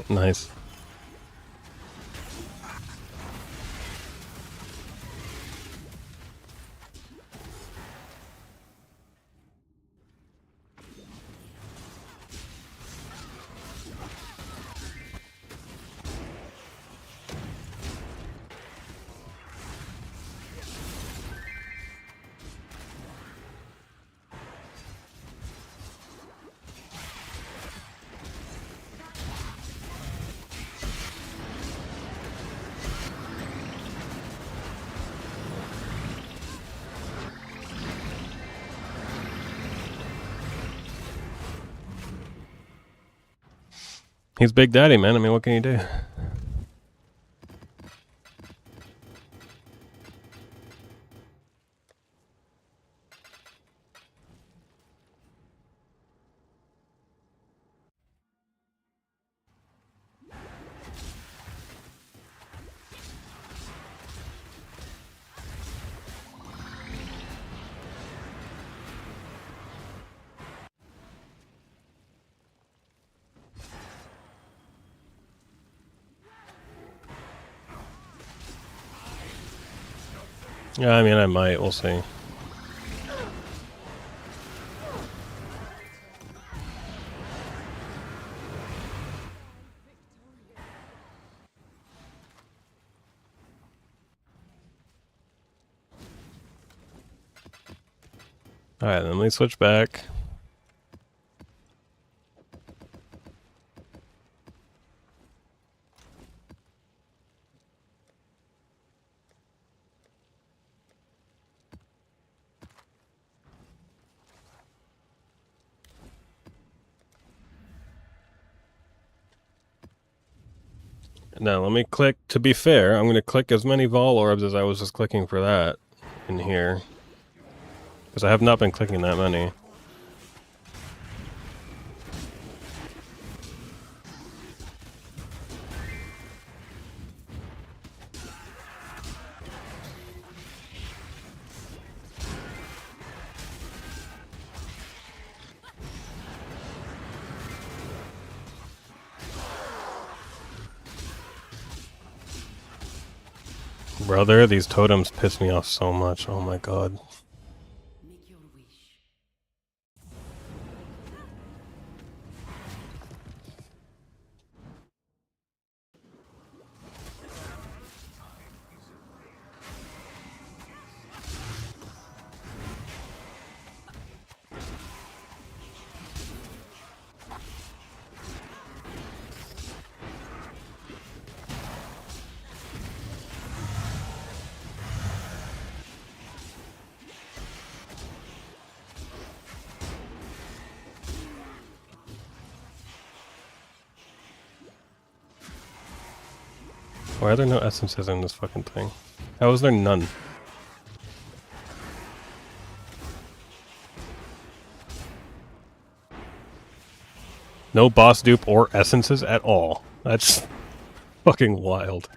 Nice. He's Big Daddy, man. I mean, what can you do? Yeah, I mean, I might. We'll see. Alright, then we switch back. Now, let me click. To be fair, I'm going to click as many Vol Orbs as I was just clicking for that in here. Because I have not been clicking that many. Brother, these totems piss me off so much. Oh my god. Make your wish. Why are there no essences in this fucking thing? How is there none? No boss dupe or essences at all. That's fucking wild.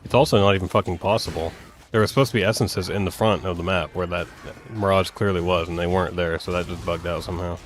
It's also not even fucking possible. There were supposed to be essences in the front of the map where that Mirage clearly was, and they weren't there, so that just bugged out somehow.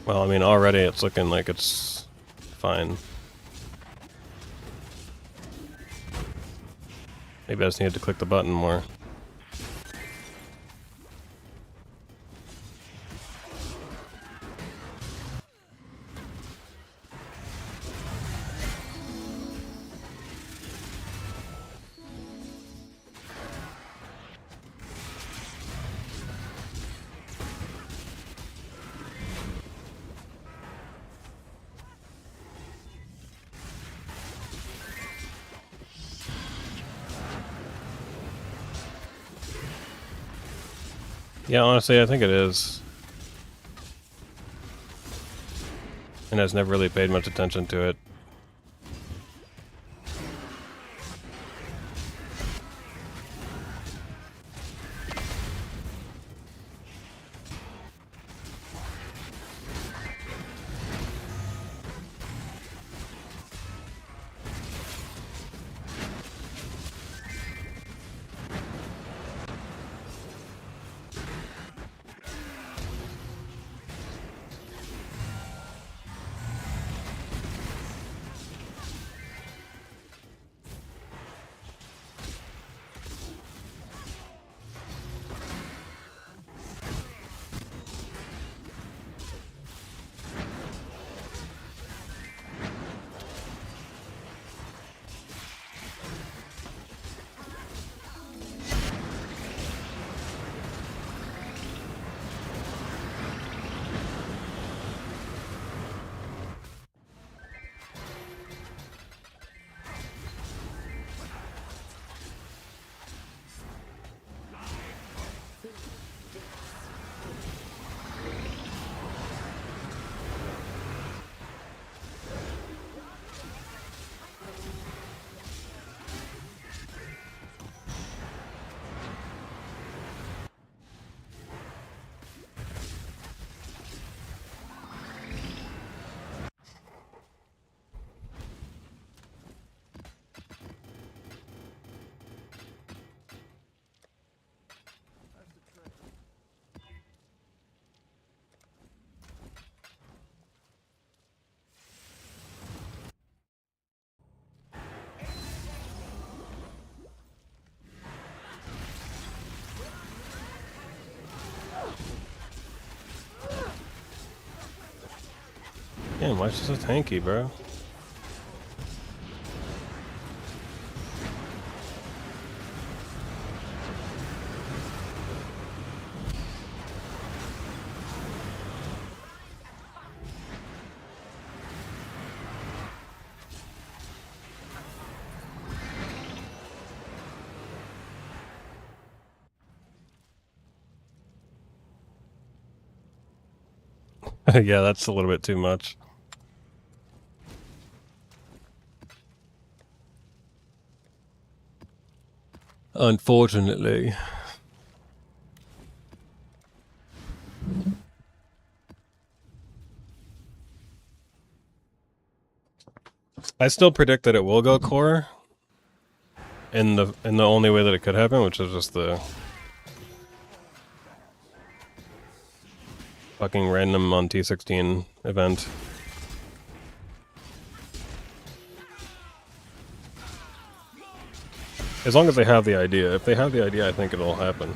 Well, I mean, already it's looking like it's fine. Maybe I just needed to click the button more. Yeah, honestly, I think it is. And has never really paid much attention to it. Damn, why is she so tanky, bro? Yeah, that's a little bit too much. Unfortunately. I still predict that it will go core in the only way that it could happen, which is just the fucking random on T16 event. As long as they have the idea. If they have the idea, I think it'll happen.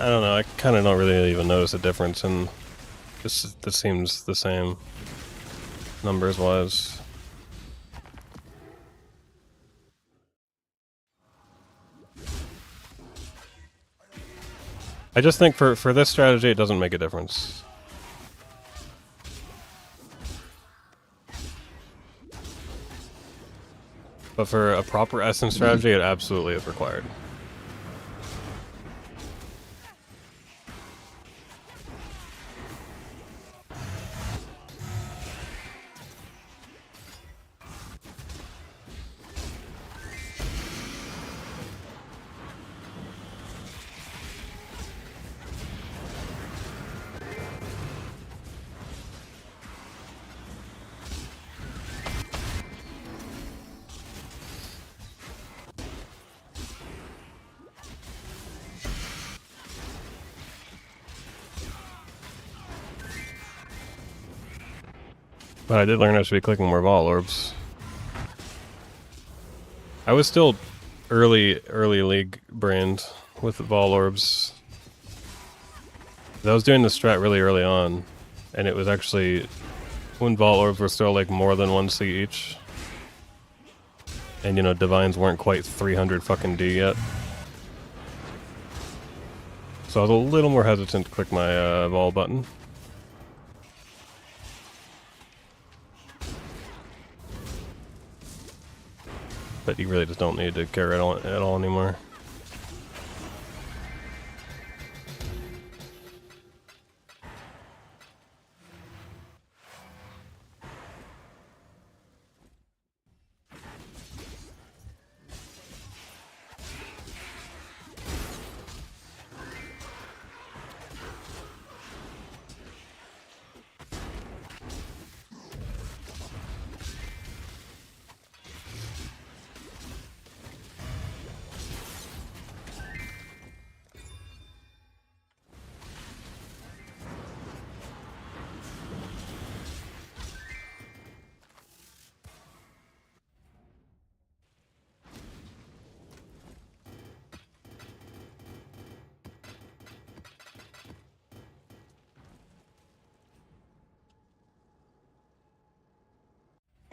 I don't know. I kind of don't really even notice a difference in this. This seems the same numbers wise. I just think for this strategy, it doesn't make a difference. But for a proper essence strategy, it absolutely is required. But I did learn I should be clicking more Vol Orbs. I was still early league brand with Vol Orbs. I was doing the strat really early on, and it was actually when Vol Orbs were still like more than 1C each. And you know, Divines weren't quite 300 fucking D yet. So I was a little more hesitant to click my Vol button. But you really just don't need to care at all anymore.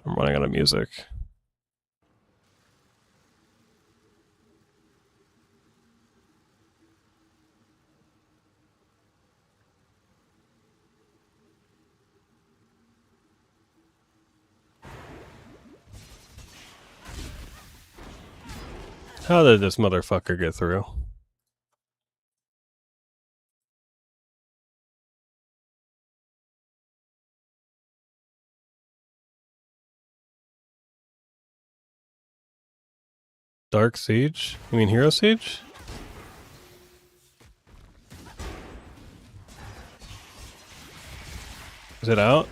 I'm running out of music. How did this motherfucker get through? Dark Siege? You mean Hero Siege? Is it out?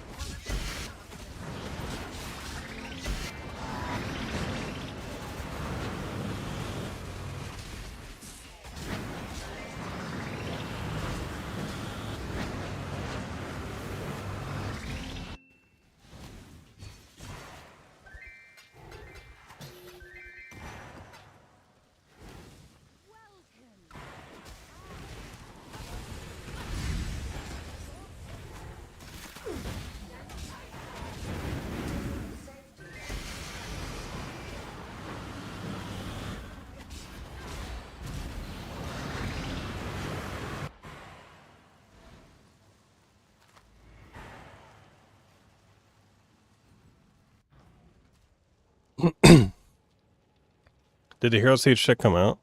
Did the Hero Siege shit come out?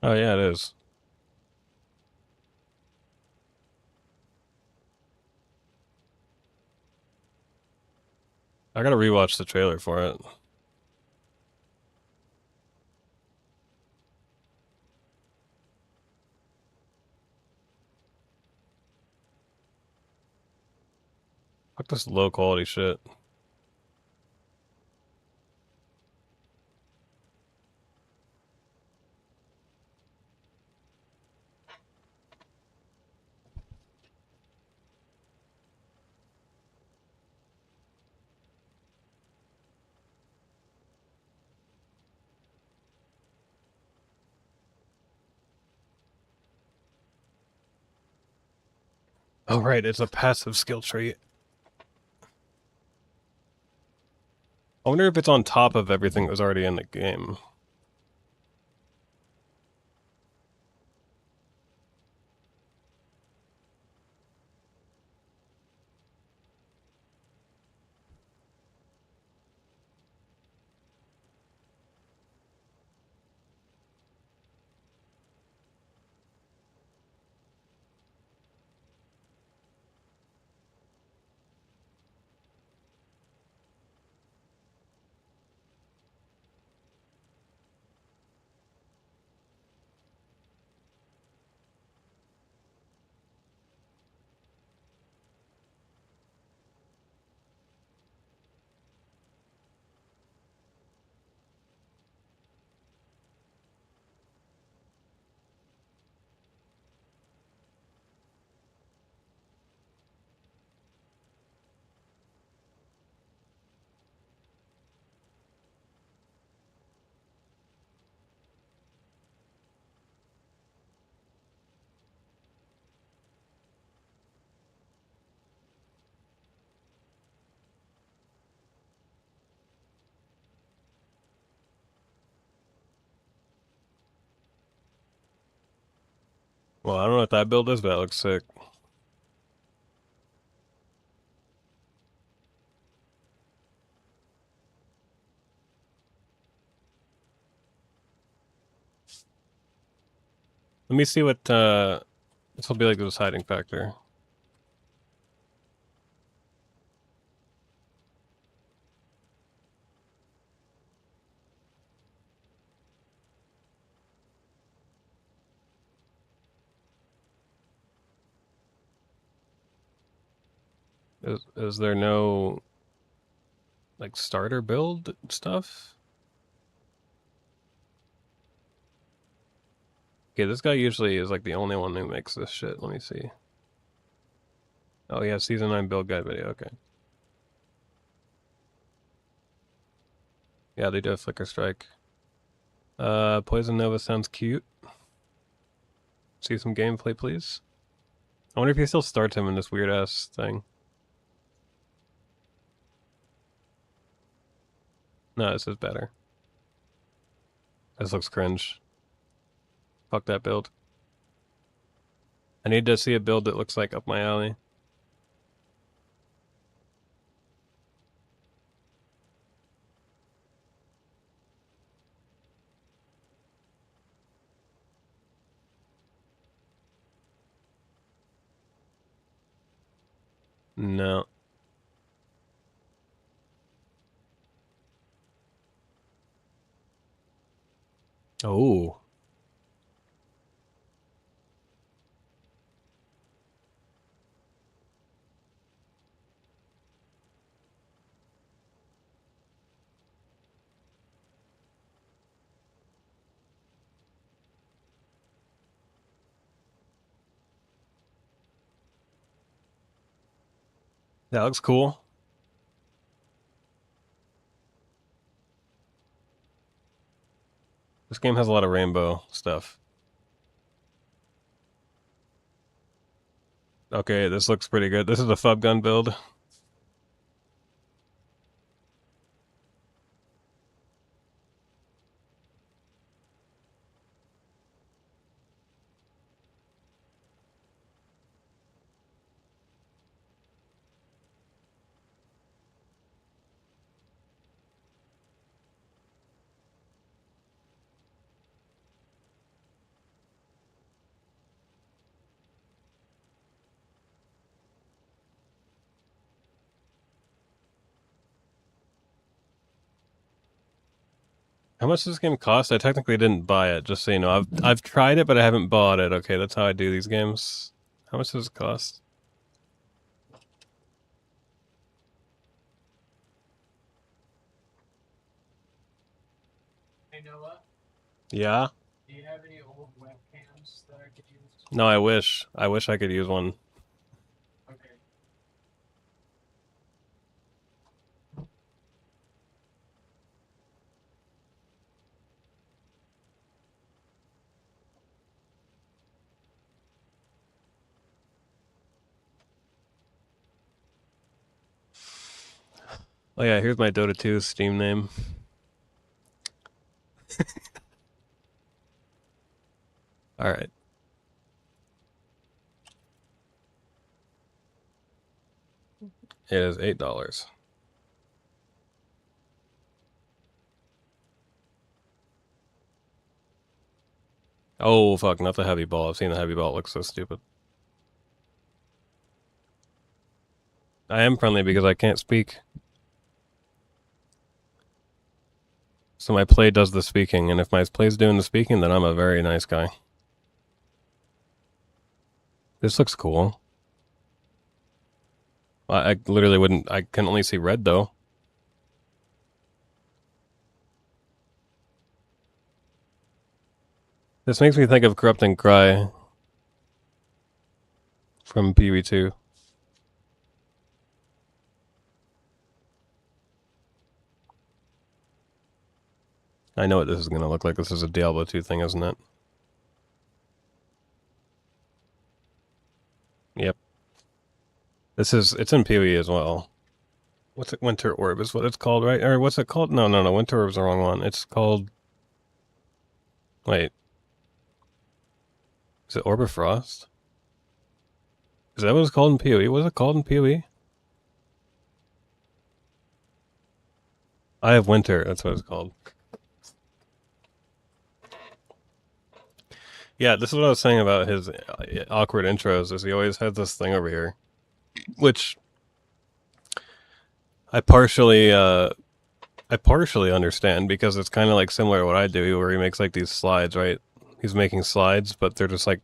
Oh yeah, it is. I gotta rewatch the trailer for it. Fuck this low quality shit. Oh right, it's a passive skill trait. I wonder if it's on top of everything that was already in the game. Well, I don't know what that build is, but that looks sick. Let me see what this will be like the deciding factor. Is there no like starter build stuff? Okay, this guy usually is like the only one who makes this shit. Let me see. Oh yeah, season 9 build guide video, okay. Yeah, they do a Flicker Strike. Poison Nova sounds cute. See some gameplay, please. I wonder if he still starts him in this weird ass thing. No, this is better. This looks cringe. Fuck that build. I need to see a build that looks like up my alley. No. Oh. That looks cool. This game has a lot of rainbow stuff. Okay, this looks pretty good. This is a Fub Gun build. How much does this game cost? I technically didn't buy it, just so you know. I've tried it, but I haven't bought it. Okay, that's how I do these games. How much does it cost? Hey Noah, Yeah? do you have any old webcams that I could use? No, I wish. I wish I could use one. Okay. Oh yeah, here's my Dota 2 Steam name. Alright. It is $8. Oh fuck, not the heavy ball. I've seen the heavy ball. It looks so stupid. I am friendly because I can't speak. So my play does the speaking, and if my play's doing the speaking, then I'm a very nice guy. This looks cool. I literally wouldn't... I can only see red, though. This makes me think of Corrupting Cry from PV2. I know what this is going to look like. This is a Diablo 2 thing, isn't it? Yep. It's in PoE as well. What's it? Winter Orb is what it's called, right? Or what's it called? No, Winter Orb's the wrong one. It's called... Wait. Is it Orb of Frost? Is that what it's called in PoE? What is it called in PoE? I have Winter. That's what it's called. Yeah, this is what I was saying about his awkward intros, is he always has this thing over here. Which... I partially understand, because it's kind of like similar to what I do, where he makes like these slides, right? He's making slides, but they're just like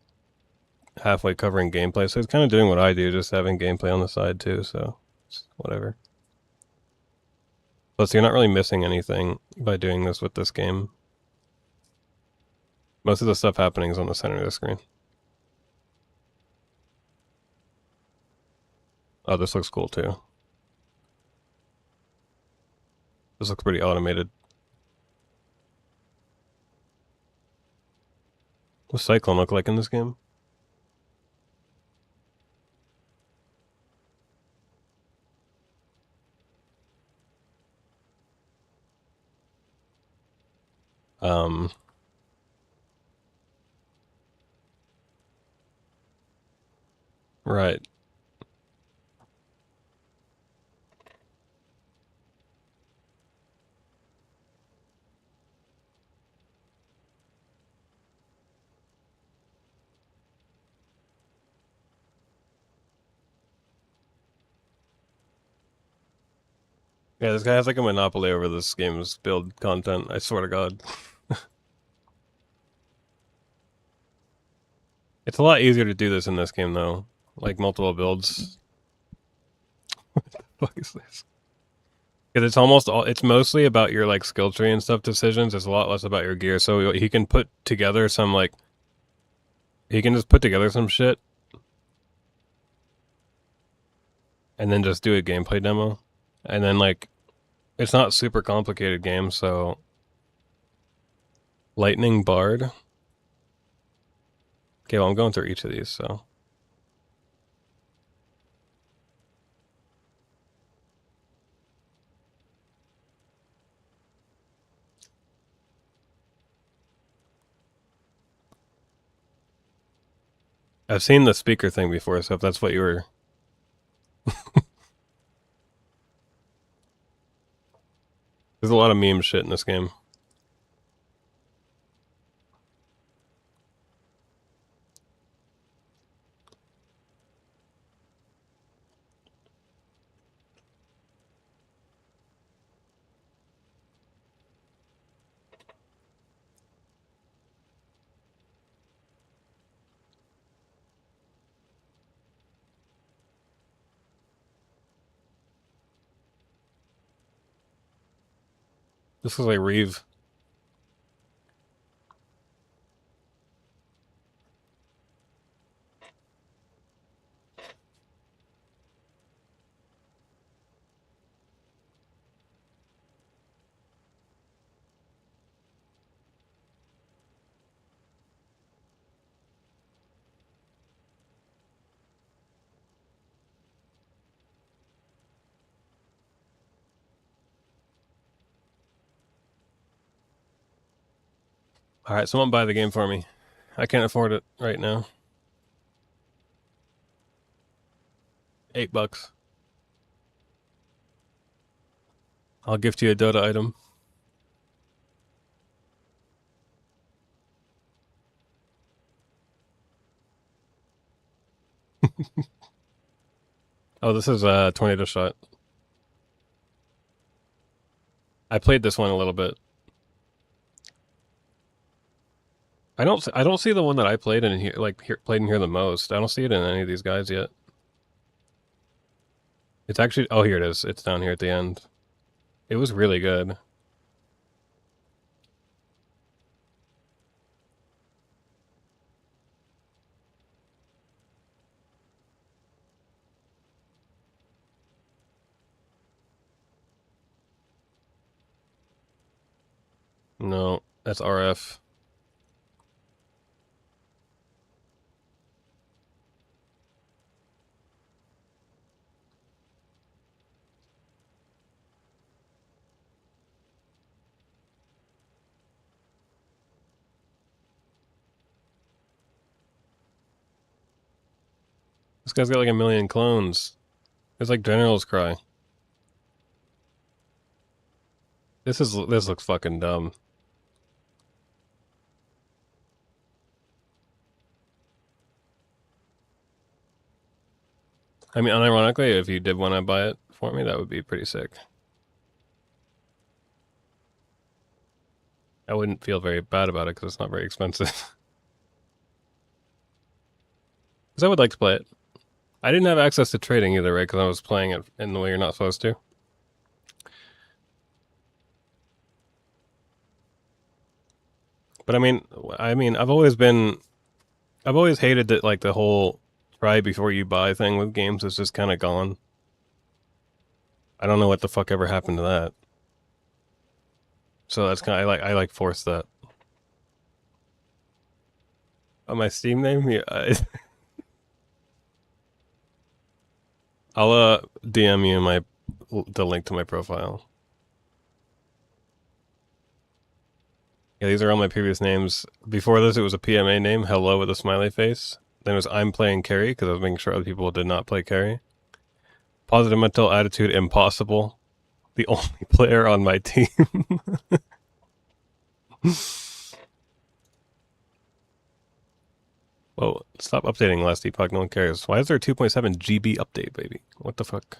halfway covering gameplay. So he's kind of doing what I do, just having gameplay on the side too. So whatever. Plus, you're not really missing anything by doing this with this game. Most of the stuff happening is on the center of the screen. Oh, this looks cool too. This looks pretty automated. What's Cyclone look like in this game? Right. Yeah, this guy has like a monopoly over this game's build content, I swear to God. It's a lot easier to do this in this game, though. Like, multiple builds. What the fuck is this? Because it's almost all... It's mostly about your, like, skill tree and stuff decisions. It's a lot less about your gear. So he can put together some, like... He can just put together some shit. And then just do a gameplay demo. And then, like... It's not super complicated game, so... Lightning Bard. Okay, well, I'm going through each of these, so... I've seen the speaker thing before, so if that's what you were... There's a lot of meme shit in this game. This is like Reeve. All right, someone buy the game for me. I can't afford it right now. $8. I'll gift you a Dota item. Oh, this is a tornado shot. I played this one a little bit. I don't see the one that I played in here, played in here the most. I don't see it in any of these guys yet. It's actually, oh, here it is. It's down here at the end. It was really good. No, that's RF. This guy's got like a million clones. It's like General's Cry. This looks fucking dumb. I mean, unironically, if you did want to buy it for me, that would be pretty sick. I wouldn't feel very bad about it because it's not very expensive. Because I would like to play it. I didn't have access to trading either, right? Because I was playing it in the way you're not supposed to. But I mean, I've always hated that, like, the whole try before you buy thing with games is just kind of gone. I don't know what the fuck ever happened to that. So that's kind of, I like force that. On my Steam name, yeah, I'll DM you the link to my profile. Yeah, these are all my previous names. Before this, it was a PMA name, hello with a smiley face. Then it was I'm playing Carry, because I was making sure other people did not play Carry. Positive mental attitude, impossible. The only player on my team. Whoa, stop updating last epoch, no one cares. Why is there a 2.7 GB update, baby? What the fuck?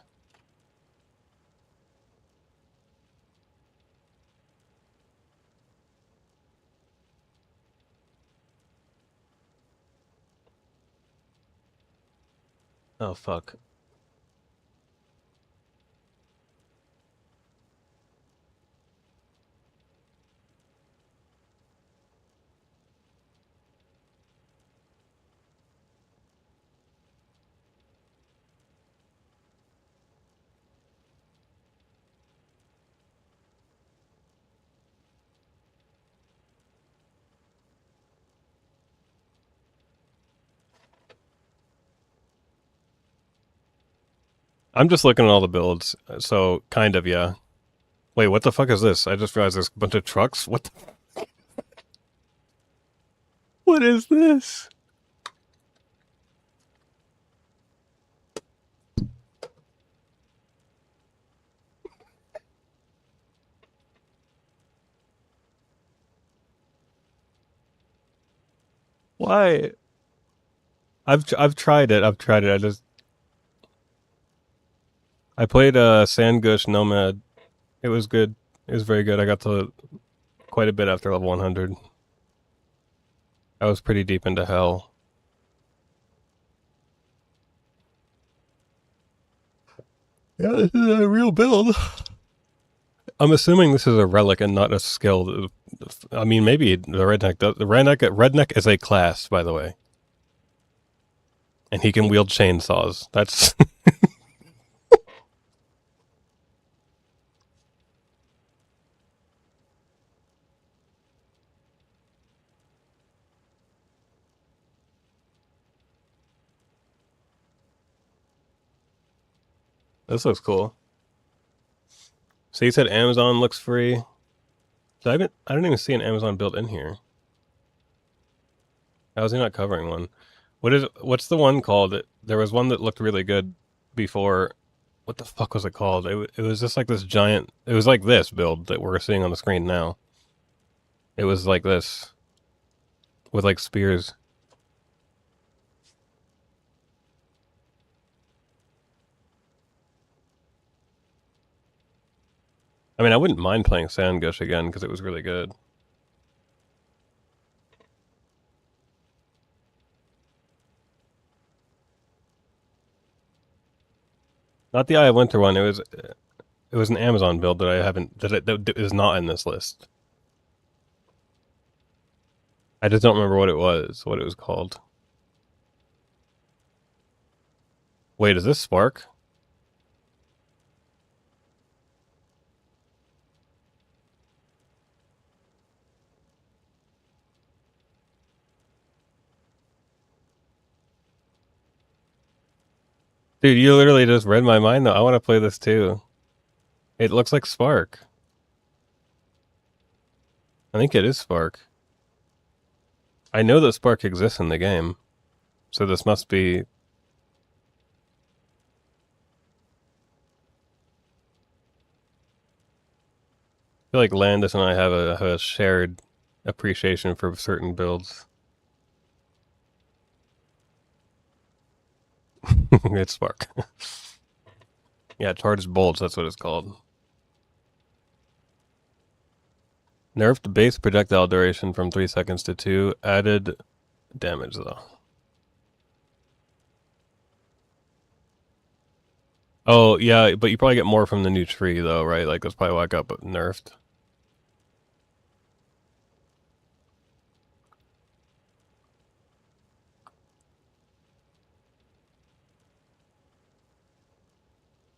Oh, fuck. I'm just looking at all the builds, so kind of, yeah. Wait, what the fuck is this? I just realized there's a bunch of trucks. What the... What is this? Why? I've tried it. I played Sandgush Nomad. It was good. It was very good. I got to quite a bit after level 100. I was pretty deep into hell. Yeah, this is a real build. I'm assuming this is a relic and not a skill. I mean, maybe the redneck does. The redneck is a class, by the way, and he can wield chainsaws. That's this looks cool. So you said Amazon looks free. So I don't even see an Amazon built in here. How is he not covering one? What's the one called? There was one that looked really good before. What the fuck was it called? It was just like this giant. It was like this build that we're seeing on the screen now. It was like this with like spears. I mean, I wouldn't mind playing Sandgush again because it was really good. Not the Eye of Winter one. It was an Amazon build that I haven't that is not in this list. I just don't remember what it was called. Wait, is this Spark? Dude, you literally just read my mind though. I want to play this too. It looks like Spark. I think it is Spark. I know that Spark exists in the game. So this must be... I feel like Landis and I have a shared appreciation for certain builds. It's Spark. Yeah, Charged Bolts, that's what it's called. Nerfed base projectile duration from 3 seconds to 2. Added damage, though. Oh, yeah, but you probably get more from the new tree, though, right? Like, that's probably why it got nerfed.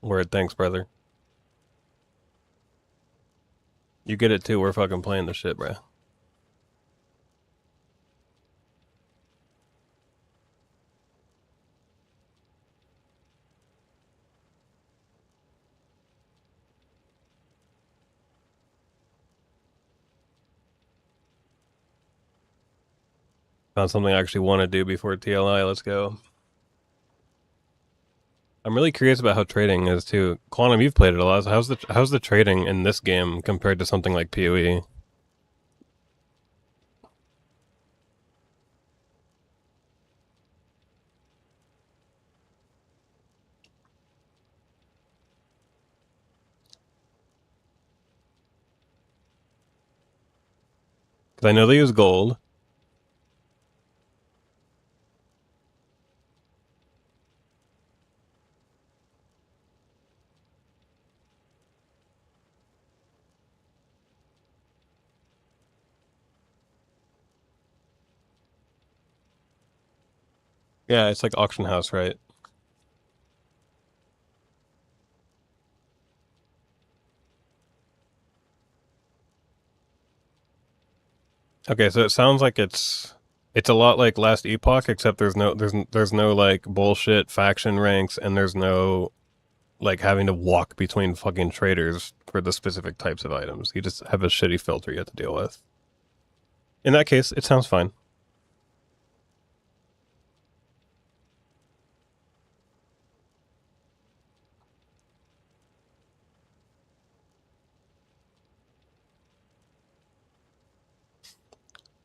Word, thanks, brother. You get it, too. We're fucking playing the shit, bruh. Found something I actually want to do before TLI. Let's go. I'm really curious about how trading is too. Quantum, you've played it a lot. So how's the trading in this game compared to something like PoE? Because I know they use gold. Yeah, it's like auction house, right? Okay, so it sounds like it's a lot like Last Epoch, except there's no like bullshit faction ranks, and there's no like having to walk between fucking traders for the specific types of items. You just have a shitty filter you have to deal with. In that case, it sounds fine.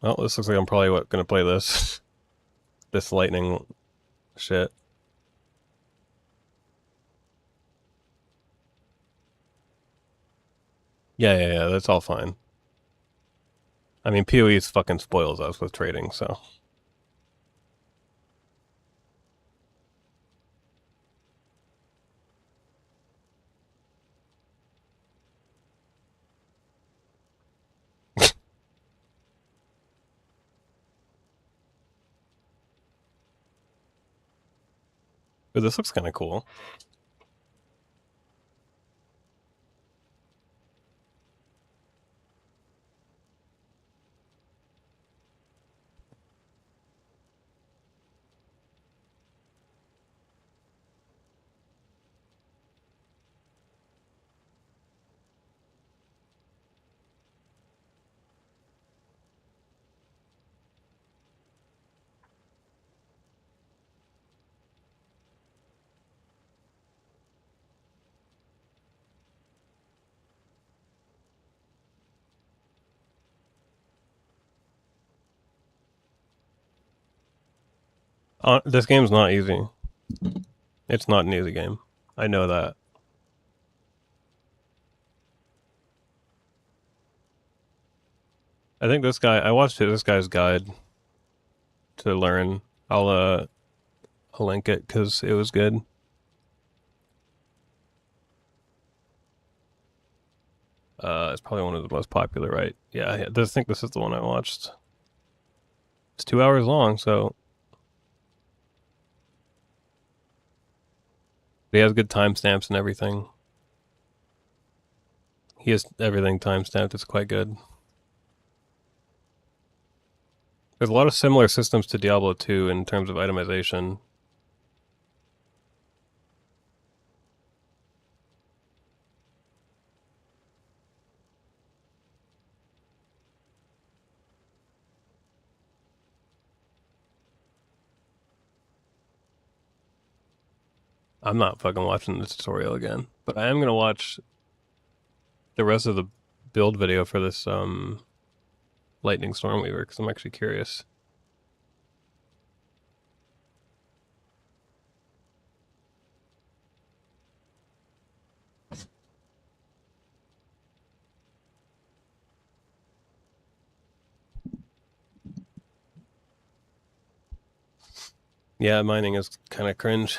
Well, this looks like I'm probably gonna play this this lightning shit. Yeah, that's all fine. I mean, PoE fucking spoils us with trading, so. But this looks kind of cool. This game's not easy. It's not an easy game. I know that. I think this guy. I watched this guy's guide to learn. I'll link it because it was good. It's probably one of the most popular, right? Yeah, I think this is the one I watched. It's 2 hours long, so he has good timestamps and everything. He has everything timestamped. It's quite good. There's a lot of similar systems to Diablo 2 in terms of itemization. I'm not fucking watching the tutorial again, but I am gonna watch the rest of the build video for this Lightning Stormweaver because I'm actually curious. Yeah, mining is kind of cringe.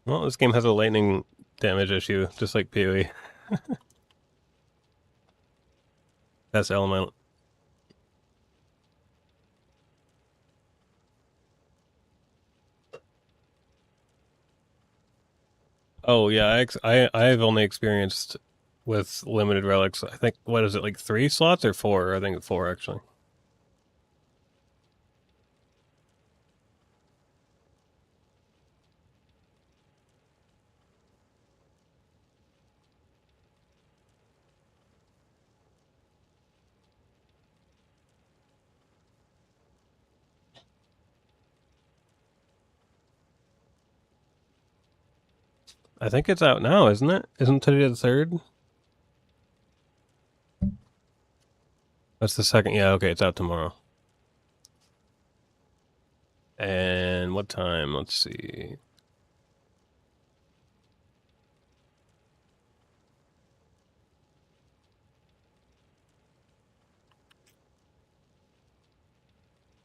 Well, this game has a lightning damage issue, just like PoE. That's Element. Oh yeah, I've only experienced with limited relics. I think what is it like 3 slots or 4? I think 4 actually. I think it's out now, isn't it? Isn't today the 3rd? That's the 2nd. Yeah, okay, it's out tomorrow. And what time? Let's see.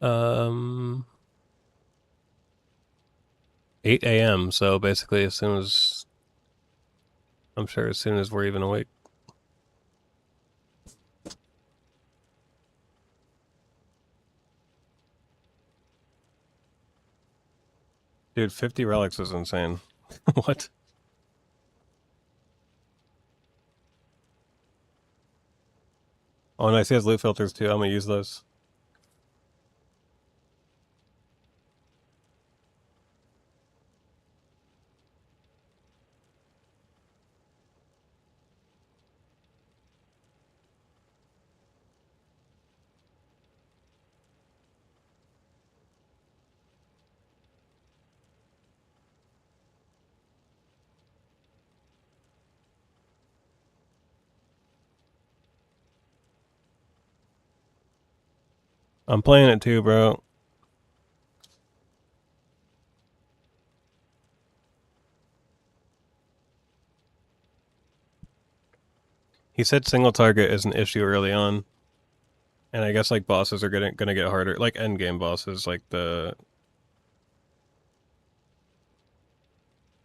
Um, 8 a.m. So basically, as soon as I'm sure, as soon as we're even awake. Dude, 50 relics is insane. What? Oh, and I see has loot filters too. I'm gonna use those. I'm playing it too, bro. He said single target is an issue early on. And I guess like bosses are gonna get harder, like end game bosses, like the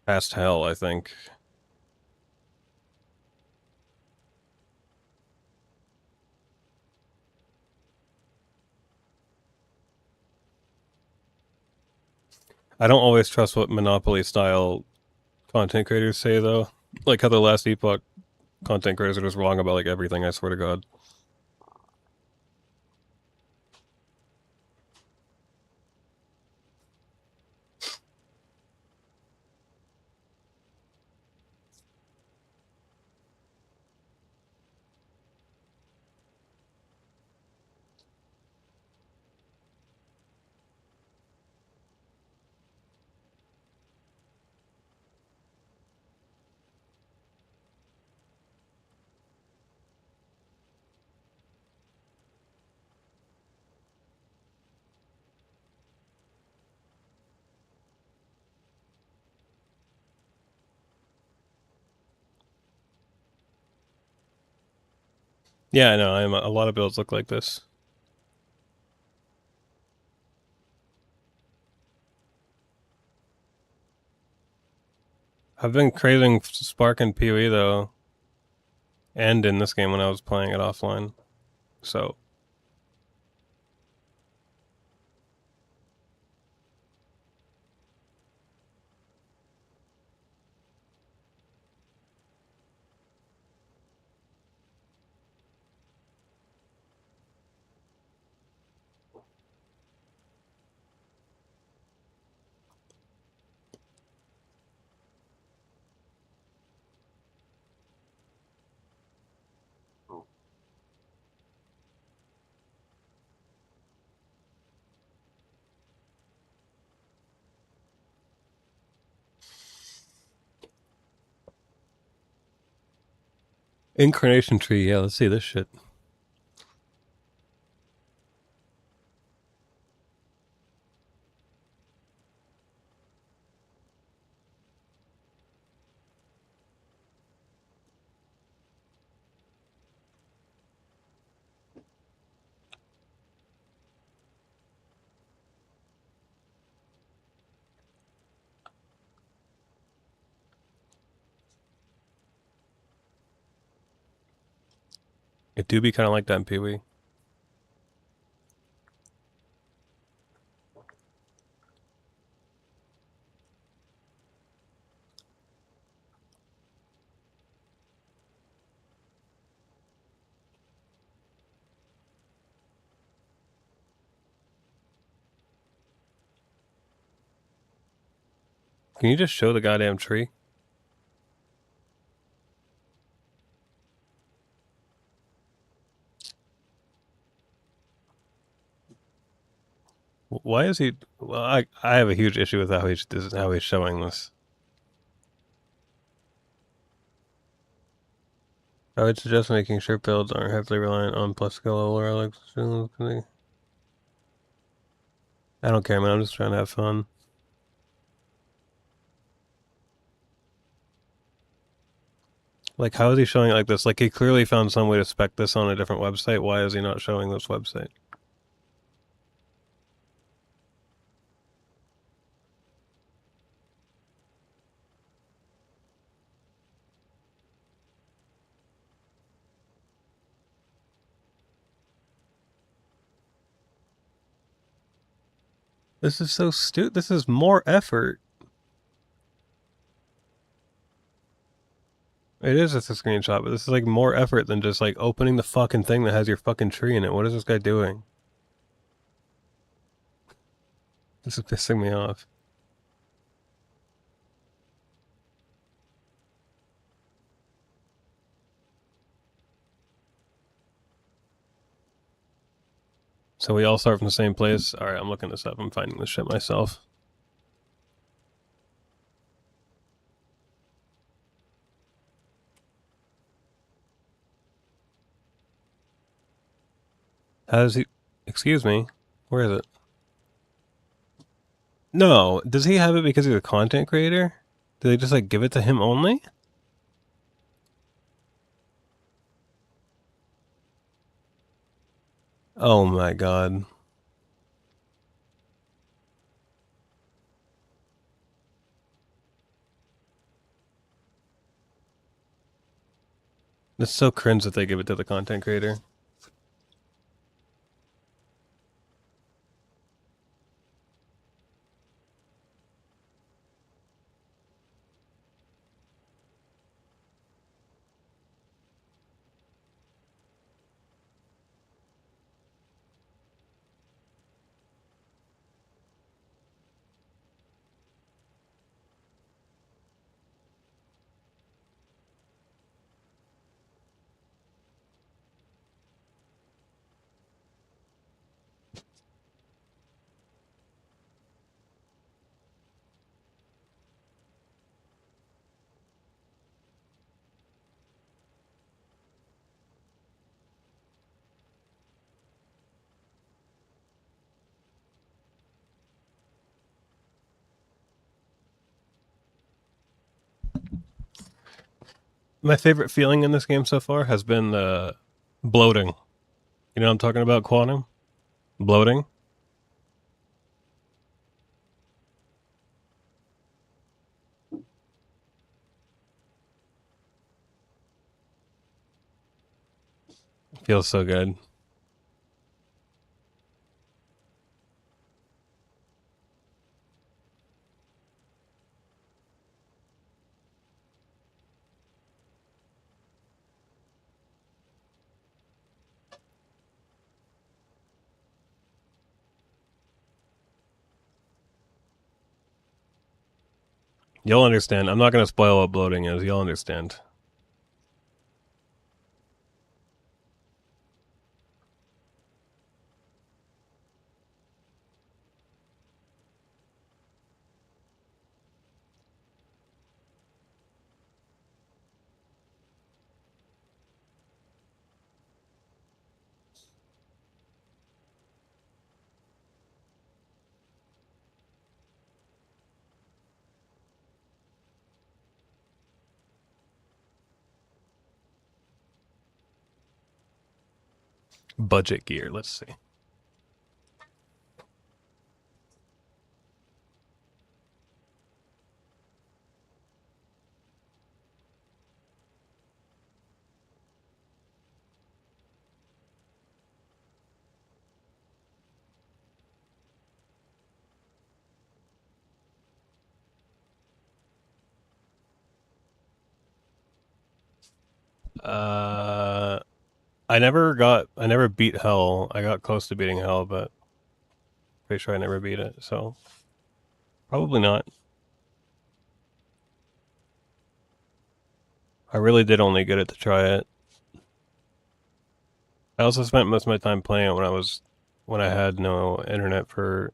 past hell, I think. I don't always trust what Monopoly style content creators say though. Like how the last Epoch content creators are just wrong about like everything, I swear to God. Yeah, I know, a lot of builds look like this. I've been craving Spark and PoE though, and in this game when I was playing it offline. So Incarnation Tree, yeah, let's see this shit. It do be kind of like that in PoE. Can you just show the goddamn tree? Why is he? Well, I have a huge issue with how he's showing this. I would suggest making sure builds aren't heavily reliant on plus skill level or like. I don't care, man. I'm just trying to have fun. Like, how is he showing it like this? Like, he clearly found some way to spec this on a different website. Why is he not showing this website? This is so stupid. This is more effort. It is just a screenshot, but this is like more effort than just like opening the fucking thing that has your fucking tree in it. What is this guy doing? This is pissing me off. So we all start from the same place? Alright, I'm looking this up. I'm finding this shit myself. How does he... Excuse me? Where is it? No, does he have it because he's a content creator? Do they just like give it to him only? Oh my god. It's so cringe that they give it to the content creator. My favorite feeling in this game so far has been bloating. You know what I'm talking about, Quantum? Bloating. Feels so good. You'll understand. I'm not going to spoil what bloating is. You'll understand. Budget gear. Let's see. I never beat Hell. I got close to beating Hell, but pretty sure I never beat it. So probably not. I really did only get it to try it. I also spent most of my time playing it when I had no internet for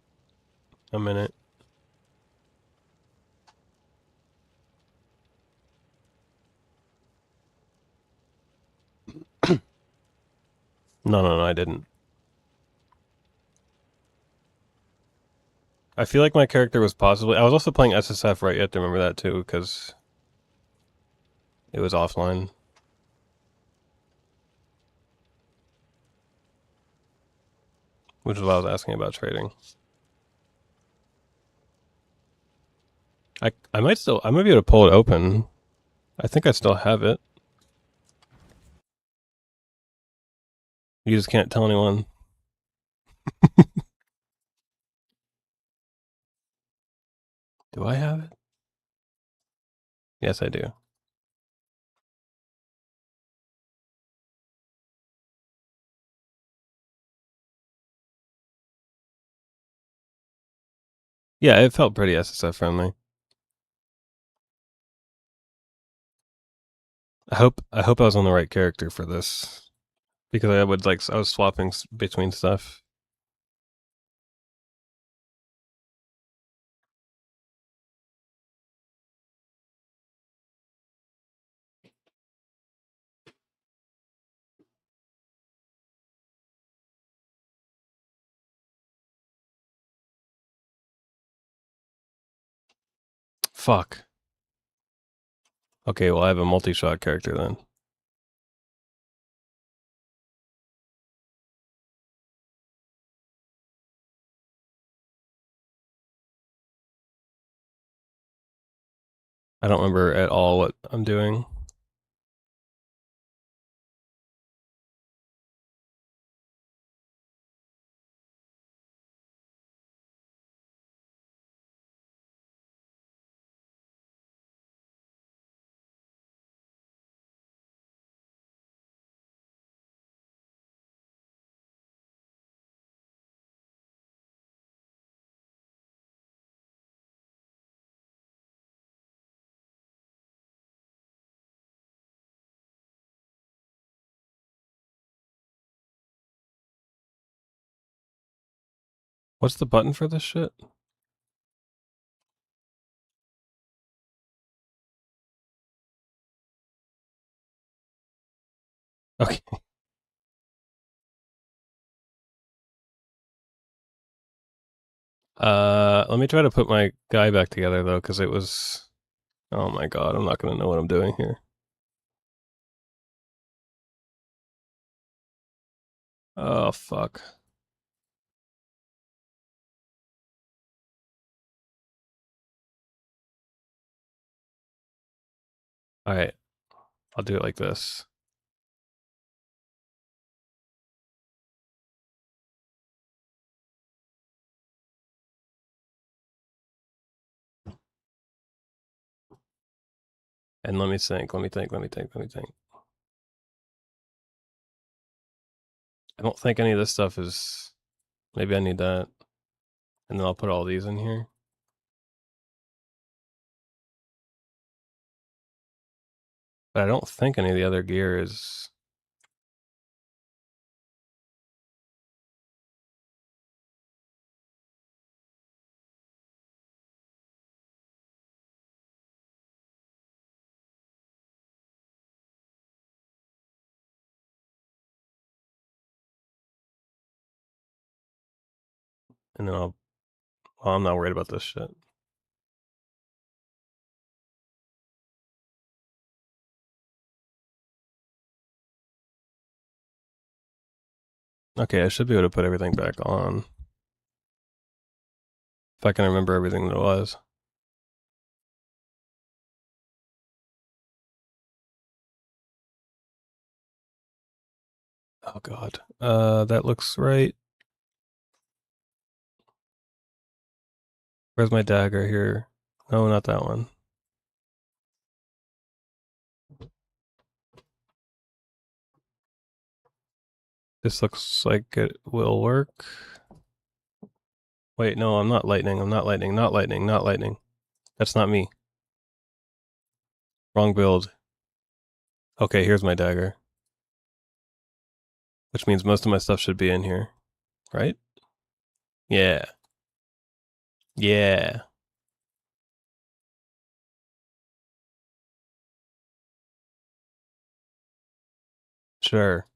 a minute. No, I didn't. I feel like my character was possibly. I was also playing SSF, right? You have to remember that too, because it was offline. Which is why I was asking about trading. I might be able to pull it open. I think I still have it. You just can't tell anyone. Do I have it? Yes, I do. Yeah, it felt pretty SSF friendly. I hope I was on the right character for this, because I was swapping between stuff. Fuck. Okay, well I have a multi-shot character then. I don't remember at all what I'm doing. What's the button for this shit? Okay. Let me try to put my guy back together though, because it was. Oh my god, I'm not gonna know what I'm doing here. Oh fuck. Alright, I'll do it like this. And let me think. I don't think any of this stuff is. Maybe I need that. And then I'll put all these in here. But I don't think any of the other gear is. And then I'll. Well, I'm not worried about this shit. Okay, I should be able to put everything back on. If I can remember everything that it was. Oh god. That looks right. Where's my dagger here? No, not that one. This looks like it will work. Wait, no, I'm not lightning. Not lightning. That's not me. Wrong build. Okay, here's my dagger. Which means most of my stuff should be in here. Right? Yeah. Yeah. Sure.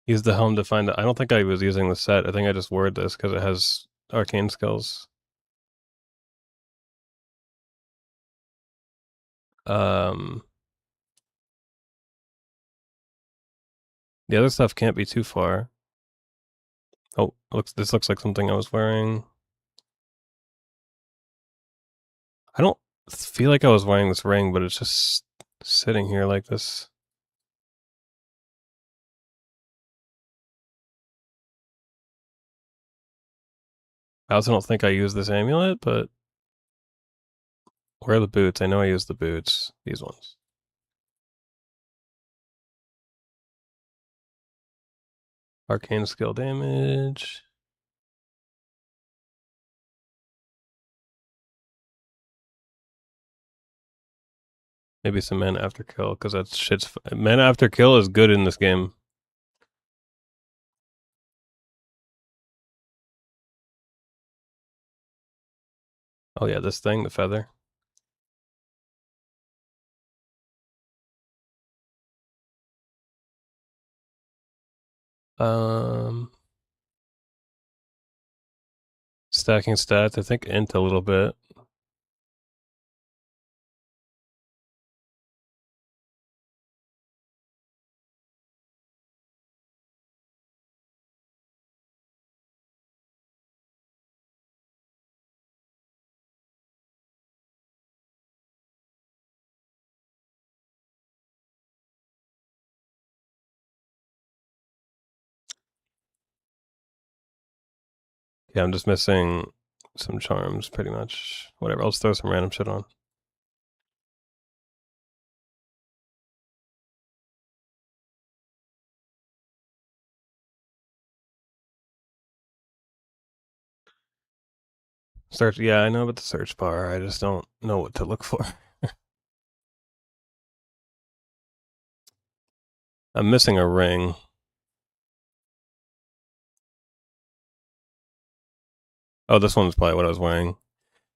Use the helm to find the. I don't think I was using the set. I think I just word this because it has arcane skills. The other stuff can't be too far. Oh, this looks like something I was wearing. I don't feel like I was wearing this ring, but it's just sitting here like this. I also don't think I used this amulet, but where are the boots? I know I used the boots. These ones. Arcane skill damage. Maybe some mana after kill, because that shit's. Mana after kill is good in this game. Oh yeah, this thing, the feather. Stacking stats, I think int a little bit. Yeah, I'm just missing some charms, pretty much. Whatever, I'll just throw some random shit on. Search, yeah, I know about the search bar. I just don't know what to look for. I'm missing a ring. Oh, this one's probably what I was wearing.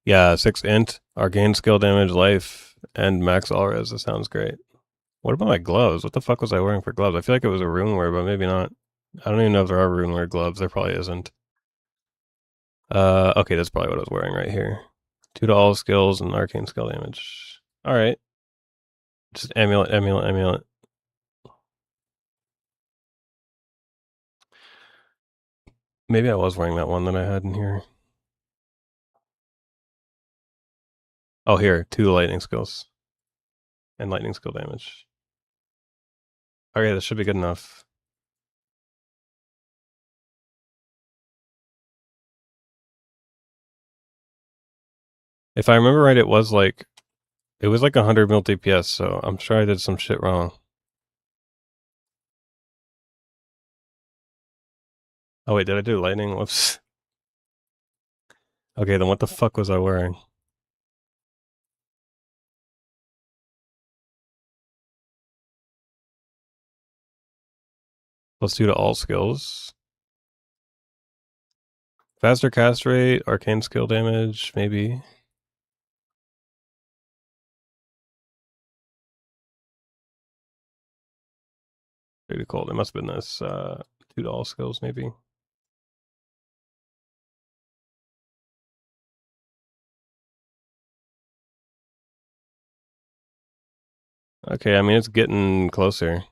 Yeah, 6 int, arcane skill damage, life, and max all res. That sounds great. What about my gloves? What the fuck was I wearing for gloves? I feel like it was a runeware, but maybe not. I don't even know if there are runeware gloves. There probably isn't. Okay, that's probably what I was wearing right here. 2 to all skills and arcane skill damage. All right. Just amulet, amulet, amulet. Maybe I was wearing that one that I had in here. Oh, here, 2 lightning skills and lightning skill damage. Okay, this should be good enough. If I remember right, it was like 100 mil DPS, so I'm sure I did some shit wrong. Oh wait, did I do lightning? Whoops. Okay, then what the fuck was I wearing? +2 to all skills. Faster cast rate, arcane skill damage, maybe. Pretty cool. It must have been this 2 to all skills, maybe. Okay, I mean, it's getting closer.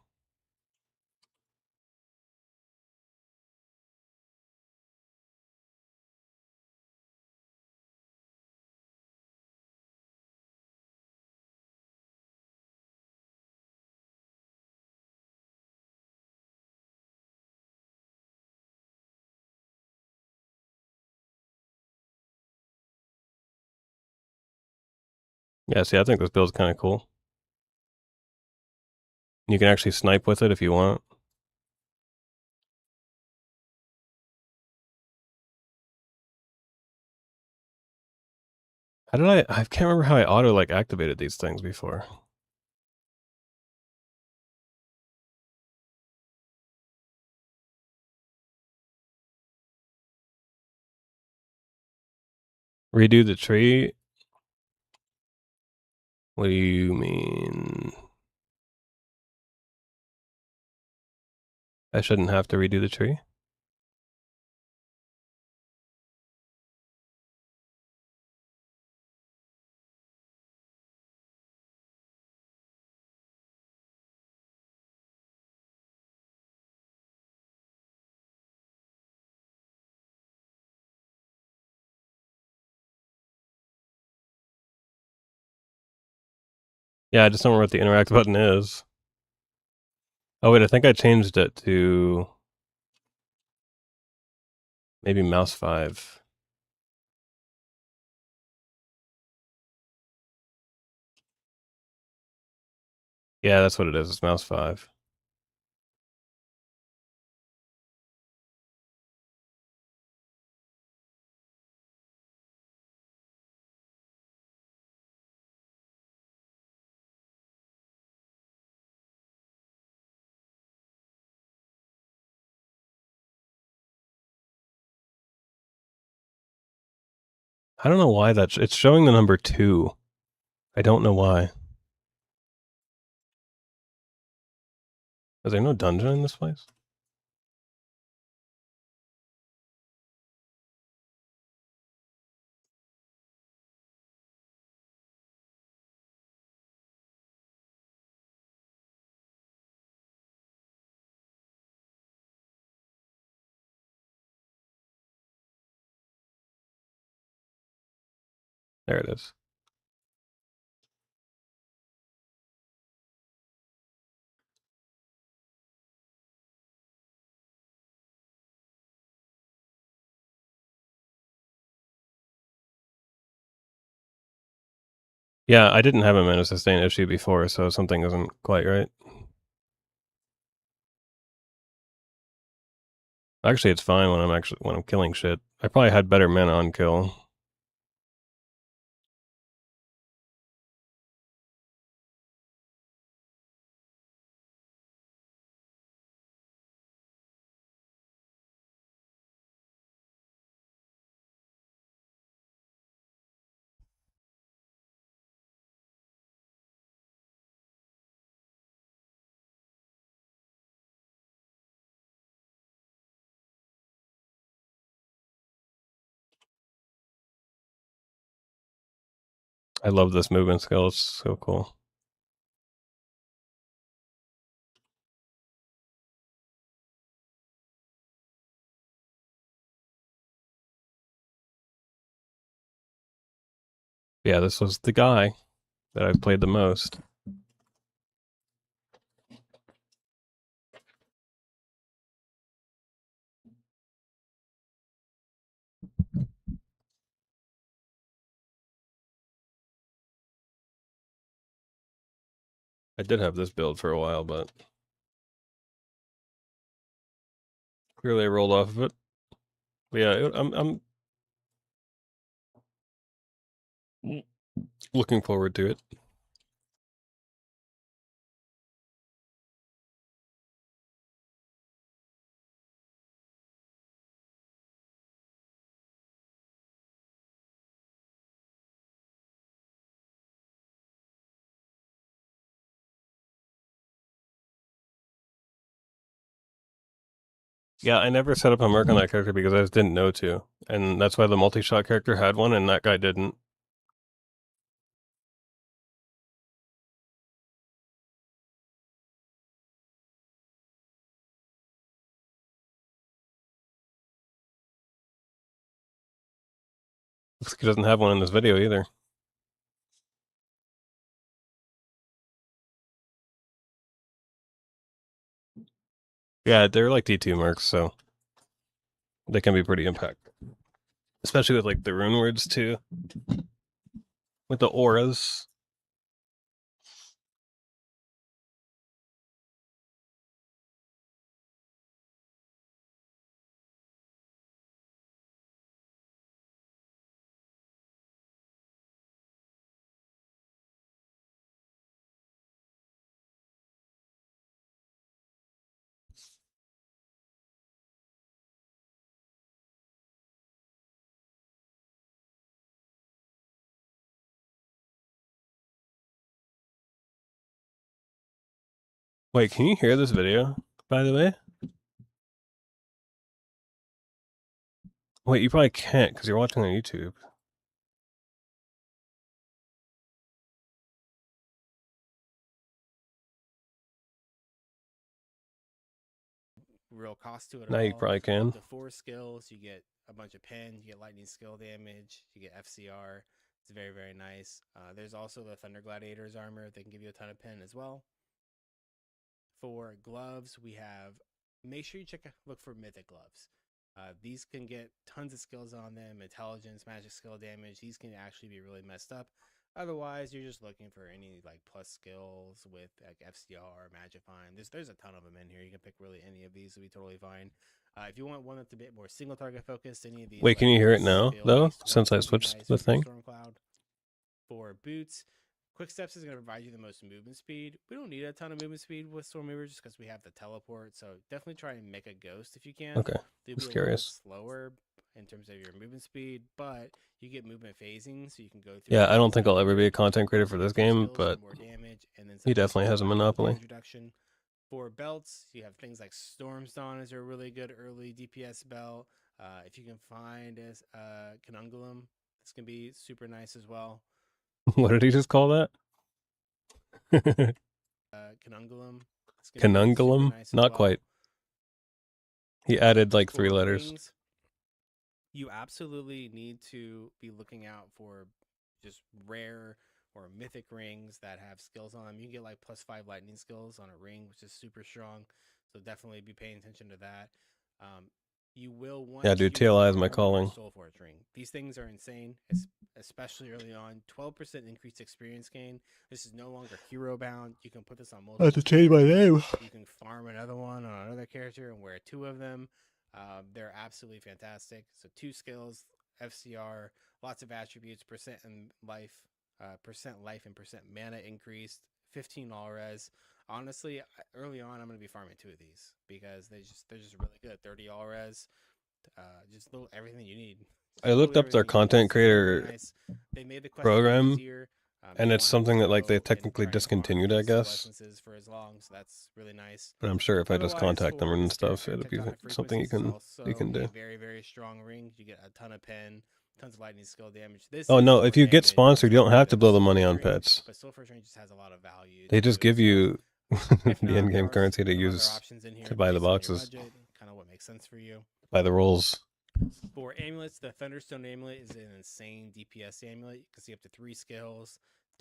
Yeah, see, I think this build's kind of cool. You can actually snipe with it if you want. How did I can't remember how I auto like activated these things before. Redo the tree? What do you mean? I shouldn't have to redo the tree? Yeah, I just don't remember what the interact button is. Oh wait, I think I changed it to maybe mouse 5. Yeah, that's what it is. It's mouse 5. I don't know why it's showing the number 2. I don't know why. Is there no dungeon in this place? There it is. Yeah, I didn't have a mana sustain issue before, so something isn't quite right. Actually, it's fine when I'm killing shit. I probably had better mana on kill. I love this movement skill. It's so cool. Yeah, this was the guy that I've played the most. I did have this build for a while, but clearly I rolled off of it. But yeah, I'm looking forward to it. Yeah, I never set up a merc on that character because I just didn't know to. And that's why the multi-shot character had one and that guy didn't. Looks like he doesn't have one in this video either. Yeah, they're like D2 mercs, so they can be pretty impactful. Especially with like the rune words too. With the auras. Wait, can you hear this video, by the way? Wait, you probably can't because you're watching on YouTube. real cost to it Now at you all. probably can. Up to 4 skills, you get a bunch of pen, you get lightning skill damage, you get FCR. It's very, very nice. There's also the Thunder Gladiators armor that can give you a ton of pen as well. For gloves, we have, make sure you look for mythic gloves. These can get tons of skills on them, intelligence, magic skill damage. These can actually be really messed up. Otherwise, you're just looking for any like plus skills with like FCR, Magifine. There's a ton of them in here. You can pick really any of these; will be totally fine. If you want one that's a bit more single target focused, any of these. Wait, can you hear it now though? Since I would be switched nice the for thing. Stormcloud. For boots, Quick Steps is going to provide you the most movement speed. We don't need a ton of movement speed with Storm Reaver just because we have the teleport. So definitely try and make a ghost if you can. Okay, They'll just be a curious. little slower in terms of your movement speed, but you get movement phasing, so you can go through. Yeah, I don't think I'll ever be a content creator for this game, but more damage, and then he definitely has a monopoly. Introduction. For belts, you have things like Storm's Dawn is a really good early DPS belt. If you can find a Canungulum, this can be super nice as well. What did he just call that? Canungulum. Canungulum? Nice Not quite. He added like 3 letters. Rings, you absolutely need to be looking out for just rare or mythic rings that have skills on them. You can get like +5 lightning skills on a ring, which is super strong. So definitely be paying attention to that. You will want. Yeah, dude, TLI is my calling. Soul Forge ring. These things are insane. especially early on. 12% increased experience gain. This is no longer hero bound. You can put this on I multiple. have to change my name. You can farm another one on another character and wear 2 of them. They're absolutely fantastic. So 2 skills, FCR, lots of attributes, percent and life, percent life and percent mana increased, 15 all res. Honestly, early on, I'm going to be farming 2 of these because they're just really good. 30 all res, just little everything you need. I looked up their content creator Nice. They made the quest program, easier. and you it's don't have something to that like go they and technically try and farm discontinued, I these guess. licenses for as long, so that's really nice. But I'm sure if I just Otherwise, contact them for and this stuff, character, it'll be Tectonic something you Frequencies is can also do. a very, very strong ring. You get a ton of pen, tons of lightning skill damage. This Oh is no, more if you get damage, sponsored, you it's don't not have to good blow the with money on Soulforge Ring, pets. but Soulforge Ring just has a lot of value. They to just it, give so you if not, the there in-game are currency to some other use options in here to buy the based on your boxes, budget, kind of what makes sense for you. buy the rolls. For amulets, the Thunderstone amulet is an insane DPS amulet. You can see up to 3 skills,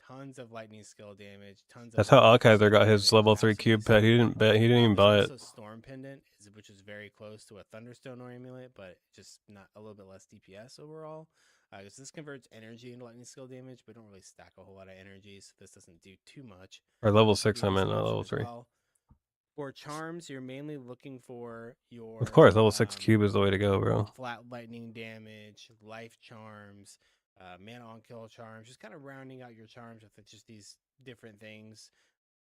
tons of lightning skill damage, tons That's of how lightning Alkaiser skill got his damage, level 3 absolutely cube pet. He stupid. didn't bet. He didn't even There's buy it. also Storm Pendant, which is very close to a Thunderstone amulet, but just not a little bit less DPS overall. Because this converts energy into lightning skill damage, but don't really stack a whole lot of energy, so this doesn't do too much. Or level This would 6, be I a meant, decent not option level as 3. well. For charms, you're mainly looking for your Of course, level 6 cube is the way to go, bro. flat lightning damage, life charms, mana on kill charms, just kind of rounding out your charms with just these different things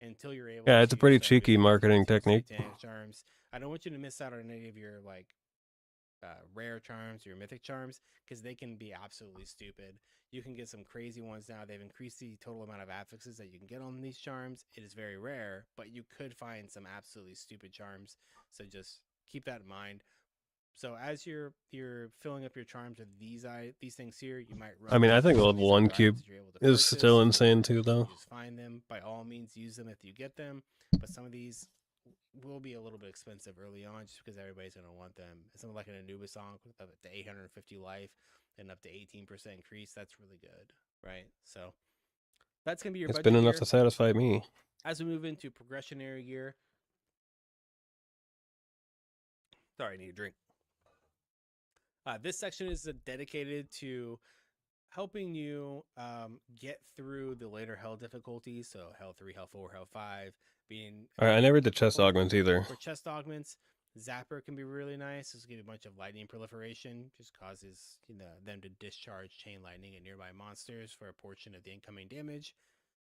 until you're able. Yeah, it's a to pretty start cheeky moving marketing into technique. satanic charms. I don't want you to miss out on any of your like rare charms, your mythic charms, because they can be absolutely stupid. You can get some crazy ones now. They've increased the total amount of affixes that you can get on these charms. It is very rare, but you could find some absolutely stupid charms. So just keep that in mind. So as you're filling up your charms with these things here, you might run. I mean, I think into level these 1 other cube items that you're able to is purchase. still insane too, though. You just find them. By all means, use them if you get them. But some of these will be a little bit expensive early on, just because everybody's gonna want them. Something like an Anubis song with up to 850 life and up to 18% increase. That's really good, right? So that's gonna be your. It's budget been enough gear. to satisfy me. As we move into progressionary gear. Sorry, I need a drink. This section is dedicated to helping you get through the later hell difficulties. So hell 3, hell 4, hell 5 being. Alright, I never did chest augments either. For chest augments, Zapper can be really nice. This will give you a bunch of lightning proliferation. Just causes them to discharge chain lightning at nearby monsters for a portion of the incoming damage.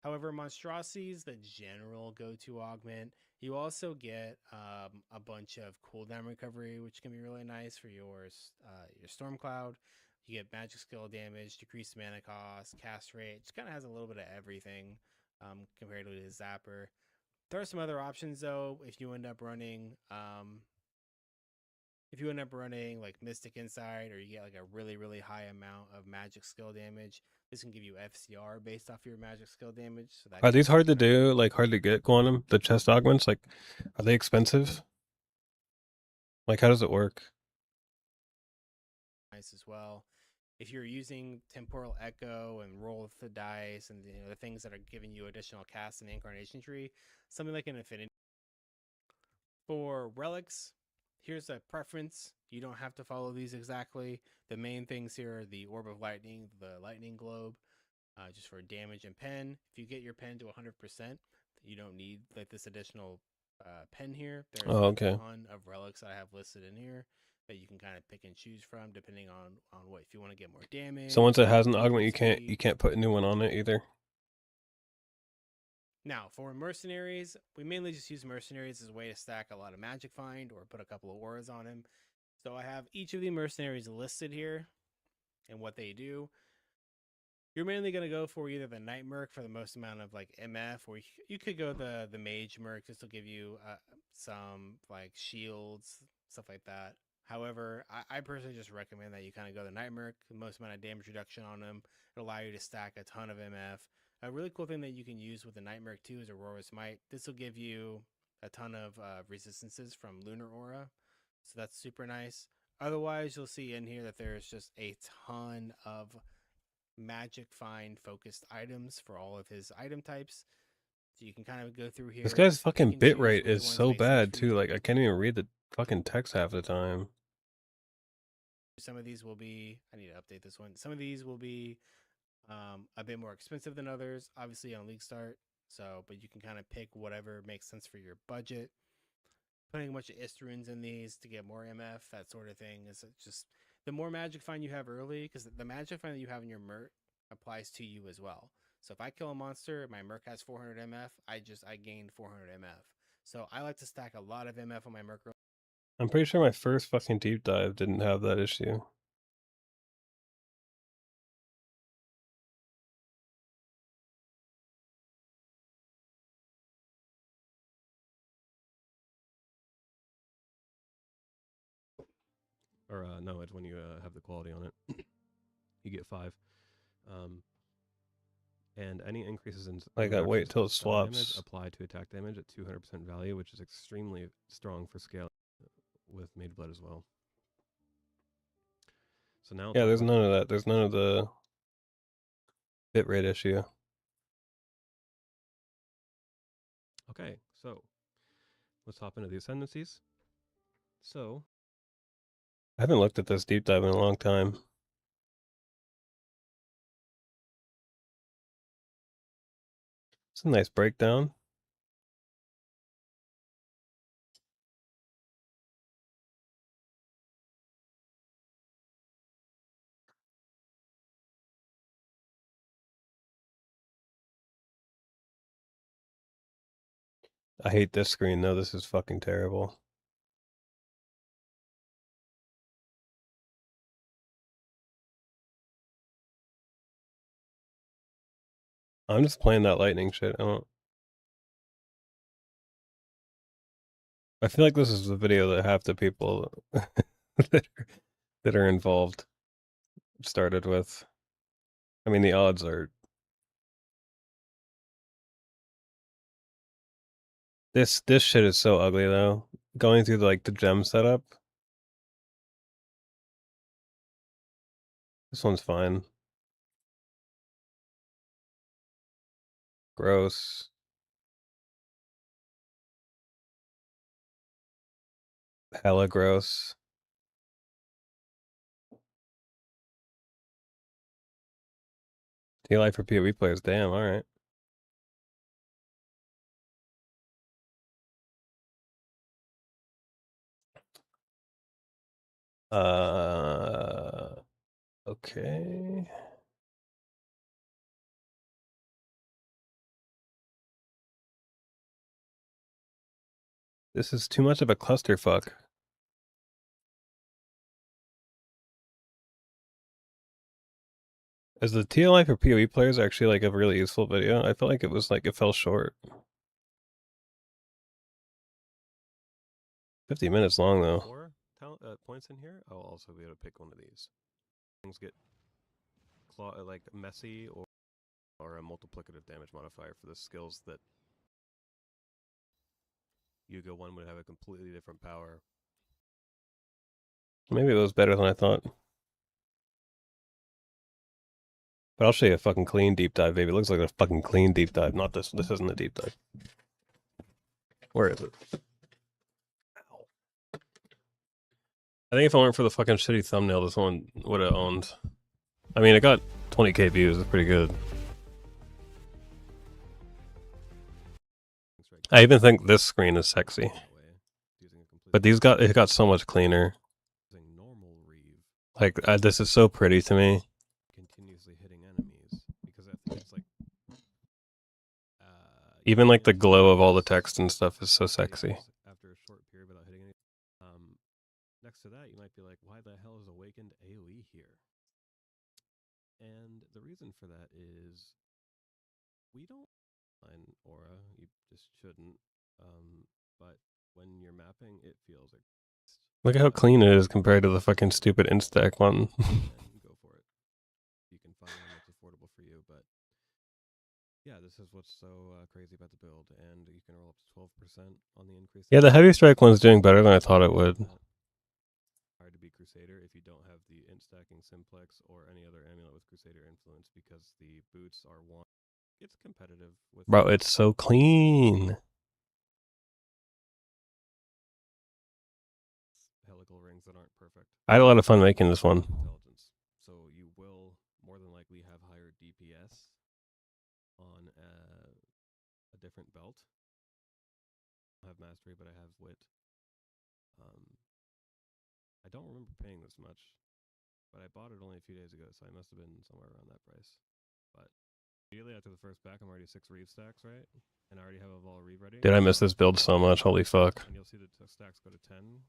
However, Monstrosity's the general go-to augment. You also get a bunch of cooldown recovery, which can be really nice for your Stormcloud. You get magic skill damage, decreased mana cost, cast rate. Just kind of has a little bit of everything compared to his Zapper. There are some other options though. If you end up running like Mystic Insight, or you get like a really, really high amount of magic skill damage, this can give you FCR based off your magic skill damage. So that Are these hard to do? Like hard to get, Quantum? The chest augments? Like, are they expensive? Like, how does it work? Nice as well. If you're using Temporal Echo and roll the dice and the things that are giving you additional cast in the Incarnation Tree, something like an Affinity. For relics, here's a preference. You don't have to follow these exactly. The main things here are the Orb of Lightning, the Lightning Globe, just for damage and pen. If you get your pen to 100%, you don't need like this additional pen here. There's a ton of relics that I have listed in here that you can kind of pick and choose from depending on what, if you want to get more damage. So once it has an augment, you can't put a new one on it either. Now, for mercenaries, we mainly just use mercenaries as a way to stack a lot of magic find or put a couple of auras on him. So I have each of the mercenaries listed here and what they do. You're mainly going to go for either the Knight Merc for the most amount of like MF, or you could go the Mage Merc. This will give you some like shields, stuff like that. However, I personally just recommend that you kind of go the Knight Merc, the most amount of damage reduction on him. It'll allow you to stack a ton of MF. A really cool thing that you can use with the Knight Merc too is Aurora's Might. This will give you a ton of resistances from Lunar Aura, so that's super nice. Otherwise, you'll see in here that there's just a ton of magic find focused items for all of his item types. So you can kind of go through here. This guy's fucking bitrate is so bad too. Like, I can't even read the fucking text half the time. Some of these will be, I need to update this one. Some of these will be a bit more expensive than others, obviously on League Start. So, but you can kind of pick whatever makes sense for your budget. Putting a bunch of Istruins in these to get more MF, that sort of thing, is just the more Magic Find you have early, because the Magic Find that you have in your Merc applies to you as well. So if I kill a monster, my Merc has 400 MF, I gained 400 MF. So I like to stack a lot of MF on my Merc. I'm pretty sure my first fucking deep dive didn't have that issue. Or no, it's when you have the quality on it. You get 5. And any increases in I got wait till it swaps apply to attack damage at 200% value, which is extremely strong for scale with Mage Blood as well. So now yeah, there's none of that. There's none of the bit rate issue. Okay, so let's hop into the ascendancies. So I haven't looked at this deep dive in a long time. It's a nice breakdown. I hate this screen though. This is fucking terrible. I'm just playing that lightning shit. I feel like this is the video that half the people that are involved started with. I mean, the odds are. This shit is so ugly though. Going through like the gem setup. This one's fine. Gross. Hella gross. DLI for PoE players, damn, alright. Okay. This is too much of a clusterfuck. Is the TLI for PoE players actually like a really useful video? I felt like it was like it fell short. 50 minutes long though. 4 points in here. I'll also be able to pick one of these. Things get like messy or a multiplicative damage modifier for the skills that Yuga 1 would have a completely different power. Maybe it was better than I thought. But I'll show you a fucking clean deep dive, baby. It looks like a fucking clean deep dive. Not this. This isn't a deep dive. Where is it? Ow. I think if it weren't for the fucking shitty thumbnail, this one would have owned. I mean, it got 20k views. It's pretty good. I even think this screen is sexy. But it got so much cleaner. Like, this is so pretty to me. Continuously hitting enemies because I think it's like even like the glow of all the text and stuff is so sexy. After a short period without hitting anything. Next to that, you might be like, why the hell is Awakened AoE here? And the reason for that is we don't find aura. You just shouldn't. But when you're mapping, it feels like. Look at how clean it is compared to the fucking stupid Instack one. Go for it. You can find one that's affordable for you, but yeah, this is what's so crazy about the build, and you can roll up to 12% on the increase. Yeah, the Heavy Strike one's doing better than I thought it would. Hard to be Crusader if you don't have the Instacking Simplex or any other amulet with Crusader influence, because the boots are one. It's competitive with. Bro, it's so clean. Hella critical rings that aren't perfect. I had a lot of fun making this one. Intelligence. So you will more than likely have higher DPS on a different belt. I have mastery, but I have wit. I don't remember paying this much, but I bought it only a few days ago, so I must have been somewhere around that price. But immediately after the first pack, I'm already 6 Reeve stacks, right? And I already have a Vol Reeve ready. Dude, I miss this build so much. Holy fuck. And you'll see the stacks go to 10.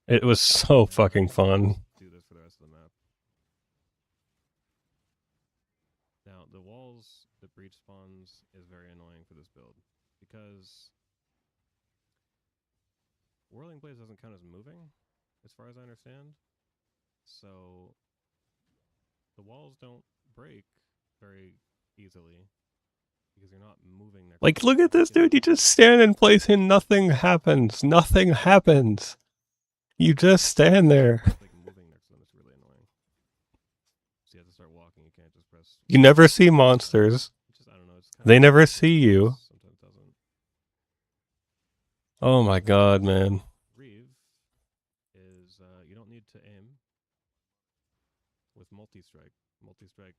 It was so fucking fun. Do this for the rest of the map. Now, the walls that breach spawns is very annoying for this build because Whirling Blaze doesn't count as moving, as far as I understand. So the walls don't break very easily because you're not moving next. Like, to look them. at this, You know, dude. You just stand in place and nothing happens. Nothing happens. You just stand there. it's like moving next to them is really annoying. So you have to start walking. You can't just press. You never see monsters. It's just, I don't know. It's They never see you. Sometimes doesn't. Oh my god, man. Reeve is you don't need to aim with multi-strike. Multi-strike,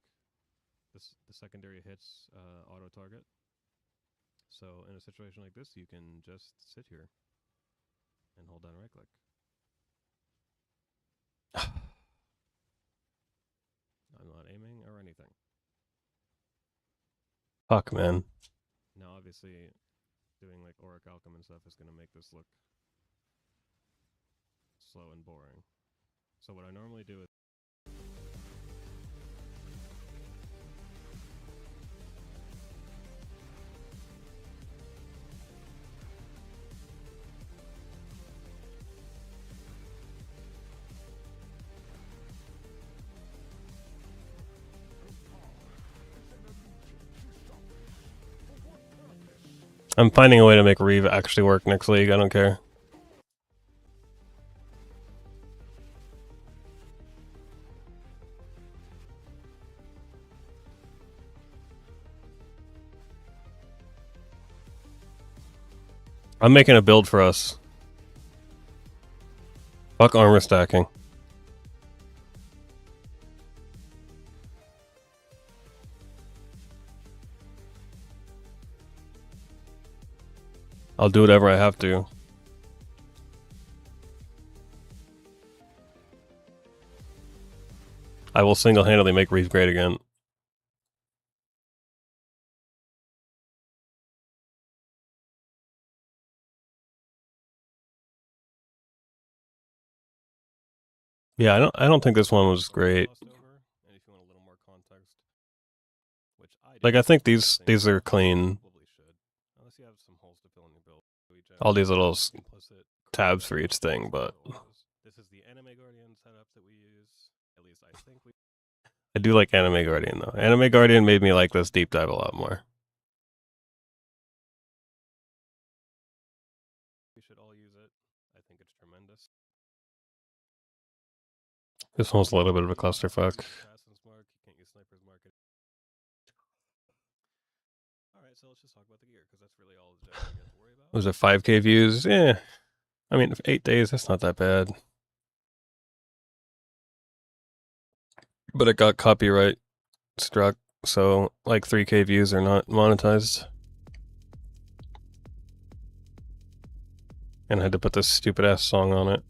the secondary hits auto target. So in a situation like this, you can just sit here and hold down right click. I'm not aiming or anything. Fuck, man. Now, obviously, doing like Auric Alchem and stuff is going to make this look slow and boring. So what I normally do is I'm finding a way to make Reeve actually work next league. I don't care. I'm making a build for us. Fuck armor stacking. I'll do whatever I have to. I will single-handedly make Reeve great again. Yeah, I don't think this one was great. glossed over, and if you want a little more context, which I Like, do, I think these are clean. probably should, unless you have some holes to fill in your build. All these little Implicit tabs for each thing, but this is the Anime Guardian setup that we use. At least I think we. I do like Anime Guardian though. Anime Guardian made me like this deep dive a lot more. We should all use it. I think it's tremendous. This one's a little bit of a clusterfuck. Assassin's Mark, you can't use Sniper's Mark. Alright, so let's just talk about the gear, because that's really all the you have to worry about. Was it 5K views? Yeah. I mean, 8 days, that's not that bad. But it got copyright struck, so like 3K views are not monetized. And I had to put this stupid ass song on it.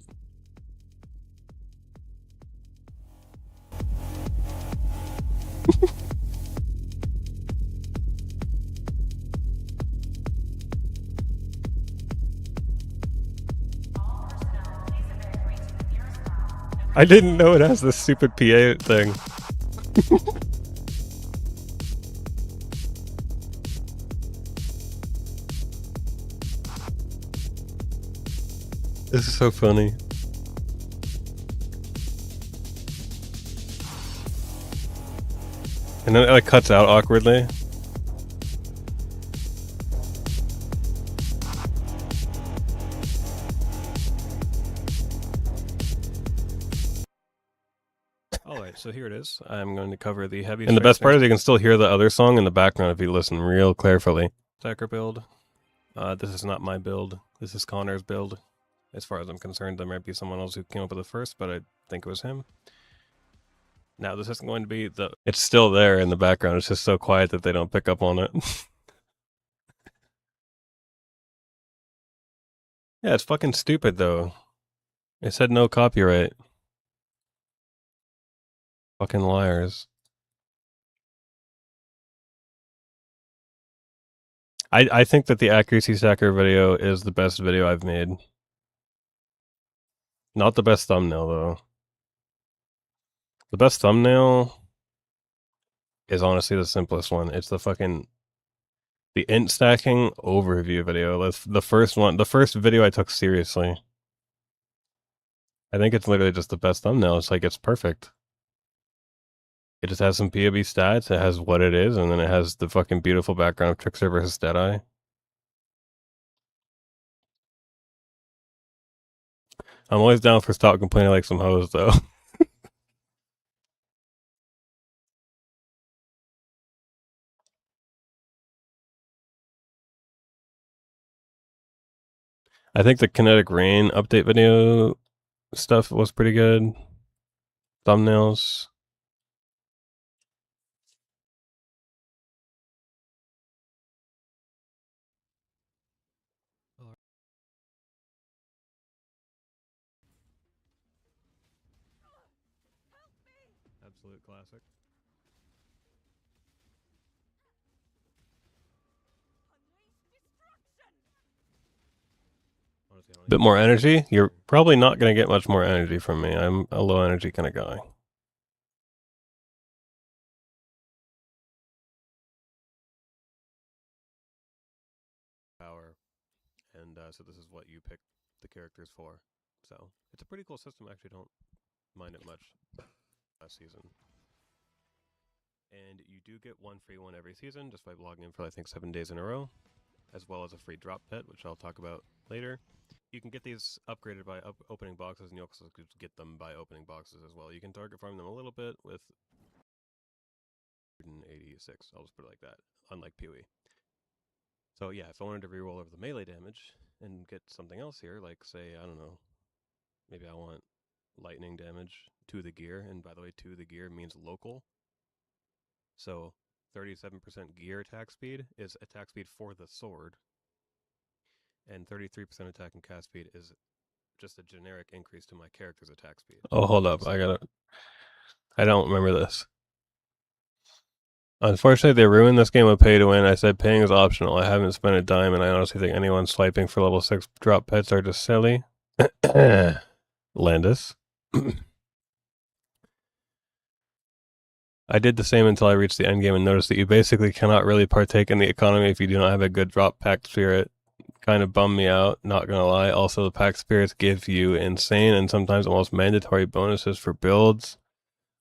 I didn't know it has this stupid PA thing. This is so funny. And then it like cuts out awkwardly. Alright, so here it is. I'm going to cover the heavy. And the best part is you can still hear the other song in the background if you listen real carefully. Stacker build. This is not my build. This is Connor's build. As far as I'm concerned, there might be someone else who came up with it first, but I think it was him. Now, this isn't going to be the... It's still there in the background. It's just so quiet that they don't pick up on it. Yeah, it's fucking stupid, though. It said no copyright. Fucking liars. I think that the Accuracy Stacker video is the best video I've made. Not the best thumbnail, though. The best thumbnail is honestly the simplest one. It's the fucking... The int stacking overview video. That's the first one. The first video I took seriously. I think it's literally just the best thumbnail. It's like, it's perfect. It just has some POB stats. It has what it is, and then it has the fucking beautiful background of Trickster versus Deadeye. I'm always down for stop complaining like some hoes, though. I think the Kinetic Rain update video stuff was pretty good. Thumbnails. Absolute classic. Honestly, I don't Bit even more know. energy? You're probably not going to get much more energy from me. I'm a low energy kind of guy. Power. And so this is what you pick the characters for. So it's a pretty cool system. I actually don't mind it much last season. And you do get one free one every season just by logging in for I think 7 days in a row, as well as a free drop pet, which I'll talk about later. You can get these upgraded by opening boxes, and you also could get them by opening boxes as well. You can target farm them a little bit with 186. I'll just put it like that, unlike PoE. So yeah, if I wanted to reroll over the melee damage and get something else here, like say, I don't know, maybe I want lightning damage to the gear, and by the way, to the gear means local. So 37% gear attack speed is attack speed for the sword, and 33% attack and cast speed is just a generic increase to my character's attack speed. Oh, hold up. I don't remember this. Unfortunately, they ruined this game with pay to win. I said paying is optional. I haven't spent a dime, and I honestly think anyone swiping for level 6 drop pets are just silly. Landis. I did the same until I reached the end game and noticed that you basically cannot really partake in the economy if you do not have a good drop pack spirit. Kind of bummed me out, not gonna lie. Also, the pack spirits give you insane and sometimes almost mandatory bonuses for builds.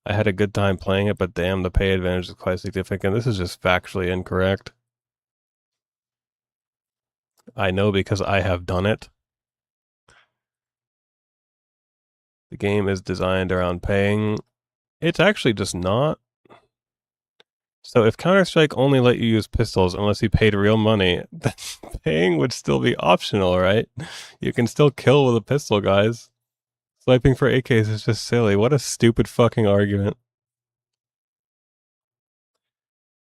I had a good time playing it, but damn, the pay advantage is quite significant. This is just factually incorrect. I know because I have done it. The game is designed around paying. It's actually just not. So if Counter-Strike only let you use pistols unless you paid real money, then paying would still be optional, right? You can still kill with a pistol, guys. Swiping for AKs is just silly. What a stupid fucking argument.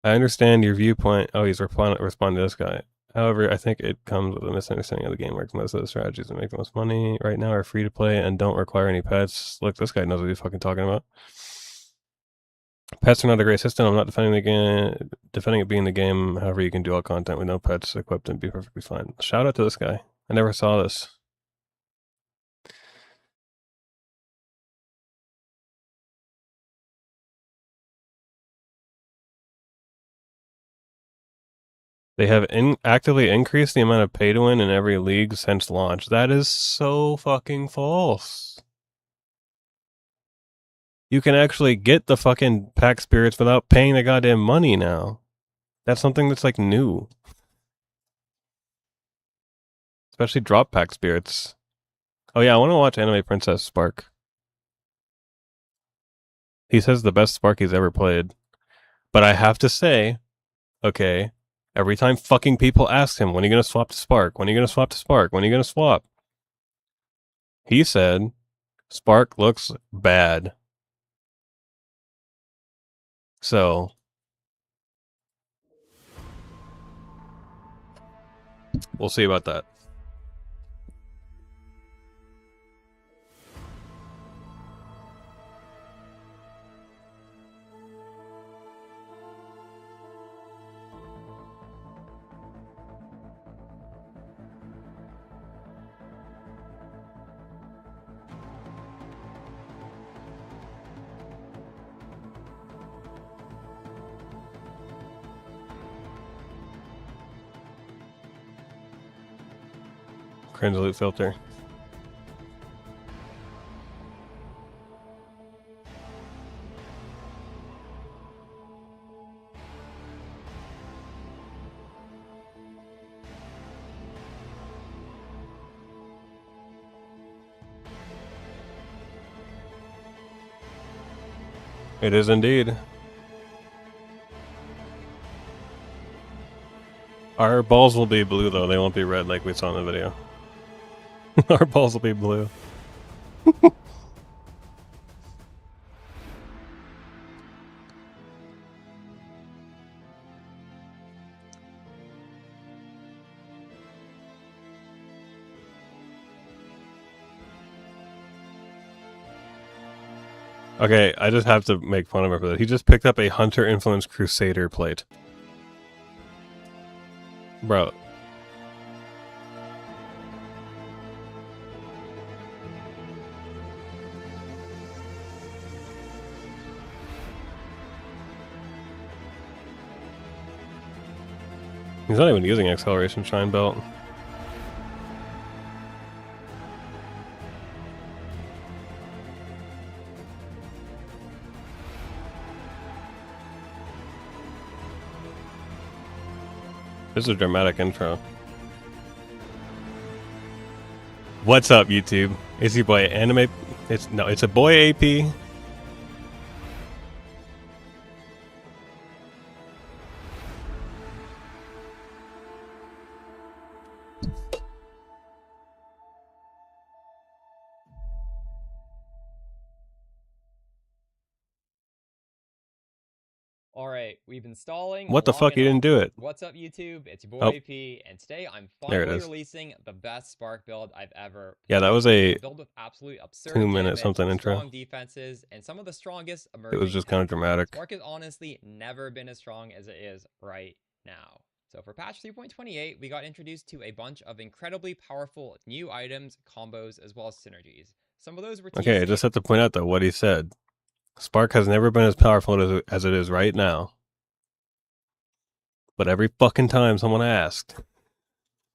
I understand your viewpoint. Oh, he's responding to this guy. However, I think it comes with a misunderstanding of the game works. Most of the strategies that make the most money right now are free to play and don't require any pets. Look, this guy knows what he's fucking talking about. Pets are not a great system. I'm not defending the game, defending it being the game. However, you can do all content with no pets equipped and be perfectly fine. Shout out to this guy. I never saw this. They have actively increased the amount of pay to win in every league since launch. That is so fucking false. You can actually get the fucking pack spirits without paying the goddamn money now. That's something that's like new. Especially drop pack spirits. Oh yeah, I want to watch Anime Princess Spark. He says the best Spark he's ever played. But I have to say, okay, every time fucking people ask him, when are you going to swap to Spark? When are you going to swap to Spark? When are you going to swap? He said Spark looks bad. So we'll see about that. Cringe loot filter. It is indeed. Our balls will be blue though, they won't be red like we saw in the video. Our balls will be blue. Okay, I just have to make fun of him for that. He just picked up a Hunter Influence Crusader plate. Bro. He's not even using acceleration shine belt. This is a dramatic intro. What's up, YouTube? It's your boy Anime. It's a boy AP. All right, we've been stalling. What the long fuck? You enough. didn't do it. What's up, YouTube? It's your boy Oh. AP, and today I'm There it finally is. releasing the best Spark build I've ever. Yeah, that played. was a build with absolute absurd 2-minute damage, something intro. strong defenses, and some of the strongest It emerging. was just kind of tanks. dramatic. Spark has honestly never been as strong as it is right now. So for patch 3.28, we got introduced to a bunch of incredibly powerful new items, combos, as well as synergies. Some of those were Okay, I TSA just have to point out though what he said. Spark has never been as powerful as it is right now. But every fucking time someone asked,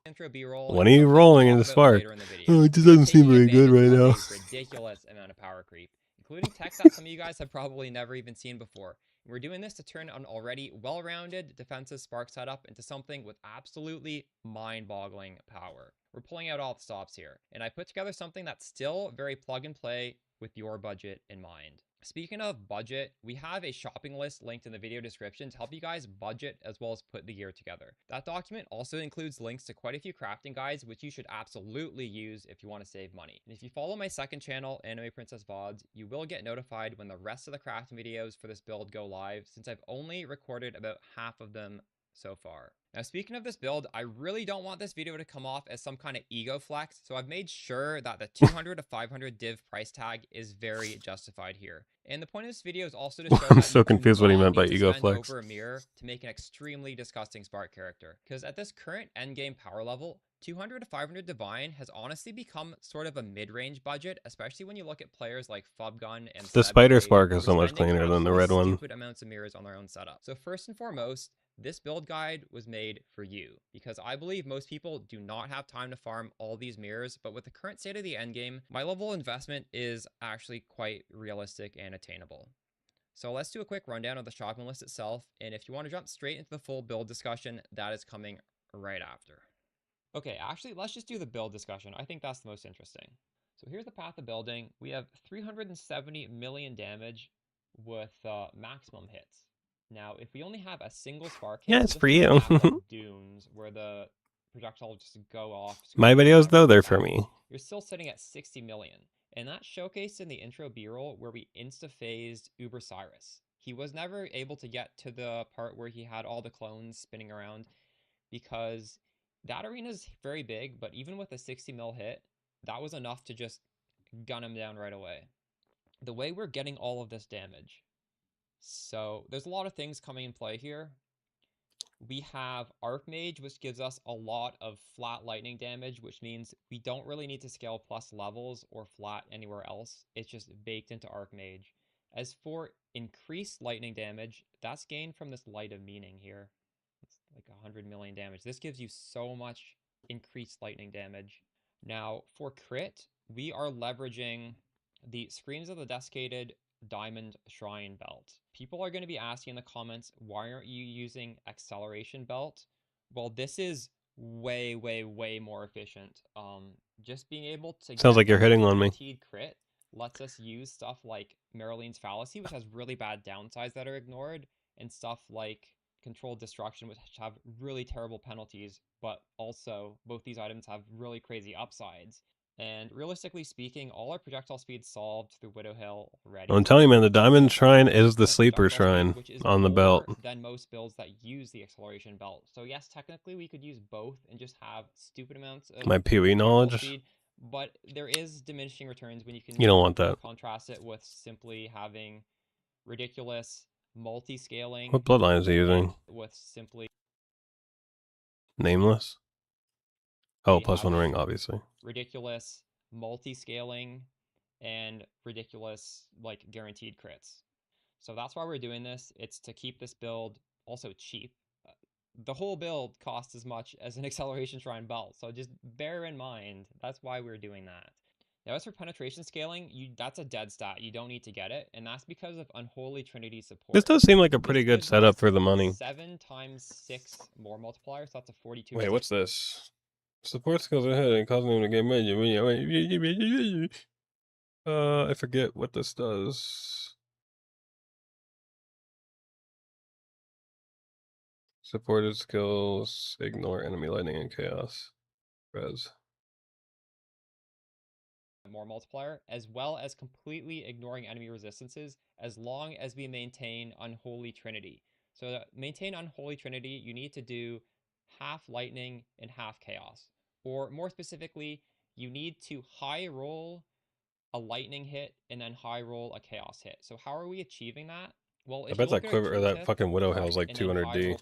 intro B-roll. when and he's something rolling we'll into talk about Spark, later in the video. oh, it just doesn't seem Taking very good advantage right of now. a ridiculous amount of power creep, including tech that some of you guys have probably never even seen before. We're doing this to turn an already well-rounded defensive Spark setup into something with absolutely mind-boggling power. We're pulling out all the stops here, and I put together something that's still very plug-and-play with your budget in mind. Speaking of budget, we have a shopping list linked in the video description to help you guys budget as well as put the gear together. That document also includes links to quite a few crafting guides, which you should absolutely use if you want to save money. And if you follow my second channel, Anime Princess VODs, you will get notified when the rest of the crafting videos for this build go live, since I've only recorded about half of them so far. Now, speaking of this build, I really don't want this video to come off as some kind of ego flex, so I've made sure that the 200 to 500 div price tag is very justified here. And the point of this video is also to show I'm that so you do confused what he not meant by need to ego spend flex. over a mirror to make an extremely disgusting Spark character. Because at this current endgame power level, 200 to 500 Divine has honestly become sort of a mid-range budget, especially when you look at players like Fubgun and The Sebblade, Spider Spark who is are so much spending cleaner than the red absolutely one. stupid amounts of mirrors on their own setup. So first and foremost, this build guide was made for you, because I believe most people do not have time to farm all these mirrors, but with the current state of the endgame, my level of investment is actually quite realistic and attainable. So let's do a quick rundown of the shopping list itself, and if you want to jump straight into the full build discussion, that is coming right after. Okay, actually, let's just do the build discussion. I think that's the most interesting. So here's the path of building. We have 370 million damage with maximum hits. Now, if we only have a single Spark hit, Yeah, we'll it's just for do a you. map like Dunes, where the projectile just go off. My screaming videos, whatever though, like they're for that, me. you're still sitting at 60 million. And that's showcased in the intro B-roll where we insta-phased Uber Cyrus. He was never able to get to the part where he had all the clones spinning around because that arena is very big, but even with a 60 mil hit, that was enough to just gun him down right away. The way we're getting all of this damage. So there's a lot of things coming in play here. We have Archmage, which gives us a lot of flat lightning damage, which means we don't really need to scale plus levels or flat anywhere else. It's just baked into Archmage. As for increased lightning damage, that's gained from this Light of Meaning here. It's like 100 million damage. This gives you so much increased lightning damage. Now, for crit, we are leveraging the Screams of the Desiccated Diamond Shrine Belt. People are going to be asking in the comments, why aren't you using Acceleration Belt? Well, this is way, way, way more efficient. Just being able to Sounds like you're hitting on me. guaranteed crit lets us use stuff like Maralene's Fallacy, which has really bad downsides that are ignored, and stuff like Controlled Destruction, which have really terrible penalties, but also both these items have really crazy upsides. And realistically speaking, all our projectile speed solved through Widow Hill already. I'm telling you, man, the Diamond Shrine is the 100% sleeper projectile speed, shrine which is on the belt. more than most builds that use the acceleration belt. So yes, technically we could use both and just have stupid amounts of My PoE projectile knowledge. speed, but there is diminishing returns when you can You don't want that. contrast it with simply having ridiculous multi-scaling. What bloodline is he using? With simply Nameless? Oh, we plus one have ring, obviously. ridiculous multi-scaling and ridiculous like guaranteed crits. So that's why we're doing this. It's to keep this build also cheap. The whole build costs as much as an Acceleration Shrine belt, so just bear in mind that's why we're doing that. Now, as for penetration scaling, that's a dead stat. You don't need to get it, and that's because of Unholy Trinity support. This does seem like a pretty This good gives setup us for the money. 7 times 6 more multiplier, so that's a 42. Wait, what's this? Support skills ahead and causing them to get mad. I forget what this does. Supported skills, ignore enemy lightning and chaos. Res. More multiplier, as well as completely ignoring enemy resistances as long as we maintain Unholy Trinity. So to maintain Unholy Trinity, you need to do half lightning and half chaos. Or more specifically, you need to high roll a lightning hit and then high roll a chaos hit. So how are we achieving that? Well, I if bet you look that at our quiver or that tooltip, fucking Widow Hell's like and then high 200D. roll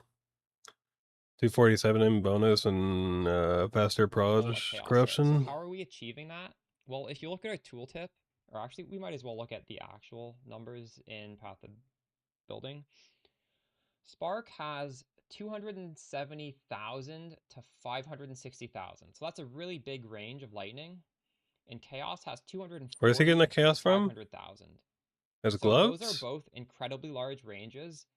247 in bonus and faster roll a proj chaos hit. corruption. So how are we achieving that? Well, if you look at our tooltip, or actually we might as well look at the actual numbers in Path of Building. Spark has 270,000 to 560,000. So that's a really big range of lightning. And Chaos has 240. Where's he getting the chaos from? 500,000. As So gloves? those are both incredibly large ranges.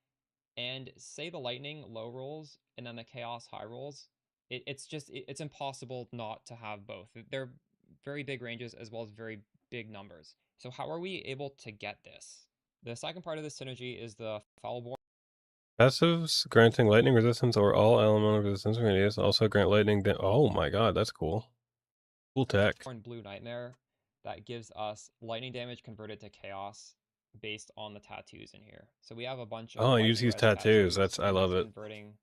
And say the lightning low rolls and then the chaos high rolls, it's impossible not to have both. They're very big ranges as well as very big numbers. So how are we able to get this? The second part of this synergy is the Foulborn. Passives granting lightning resistance or all elemental resistance radius also grant lightning. Oh my god, that's cool. Cool tech. Blue Nightmare that gives us lightning damage converted to chaos based on the tattoos in here. So we have a bunch of. Oh, and use these tattoos. I love it. Converting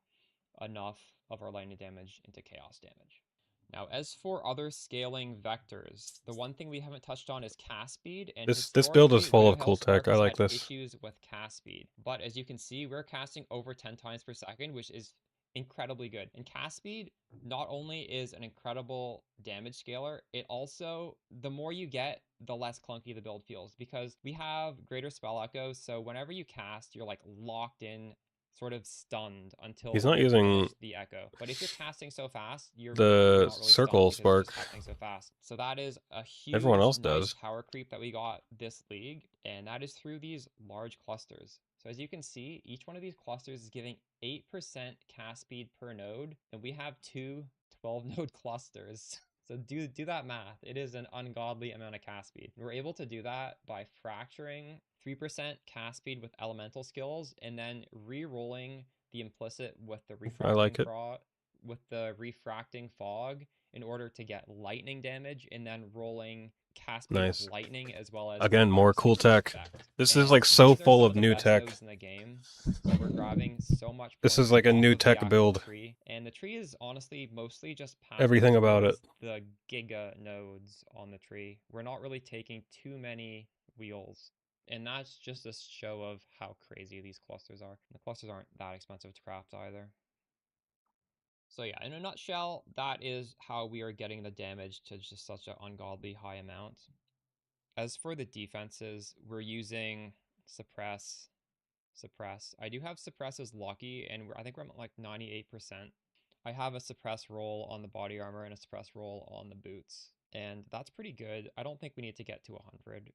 enough of our lightning damage into chaos damage. Now, as for other scaling vectors, the one thing we haven't touched on is cast speed. And this build is full Widow of cool Hell tech. I like had this. Issues with cast speed, but as you can see, we're casting over 10 times per second, which is incredibly good. And cast speed not only is an incredible damage scaler, it also, the more you get, the less clunky the build feels, because we have greater spell echo. So whenever you cast, you're like locked in, sort of stunned until he's not you using finish the echo. But if you're casting so fast, you're the not really circle stunned because it's spark. just happening so fast. So that is a huge Everyone else nice does. power creep that we got this league, and that is through these large clusters. So as you can see, each one of these clusters is giving 8% cast speed per node, and we have two 12-node clusters. So do that math. It is an ungodly amount of cast speed. We're able to do that by fracturing 3% cast speed with elemental skills and then re-rolling the implicit with the refracting with the refracting fog in order to get lightning damage, and then rolling cascade Nice. of lightning as well as Again, more cool Arcseeker's tech. effect. This is And like so these are full some of the new best tech. nodes in the game. So we're grabbing so much This is points like a off new of the tech actual build. tree, and the tree is honestly mostly just passing Everything about towards it. the giga nodes on the tree. We're not really taking too many wheels, and that's just a show of how crazy these clusters are. The clusters aren't that expensive to craft either. So yeah, in a nutshell, that is how we are getting the damage to just such an ungodly high amount. As for the defenses, we're using suppress. I do have suppress as lucky, and I think we're at like 98%. I have a suppress roll on the body armor and a suppress roll on the boots, and that's pretty good. I don't think we need to get to 100.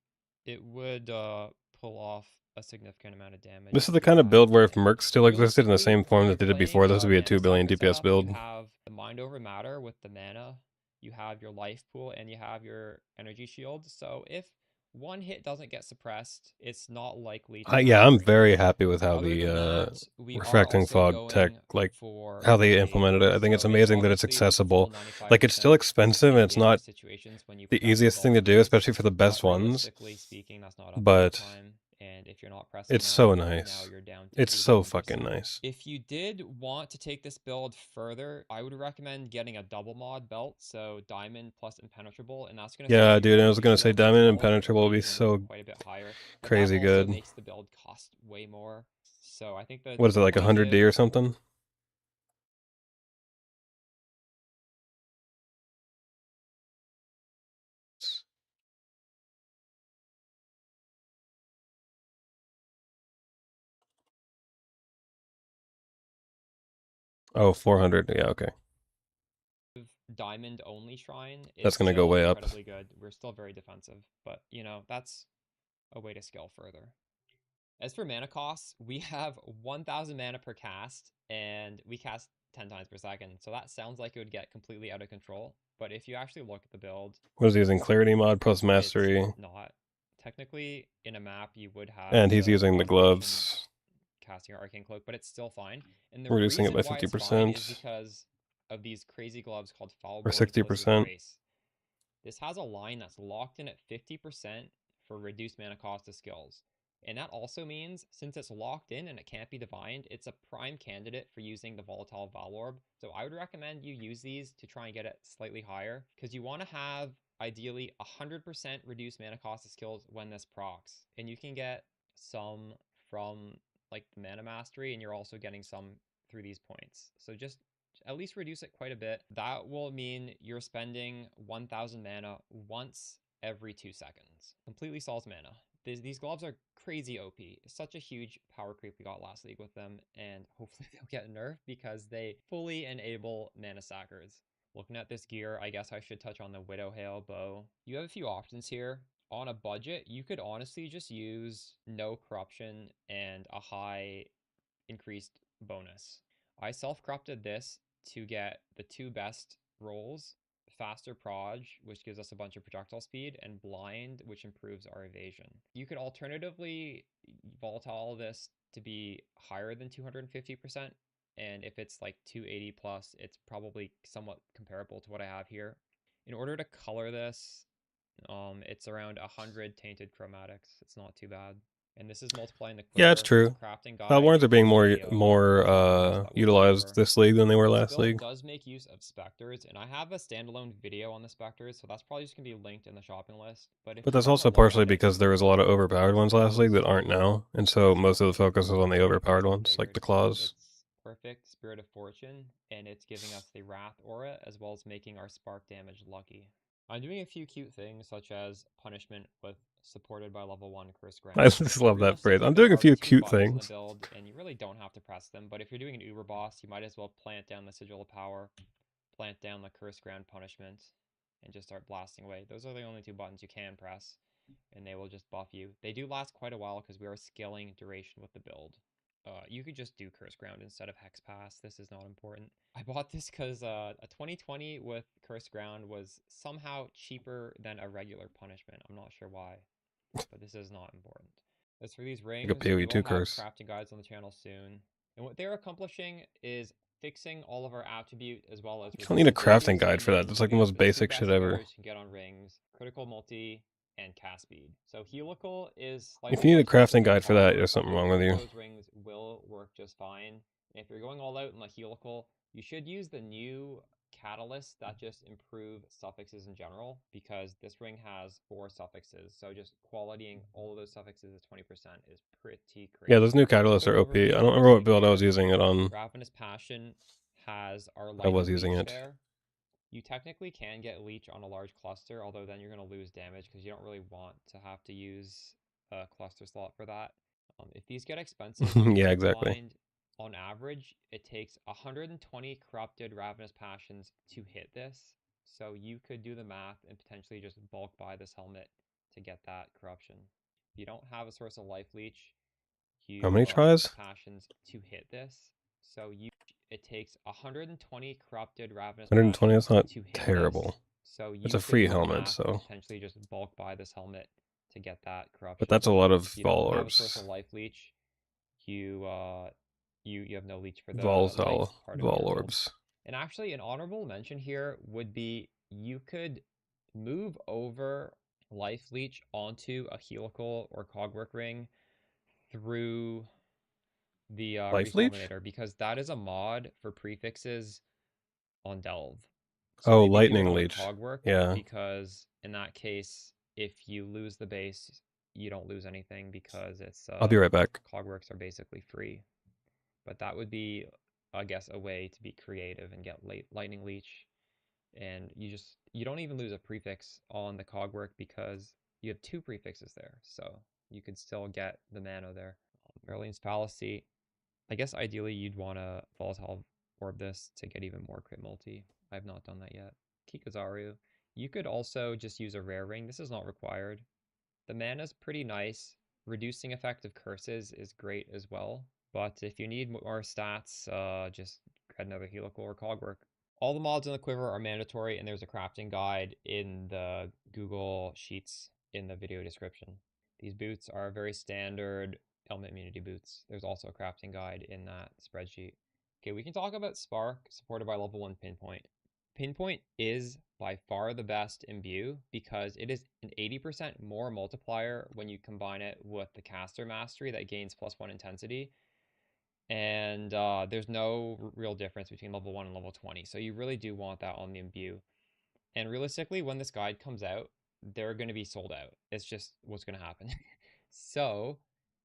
It would pull off a significant amount of damage. This is if the we kind of had build where if to. Merc still existed in the Realistically, same form when that they you're did before, this would be a playing 2 billion Mana DPS setup, build. you have the Mind Over Matter with the mana, you have your life pool, and you have your energy shield. So if one hit doesn't get suppressed, it's not likely to Yeah, I'm happen very again. happy with how Other the than that, we are refracting also fog tech, going like for how they a implemented it. I think it's so amazing that it's obviously with the full accessible. Like it's still 95% expensive and it's in-game not situations when you the press easiest thing to golden do, boots, especially for the best but ones. realistically speaking, that's not up all the But time. And if you're not pressing it's that, so now nice. you're down to It's so 81%. fucking nice. If you did want to take this build further, I would recommend getting a double mod belt, so diamond plus impenetrable, and that's going to Yeah, dude, I was gonna say diamond impenetrable would be so quite a bit higher. But crazy that also good. makes the build cost way more. So I think that What is it, like 100D objective or something? Oh, 400. Yeah, okay. diamond only shrine is That's gonna go still way up. incredibly good. We're still very defensive, but you know, that's a way to scale further. As for mana costs, we have 1000 mana per cast, and we cast 10 times per second. So that sounds like it would get completely out of control. But if you actually look at the build, What is he using? Clarity mod plus mastery. it's not. Technically, in a map, you would have And he's using the cost reduction gloves. casting your arcane cloak, but it's still fine. And the Reducing it reason by why it's fine is 50%. because of these crazy gloves called Foul Or Bowing Blizzard 60%. Grace. This has a line that's locked in at 50% for reduced mana cost of skills. And that also means, since it's locked in and it can't be divined, it's a prime candidate for using the Volatile Val Orb. So I would recommend you use these to try and get it slightly higher, because you want to have, ideally, 100% reduced mana cost of skills when this procs. And you can get some from like the Mana Mastery, and you're also getting some through these points. So just at least reduce it quite a bit. That will mean you're spending 1000 mana once every 2 seconds. Completely solves mana. These gloves are crazy OP. It's such a huge power creep we got last league with them, and hopefully they'll get nerfed because they fully enable mana sackers. Looking at this gear, I guess I should touch on the Widowhail bow. You have a few options here. On a budget, you could honestly just use no corruption and a high increased bonus. I self-corrupted this to get the 2 best rolls, faster proj, which gives us a bunch of projectile speed, and blind, which improves our evasion. You could alternatively volatile this to be higher than 250%, and if it's like 280 plus, it's probably somewhat comparable to what I have here. In order to color this, it's around 100 tainted chromatics. It's not too bad. And this is multiplying the quiver. Yeah, it's true. Crafting guide Warrens are being in the more video that we'll utilized cover. this league than they were This last build league. does make use of specters, and I have a standalone video on the specters, so that's probably just gonna be linked in the shopping list. But if But you that's wanna also learn partially it, because there was a lot of overpowered ones last league that aren't now, and so most of the focus was on the overpowered it's ones, like the configured. claws. It's perfect Spirit of Fortune, and it's giving us the Wrath aura, as well as making our spark damage lucky. I'm doing a few cute things, such as punishment with supported by level 1 Curse Ground. I just love that phrase. Realistically, I'm there doing a are few 2 cute buttons in things. the build, and you really don't have to press them, but if you're doing an Uber boss, you might as well plant down the Sigil of Power, plant down the Curse Ground punishment, and just start blasting away. Those are the only 2 buttons you can press, and they will just buff you. They do last quite a while because we are scaling duration with the build. You could just do Curse Ground instead of Hex Pass. This is not important. I bought this because a 2020 with Curse Ground was somehow cheaper than a regular punishment. I'm not sure why, but this is not important. As for these rings, Like a PoE2 we will have curse. crafting guides on the channel soon. And what they're accomplishing is fixing all of our attribute as well as You don't need a resistance crafting guide for that. and That's like the getting most the two basic shit best ever. gears you can get on rings, critical multi, and cast speed. So helical is If slightly you more need a crafting expensive than guide for that, cogwork, there's but something wrong both with of you. those rings will work just fine. And if you're going all out in the helical, you should use the new catalysts that just improve suffixes in general, because this ring has 4 suffixes, so just qualitying all of those suffixes at 20% is pretty crazy. Yeah, those new catalysts are Quick OP. I overview don't of what remember we're what build I seeing was here. using it on. Ravenous Passion has our I was lightning using leech it. there. You technically can get leech on a large cluster, although then you're going to lose damage because you don't really want to have to use a cluster slot for that. If these get expensive, Yeah, keep in exactly. mind, on average, it takes 120 corrupted Ravenous Passions to hit this. So you could do the math and potentially just bulk buy this helmet to get that corruption. If you don't have a source of life leech, How many you tries? passions to hit this. So it takes 120 corrupted Ravenous 120, that's Passions not to hit terrible. this. So you It's a could free do the helmet, math so. and potentially just bulk buy this helmet to get that corruption. But that's a lot of If you Vol don't have a source Orbs. of life leech, you have no leech for the Volatile life part of Vol your build. Orbs. And actually, an honorable mention here would be you could move over life leech onto a helical or cogwork ring through the Life Leech? Refulminator, because that is a mod for prefixes on Delve. So Oh, maybe do it Lightning on Leech. a cogwork, Yeah. because in that case, if you lose the base, you don't lose anything because it's I'll be right back. cogworks are basically free. But that would be, I guess, a way to be creative and get Lightning Leech. And you don't even lose a prefix on the cogwork because you have 2 prefixes there. So you could still get the mana there. Merlin's Fallacy. I guess ideally you'd want to Volatile Orb this to get even more crit multi. I have not done that yet. Kikazaru. You could also just use a rare ring. This is not required. The mana's pretty nice. Reducing effective curses is great as well. But if you need more stats, just get another helical or cogwork. All the mods in the quiver are mandatory, and there's a crafting guide in the Google Sheets in the video description. These boots are very standard element immunity boots. There's also a crafting guide in that spreadsheet. Okay, we can talk about Spark, supported by level 1 Pinpoint. Pinpoint is by far the best imbue because it is an 80% more multiplier when you combine it with the Caster Mastery that gains +1 intensity. And there's no real difference between level 1 and level 20. So you really do want that on the imbue. And realistically, when this guide comes out, they're going to be sold out. It's just what's going to happen. So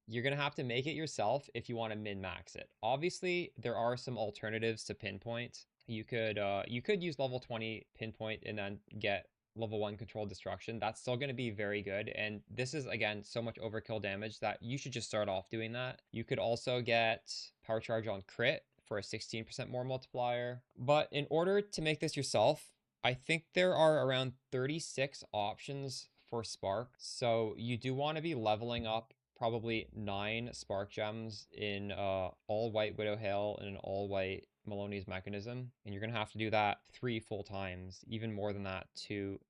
you're going to have to make it yourself if you want to min-max it. Obviously, there are some alternatives to Pinpoint. You could use level 20 Pinpoint and then get level 1 Controlled Destruction. That's still going to be very good. And this is, again, so much overkill damage that you should just start off doing that. You could also get Power Charge on crit for a 16% more multiplier. But in order to make this yourself, I think there are around 36 options for Spark. So you do want to be leveling up probably 9 Spark gems in all white Widow Hail and an all white Maloney's Mechanism. And you're going to have to do that 3 full times, even more than that, to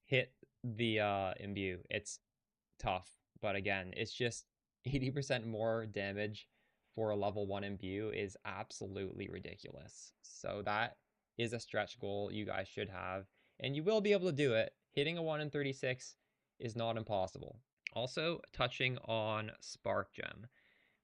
hit the imbue. It's tough, but again, it's just 80% more damage for a level 1 imbue is absolutely ridiculous. So that is a stretch goal you guys should have, and you will be able to do it. Hitting a 1 in 36 is not impossible. Also, touching on Spark Gem.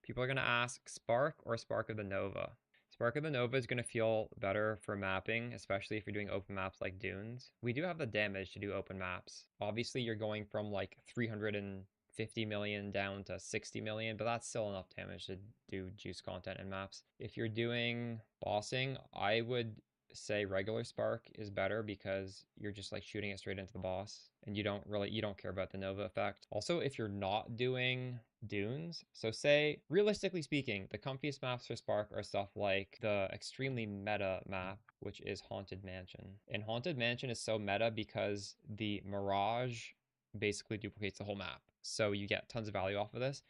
People are going to ask Spark or Spark of the Nova. Spark of the Nova is going to feel better for mapping, especially if you're doing open maps like Dunes. We do have the damage to do open maps. Obviously, you're going from like 350 million down to 60 million, but that's still enough damage to do juice content and maps. If you're doing bossing, I would say regular Spark is better because you're just like shooting it straight into the boss and you don't care about the Nova effect. Also, if you're not doing Dunes, so say realistically speaking, the comfiest maps for Spark are stuff like the extremely meta map, which is Haunted Mansion. And Haunted Mansion is so meta because the Mirage basically duplicates the whole map, so you get tons of value off of this.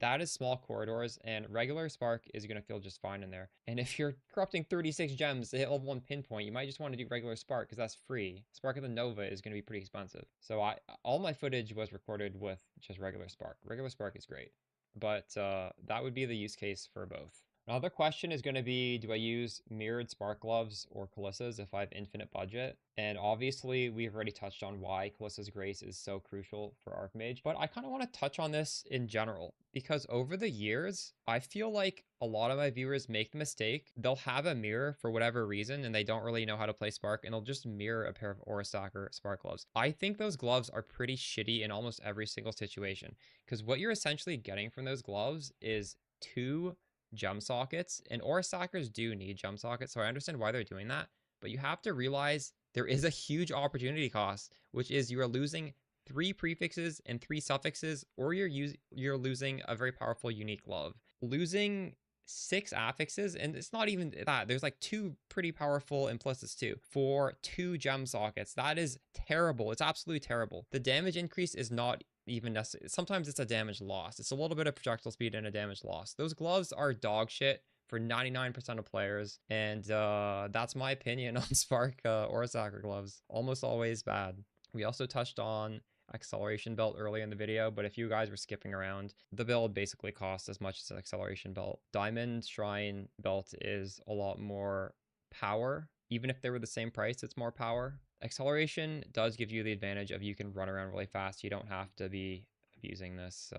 That is small corridors, and regular Spark is going to feel just fine in there. And if you're corrupting 36 gems to hit level 1 Pinpoint, you might just want to do regular Spark because that's free. Spark of the Nova is going to be pretty expensive. So all my footage was recorded with just regular Spark. Regular Spark is great, but that would be the use case for both. Another question is going to be, do I use mirrored spark gloves or Kalissas if I have infinite budget? And obviously, we've already touched on why Kalissa's Grace is so crucial for Archmage, but I kind of want to touch on this in general, because over the years, I feel like a lot of my viewers make the mistake. They'll have a mirror for whatever reason, and they don't really know how to play Spark, and they'll just mirror a pair of Aura Stacker Spark gloves. I think those gloves are pretty shitty in almost every single situation, because what you're essentially getting from those gloves is 2 gem sockets, and Aura Stackers do need gem sockets, so I understand why they're doing that, but you have to realize there is a huge opportunity cost, which is you are losing 3 prefixes and 3 suffixes, or you're losing a very powerful unique glove. Losing 6 affixes, and it's not even that, there's like 2 pretty powerful implicits too, for 2 gem sockets. That is terrible. It's absolutely terrible. The damage increase is not even necessary. Sometimes it's a damage loss. It's a little bit of projectile speed and a damage loss. Those gloves are dog shit for 99% of players, and that's my opinion on Spark Aura Stacker gloves. Almost always bad. We also touched on acceleration belt early in the video, but if you guys were skipping around, the build basically costs as much as an acceleration belt. Diamond Shrine belt is a lot more power. Even if they were the same price, it's more power. Acceleration does give you the advantage of you can run around really fast. You don't have to be abusing this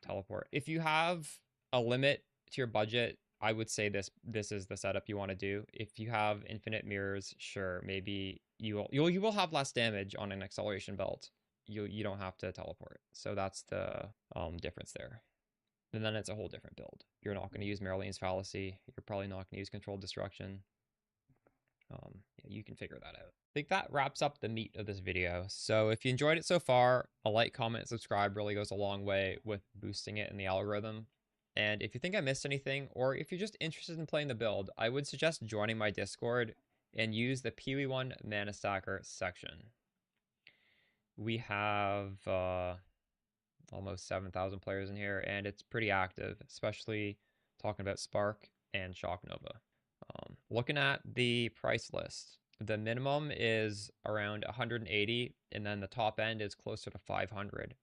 teleport. If you have a limit to your budget, I would say this is the setup you want to do. If you have infinite mirrors, sure, maybe you will have less damage on an acceleration belt. You don't have to teleport. So that's the difference there. And then it's a whole different build. You're not going to use Marlene's Fallacy. You're probably not going to use Controlled Destruction. Yeah, you can figure that out. I think that wraps up the meat of this video. So if you enjoyed it so far, a like, comment, and subscribe really goes a long way with boosting it in the algorithm. And if you think I missed anything, or if you're just interested in playing the build, I would suggest joining my Discord and use the PoE1 Mana Stacker section. We have almost 7,000 players in here, and it's pretty active, especially talking about Spark and Shock Nova. Looking at the price list, the minimum is around 180, and then the top end is closer to 500.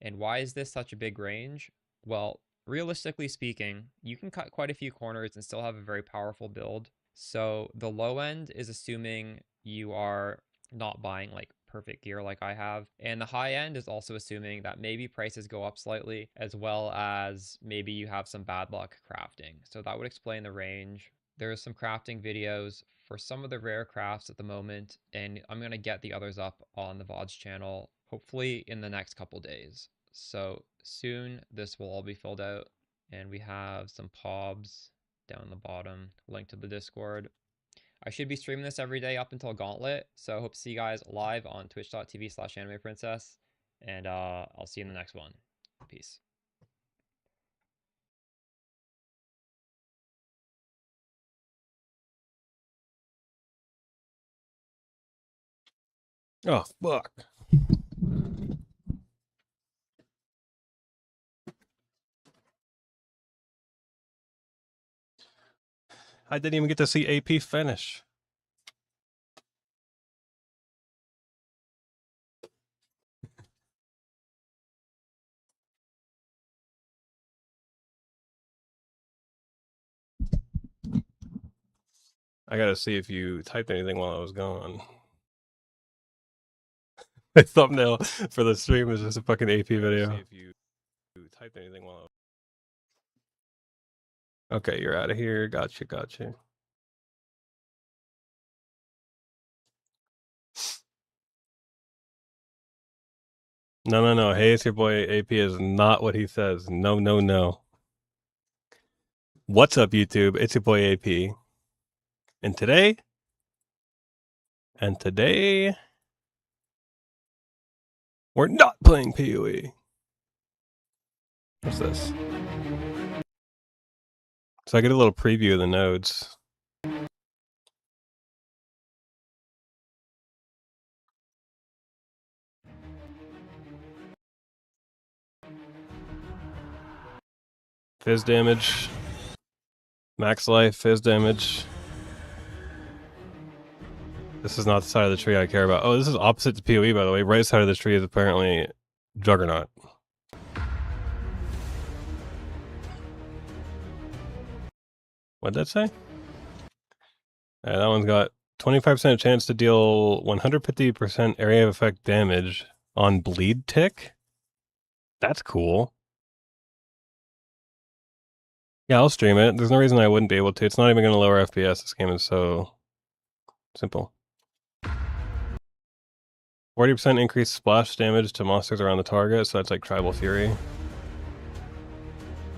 And why is this such a big range? Well, realistically speaking, you can cut quite a few corners and still have a very powerful build. So the low end is assuming you are not buying like perfect gear like I have, and the high end is also assuming that maybe prices go up slightly, as well as maybe you have some bad luck crafting. So that would explain the range. There's some crafting videos for some of the rare crafts at the moment, and I'm going to get the others up on the VODs channel, hopefully in the next couple days. So soon this will all be filled out, and we have some POBs down the bottom, link to the Discord. I should be streaming this every day up until Gauntlet, so I hope to see you guys live on twitch.tv/animeprincess, and I'll see you in the next one. Peace. Oh, fuck. I didn't even get to see AP finish. I gotta see if you typed anything while I was gone. My thumbnail for the stream is just a fucking AP video. See if you typed anything while I was... Okay, you're out of here. Gotcha. No. Hey, it's your boy AP is not what he says. No. What's up, YouTube? It's your boy AP. And today, we're not playing PoE. What's this? So I get a little preview of the nodes. Fizz damage. Max life, fizz damage. This is not the side of the tree I care about. Oh, this is opposite to PoE, by the way. Right side of the tree is apparently Juggernaut. What'd that say? That one's got 25% chance to deal 150% area of effect damage on bleed tick. That's cool. Yeah, I'll stream it. There's no reason I wouldn't be able to. It's not even going to lower FPS. This game is so simple. 40% increased splash damage to monsters around the target, so that's like Tribal Fury.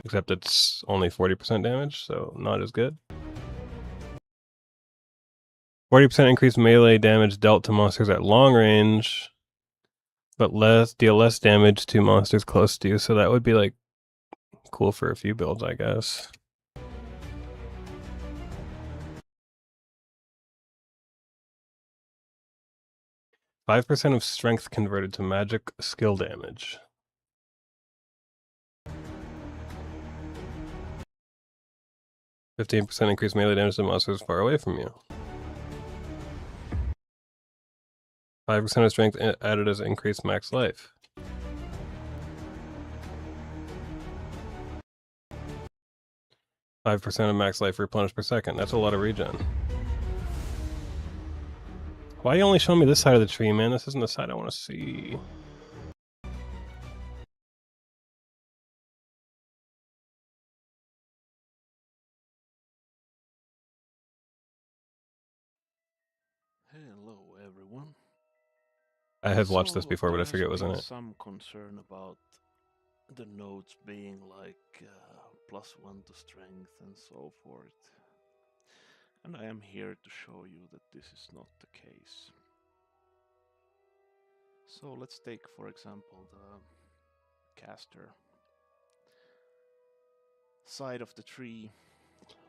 Except it's only 40% damage, so not as good. 40% increased melee damage dealt to monsters at long range, but deal less damage to monsters close to you, so that would be like cool for a few builds, I guess. %5 of strength converted to magic skill damage. 15% increased melee damage to monsters far away from you. 5% of strength added as increased max life. 5% of max life replenished per second. That's a lot of regen. Why are you only showing me this side of the tree, man? This isn't the side I want to see. Hello, everyone. I have watched this So, before, but I there has forget what was in been it. some concern about the nodes being like +1 to strength and so forth. And I am here to show you that this is not the case. So let's take, for example, the caster side of the tree.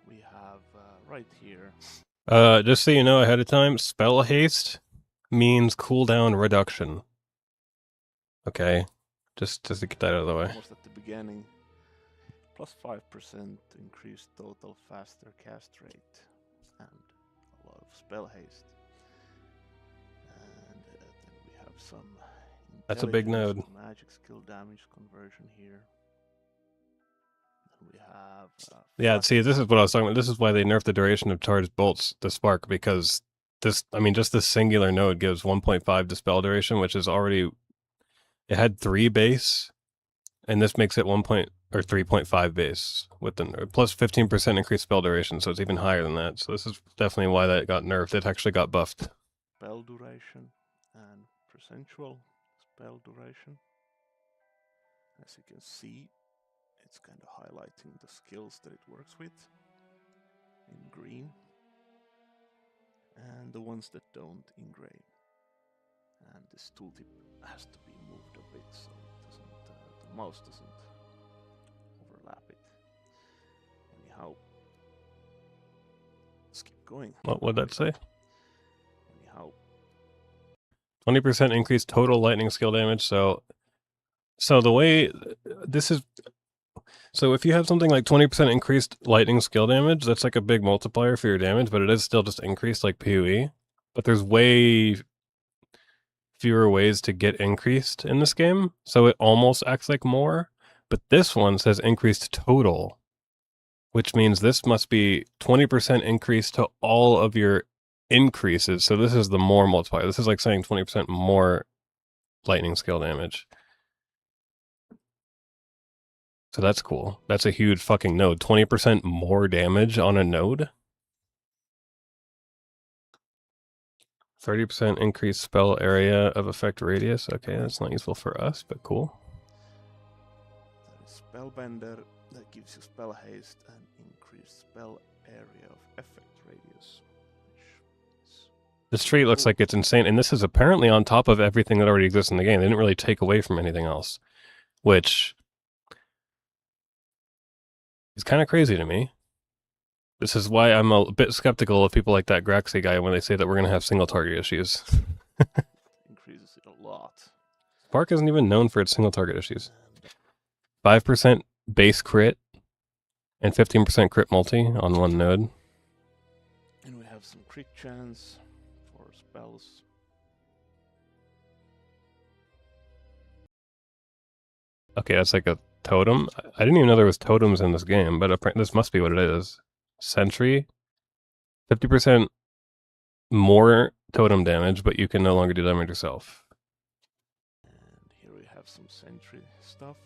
We have right here. Just so you know ahead of time, spell haste means cooldown reduction. Okay, just to get that out of the way. Almost at the beginning, +5% increased total faster cast rate, and a lot of spell haste. And then we have some. That's a big node. Magic skill damage conversion here. Then we have. Yeah, see, this is what I was talking about. This is why they nerfed the duration of charged bolts to spark, because this, I mean, just this singular node gives 1.5 dispel duration, which is already. It had 3 base, and this makes it 3.5 base with the plus 15% increased spell duration, so it's even higher than that. So this is definitely why that got nerfed. It actually got buffed. Spell duration and percentual spell duration. As you can see, it's kind of highlighting the skills that it works with in green, and the ones that don't in gray. And this tooltip has to be moved a bit so it doesn't, the mouse doesn't overlap it. Anyhow, let's keep going. What would that say? Anyhow, 20% increased total lightning skill damage. So the way this is, so if you have something like 20% increased lightning skill damage, that's like a big multiplier for your damage, but it is still just increased like PoE. But there's way fewer ways to get increased in this game, so it almost acts like more. But this one says increased total, which means this must be 20% increase to all of your increases. So this is the more multiplier. This is like saying 20% more lightning skill damage. So that's cool. That's a huge fucking node. 20% more damage on a node. 30% increased spell area of effect radius. Okay, that's not useful for us, but cool. there is Spellbender that gives you spell haste and increased spell area of effect radius. This tree looks like it's insane, and this is apparently on top of everything that already exists in the game. They didn't really take away from anything else, which is kind of crazy to me. This is why I'm a bit skeptical of people like that Graxy guy when they say that we're going to have single target issues. Increases it a lot. Spark isn't even known for its single target issues. 5% base crit and 15% crit multi on one node. And we have some crit chance for spells. Okay, that's like a totem. I didn't even know there was totems in this game, but this must be what it is. Sentry, 50% more totem damage, but you can no longer do damage yourself. And here we have some sentry stuff.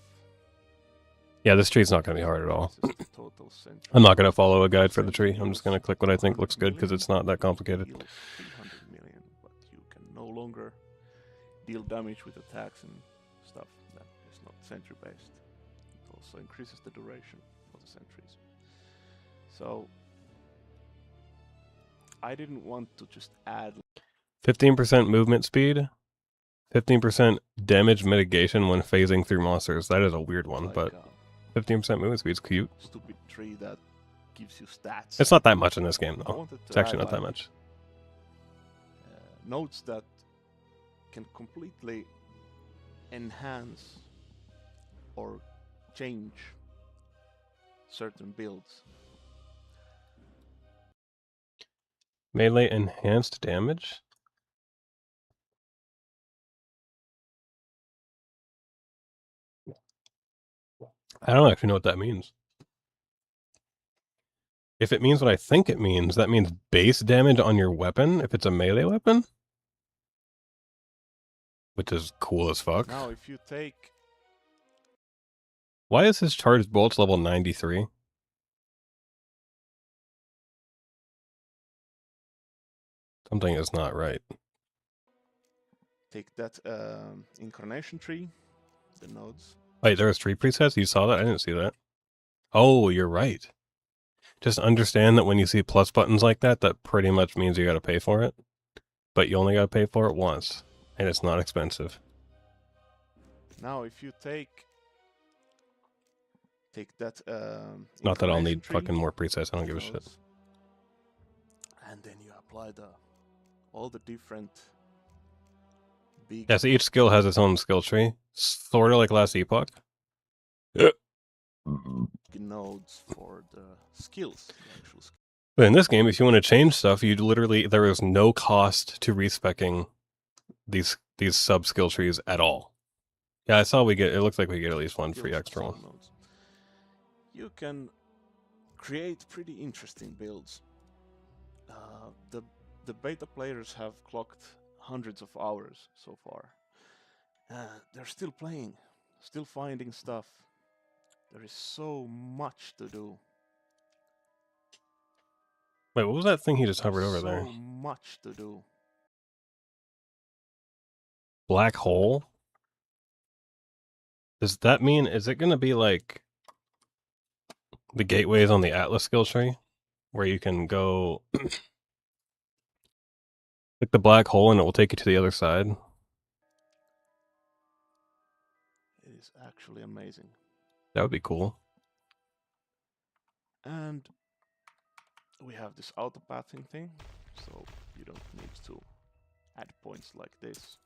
Yeah, this tree's not going to be hard at all. This is the total sentry. I'm not going to follow a guide for the tree. I'm just going to click what I think looks good because it's not that complicated. Deals 300 million, but you can no longer deal damage with attacks and stuff that is not sentry based. It also increases the duration of the sentries. So I didn't want to just add 15% movement speed, 15% damage mitigation when phasing through monsters. That is a weird one, like but a 15% movement speed is cute. stupid tree that gives you stats. It's not that much in this game, I though. wanted to It's actually add, not that like, much. Nodes that can completely enhance or change certain builds. Melee enhanced damage? I don't actually know what that means. If it means what I think it means, that means base damage on your weapon if it's a melee weapon? Which is cool as fuck. Now, if you take Why is his charged bolts level 93? Something is not right. that incarnation tree, the nodes. Wait, there was 3 presets? You saw that? I didn't see that. Oh, you're right. Just understand that when you see plus buttons like that, that pretty much means you gotta pay for it. But you only gotta pay for it once. And it's not expensive. Now, if you take that Not that I'll incarnation need tree, fucking more presets, I don't give a shit. nodes, and then you apply all the different big Yeah, so each skill has its own skill tree. Sort of like Last Epoch. nodes for the skills, the actual skills. But in this game, if you want to change stuff, you literally, there is no cost to respecing these sub-skill trees at all. Yeah, I saw it looks like we get at least one free skills extra one. sub-nodes. You can create pretty interesting builds. The beta players have clocked hundreds of hours so far. They're still playing, still finding stuff. There is so much to do. Wait, what was that thing he just hovered over so there? much to do. Black hole? Does that mean, is it going to be like the gateways on the Atlas skill tree? Where you can go click the black hole and it will take you to the other side? It is actually amazing. That would be cool. And we have this auto pathing thing, so you don't need to add points like this.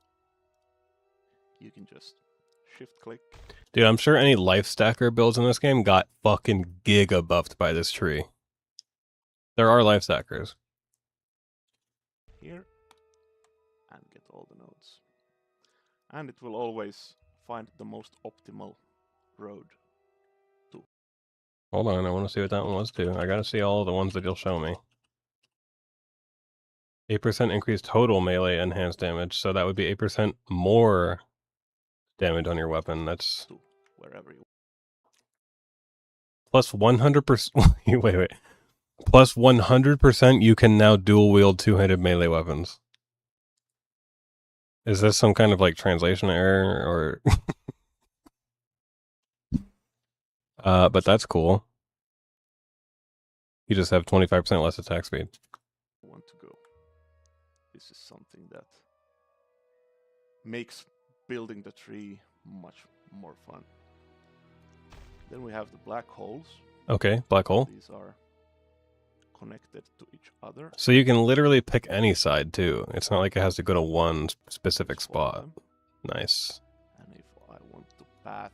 You can just shift click. Dude, I'm sure any life stacker builds in this game got fucking giga buffed by this tree. There are life stackers. Here and get all the nodes. And it will always find the most optimal road. Hold on, I want to see what that one was too. I gotta see all the ones that you'll show me. 8% increased total melee enhanced damage, so that would be 8% more damage on your weapon. That's To wherever you plus 100%. Wait. Plus 100% you can now dual wield two-handed melee weapons. Is this some kind of like translation error or? But that's cool. You just have 25% less attack speed. want to go. This is something that makes building the tree much more fun. Then we have the black holes. Okay, black hole. These are connected to each other. So you can literally pick any side too. It's not like it has to go to one specific Swap spot. them. Nice. And if I want to path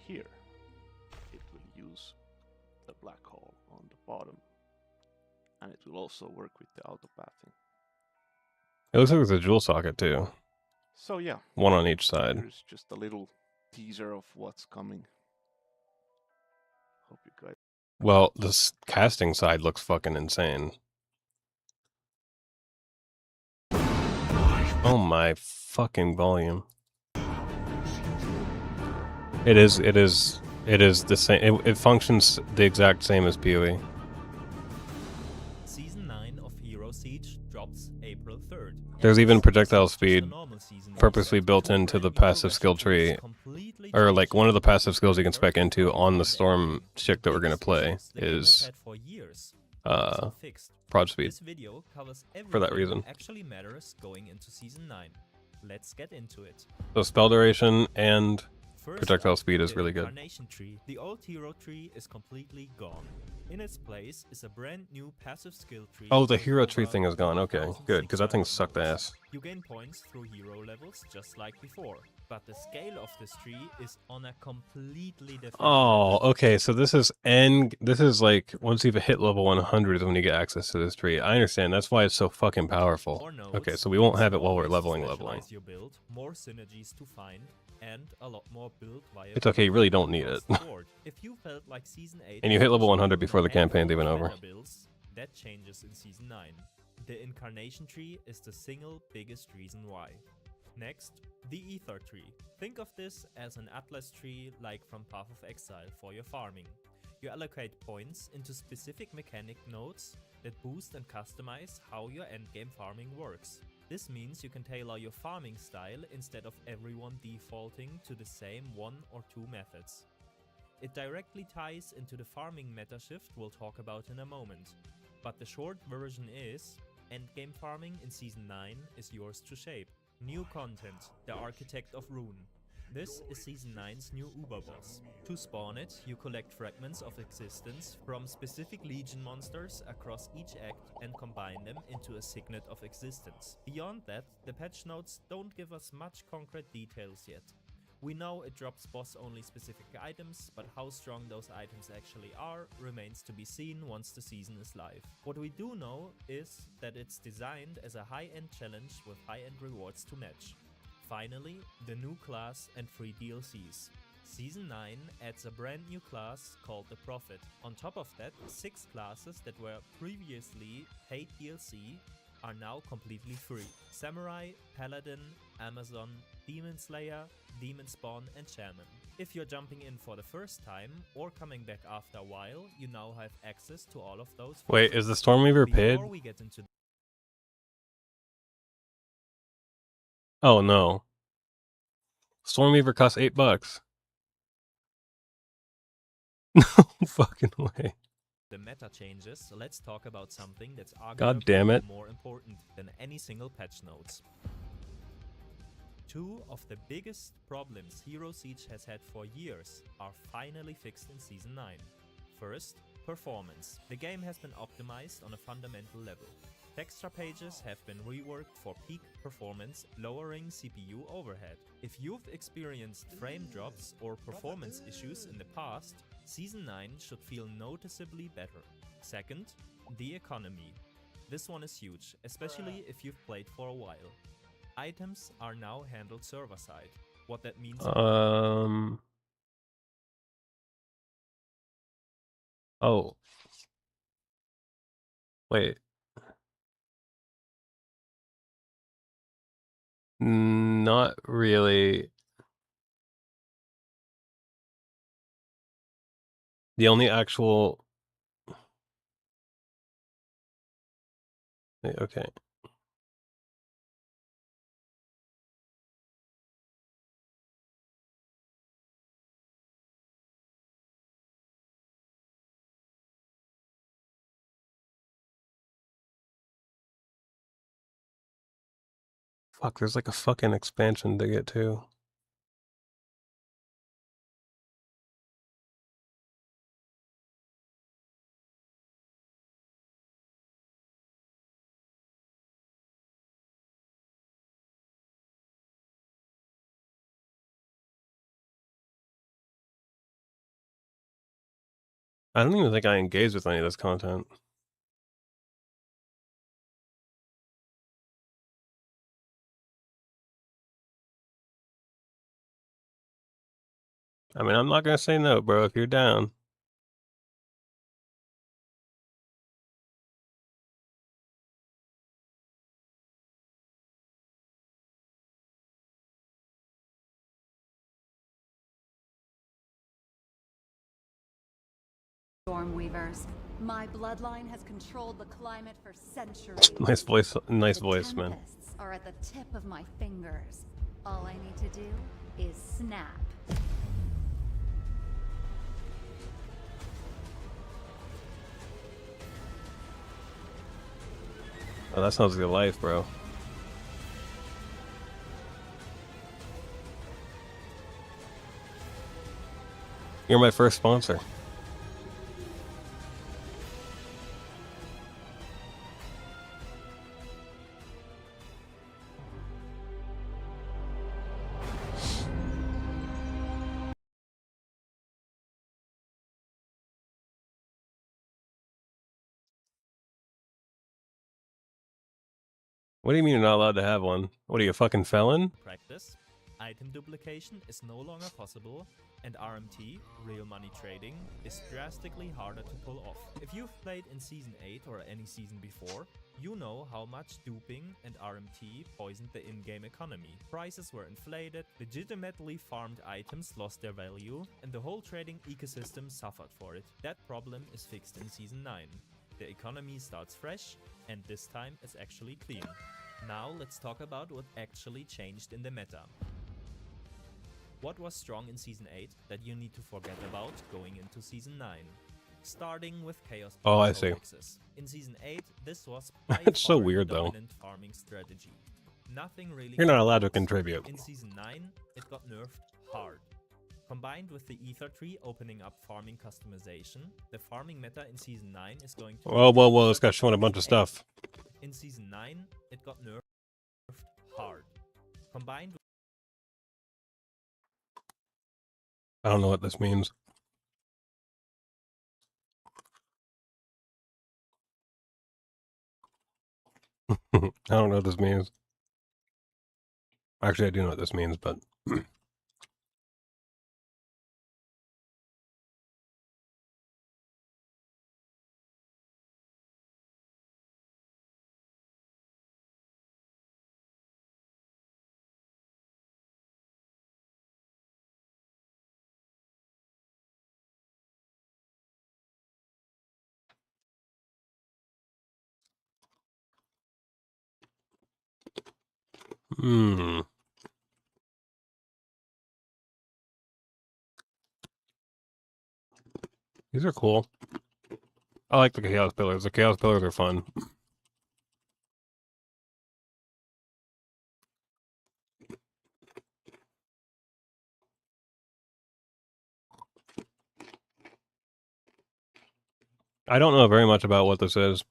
here, it will use the black hole on the bottom. And it will also work with the auto pathing. It looks like there's a jewel socket too. So yeah, One on each side. here's just a little teaser of what's coming. Hope you guys Well, this casting side looks fucking insane. Oh my fucking volume. It is the same. It functions the exact same as PoE. Season 9 of Hero Siege drops April 3rd. There's even This projectile isn't just a speed normal season purposely reset, built two into the brand new passive skill progression tree, trees completely or like change one of the how passive skills you can spec work into on the and storm endgame. chick that we're gonna Biggest play issues the game has is had for years are also fixed. prod speed. This video covers For that everything reason. actually matters going into season 9. Let's get into it. So spell duration and First projectile up, speed is the really good. Incarnation tree. The old hero tree is completely gone. In its place is a brand new passive skill tree. Oh, the with hero tree over thing is gone. Okay, good, because that thing 1,600 sucked nodes. ass. You gain points through hero levels just like before, but the scale of this tree is on a completely different Oh, level. okay. So this is This is like once you've hit level 100 is when you get access to this tree. I understand. That's why it's so fucking powerful. More nodes Okay, so we won't means have it while more we're ways to leveling. specialize your build, more synergies to find, and a lot more build via It's okay. You really don't need it. If you felt like season 8 And you hit level was 100 built before on the a handful campaign's even of over. meta builds, that changes in season 9. The Incarnation tree is the single biggest reason why. Next, the Ether tree. Think of this as an Atlas tree like from Path of Exile for your farming. You allocate points into specific mechanic nodes that boost and customize how your endgame farming works. This means you can tailor your farming style instead of everyone defaulting to the same one or two methods. It directly ties into the farming meta shift we'll talk about in a moment. But the short version is, endgame farming in Season 9 is yours to shape. New content, the Architect of Rune. This is Season 9's new Uber boss. To spawn it, you collect fragments of existence from specific legion monsters across each act and combine them into a signet of existence. Beyond that, the patch notes don't give us much concrete details yet. We know it drops boss-only specific items, but how strong those items actually are remains to be seen once the season is live. What we do know is that it's designed as a high-end challenge with high-end rewards to match. Finally, the new class and free DLCs. Season 9 adds a brand new class called the Prophet. On top of that, 6 classes that were previously paid DLC are now completely free. Samurai, Paladin, Amazon, Demon Slayer, Demon Spawn and Shaman. If you're jumping in for the first time or coming back after a while, you now have access to all of those. Wait, is the Stormweaver paid? Before we get into Oh no. Stormweaver costs $8. No fucking way. the meta changes, let's talk about something that's God damn it. arguably more important than any single patch notes. Two of the biggest problems Hero Siege has had for years are finally fixed in Season 9. First, performance. The game has been optimized on a fundamental level. Texture pages have been reworked for peak performance, lowering CPU overhead. If you've experienced frame drops or performance issues in the past, Season 9 should feel noticeably better. Second, the economy. This one is huge, especially if you've played for a while. Items are now handled server-side. What that means... Oh. Wait. Not really. The only actual... Wait, okay. Fuck, there's like a fucking expansion to get to. I don't even think I engaged with any of this content. I mean, I'm not gonna say no, bro, if you're down. Stormweavers. My bloodline has controlled the climate for centuries. Nice voice, nice The voice, man. tempests are at the tip of my fingers. All I need to do is snap. Oh, that sounds like a life, bro. You're my first sponsor. What do you mean you're not allowed to have one? What are you, a fucking felon? Practice, item duplication is no longer possible, and RMT, real money trading, is drastically harder to pull off. If you've played in Season 8 or any season before, you know how much duping and RMT poisoned the in-game economy. Prices were inflated, legitimately farmed items lost their value, and the whole trading ecosystem suffered for it. That problem is fixed in Season 9. The economy starts fresh, and this time it's actually clean. Now let's talk about what actually changed in the meta. What was strong in Season 8 that you need to forget about going into Season 9? Starting with Chaos Oh, I Pillars see. Hoaxes. In Season 8, this was by It's so far the weird, though. dominant farming strategy. Nothing really You're not allowed to convinced. contribute. In Season 9, it got nerfed hard. Combined with the Ether Tree opening up farming customization, the farming meta in Season 9 is going to... Whoa, this guy's showing a bunch of stuff. In Season 9, it got nerfed hard. Combined with... I don't know what this means. I don't know what this means. Actually, I do know what this means, but... These are cool. I like the Chaos Pillars. The Chaos Pillars are fun. I don't know very much about what this is.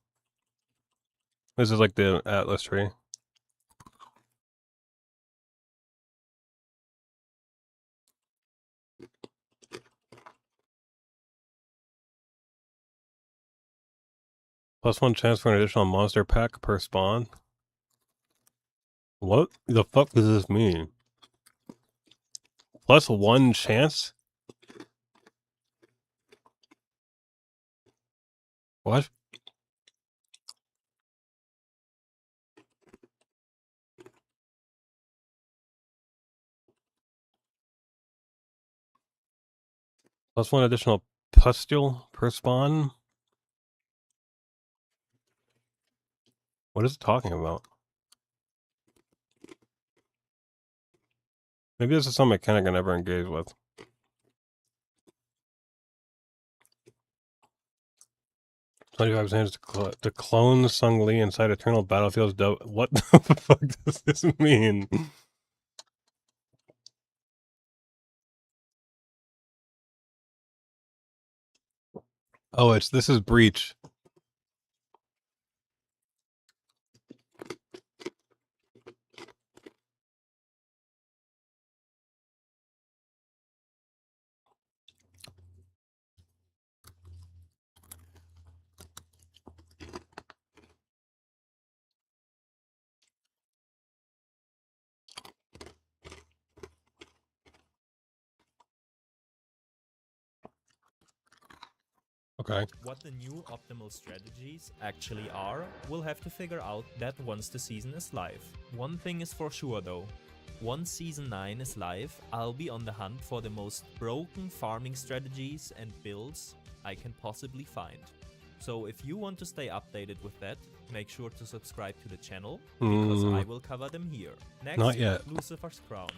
This is like the Atlas tree. +1 chance for an additional monster pack per spawn. What the fuck does this mean? +1 chance? What? +1 additional pustule per spawn? What is it talking about? Maybe this is some mechanic I never engaged with. To clone Sung Li inside Eternal Battlefield's what the fuck does this mean? Oh, this is Breach. Okay. What the new optimal strategies actually are, we'll have to figure out that once the season is live. One thing is for sure though. Once Season 9 is live, I'll be on the hunt for the most broken farming strategies and builds I can possibly find. So if you want to stay updated with that, make sure to subscribe to the channel, because I will cover them here. Next, Not yet. Lucifer's Crown.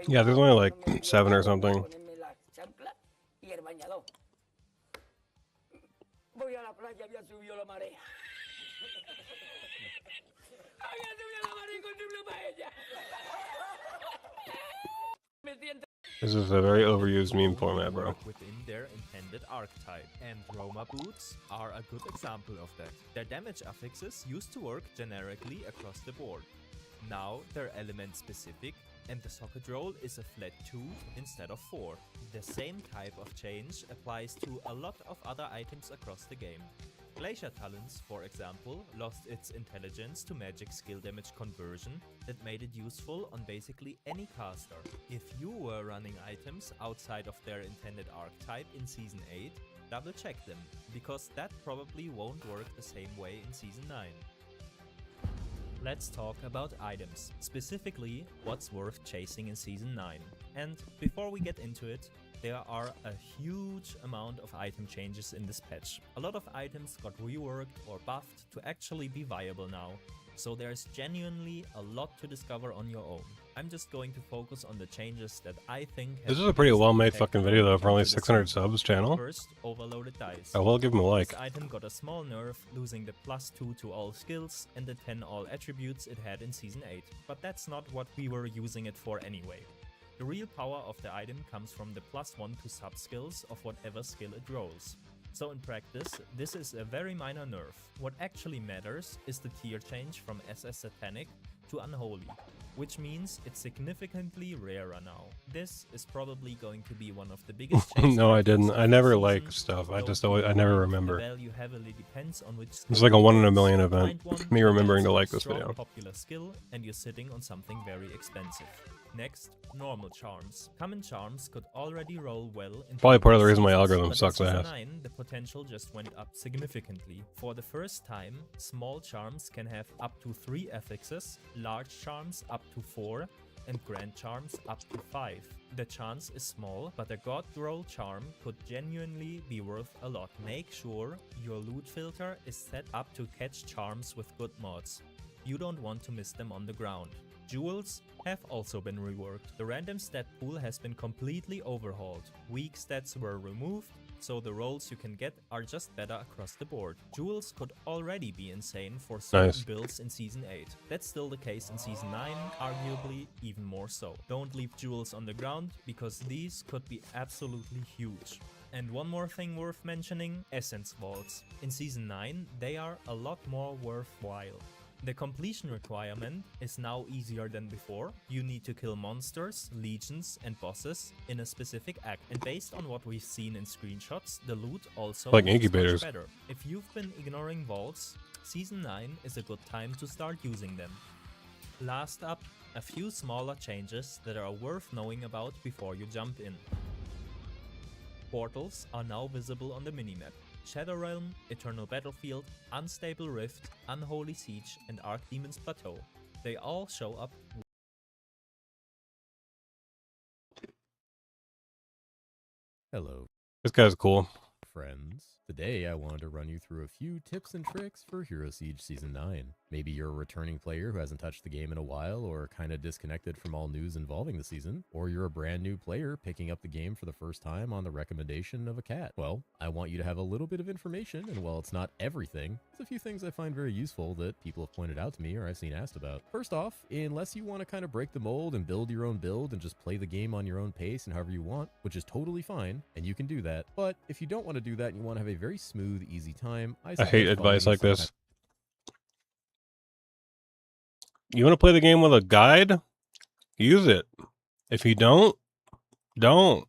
Yeah, there's only like 7 or something. This is a very overused meme format, bro. Within their intended archetype, and Roma boots are a good example of that. Their damage affixes used to work generically across the board. Now they're element specific, and the socket roll is a flat 2 instead of 4. The same type of change applies to a lot of other items across the game. Glacier Talons, for example, lost its intelligence to magic skill damage conversion that made it useful on basically any caster. If you were running items outside of their intended archetype in Season 8, double check them, because that probably won't work the same way in Season 9. Let's talk about items, specifically what's worth chasing in Season 9. And before we get into it, there are a huge amount of item changes in this patch. A lot of items got reworked or buffed to actually be viable now, so there's genuinely a lot to discover on your own. I'm just going to focus on the changes that I think have This is a pretty biggest well-made impact fucking video though for only into the 600 scene. subs channel. First, Overloaded Dice. I will give him a like. This item got a small nerf, losing the +2 to all skills and the 10 all attributes it had in Season 8. But that's not what we were using it for anyway. The real power of the item comes from the +1 to sub skills of whatever skill it rolls. So in practice, this is a very minor nerf. What actually matters is the tier change from SS Satanic to Unholy, which means it's significantly rarer now. This is probably going to be one of the biggest changes. No, I didn't. I never season. like stuff. I Don't just be always, I never worried, remember. The value heavily depends on which It's skill like a you 1 in a use. million event. Find one Me remembering to that's a like this strong, video. popular skill, and you're sitting on something very expensive. Next, normal charms. Common charms could already roll well in Probably part of the previous reason my seasons, algorithm but in sucks Season ass. 9, the potential just went up significantly. For the first time, small charms can have up to 3 affixes, large charms up to 4, and grand charms up to 5. The chance is small, but a god roll charm could genuinely be worth a lot. Make sure your loot filter is set up to catch charms with good mods. You don't want to miss them on the ground. Jewels have also been reworked. The random stat pool has been completely overhauled. Weak stats were removed, so the rolls you can get are just better across the board. Jewels could already be insane for certain Nice. builds in Season 8. That's still the case in Season 9, arguably even more so. Don't leave jewels on the ground, because these could be absolutely huge. And one more thing worth mentioning, Essence Vaults. In Season 9, they are a lot more worthwhile. The completion requirement is now easier than before. You need to kill monsters, legions, and bosses in a specific act. And based on what we've seen in screenshots, the loot also Like looks incubators. much better. If you've been ignoring vaults, Season 9 is a good time to start using them. Last up, a few smaller changes that are worth knowing about before you jump in. Portals are now visible on the minimap. Shadow Realm, Eternal Battlefield, Unstable Rift, Unholy Siege, and Archdemon's Plateau. They all show up. Hello, This guy's cool. friends. Today I wanted to run you through a few tips and tricks for Hero Siege Season 9. Maybe you're a returning player who hasn't touched the game in a while or kinda disconnected from all news involving the season, or you're a brand new player picking up the game for the first time on the recommendation of a cat. Well, I want you to have a little bit of information, and while it's not everything, there's a few things I find very useful that people have pointed out to me or I've seen asked about. First off, unless you want to kind of break the mold and build your own build and just play the game on your own pace and however you want, which is totally fine, and you can do that, but if you don't want to do that and you want to have a very smooth, easy time, I hate suggest advice following like some this. You want to play the game with a guide? Use it. If you don't, don't.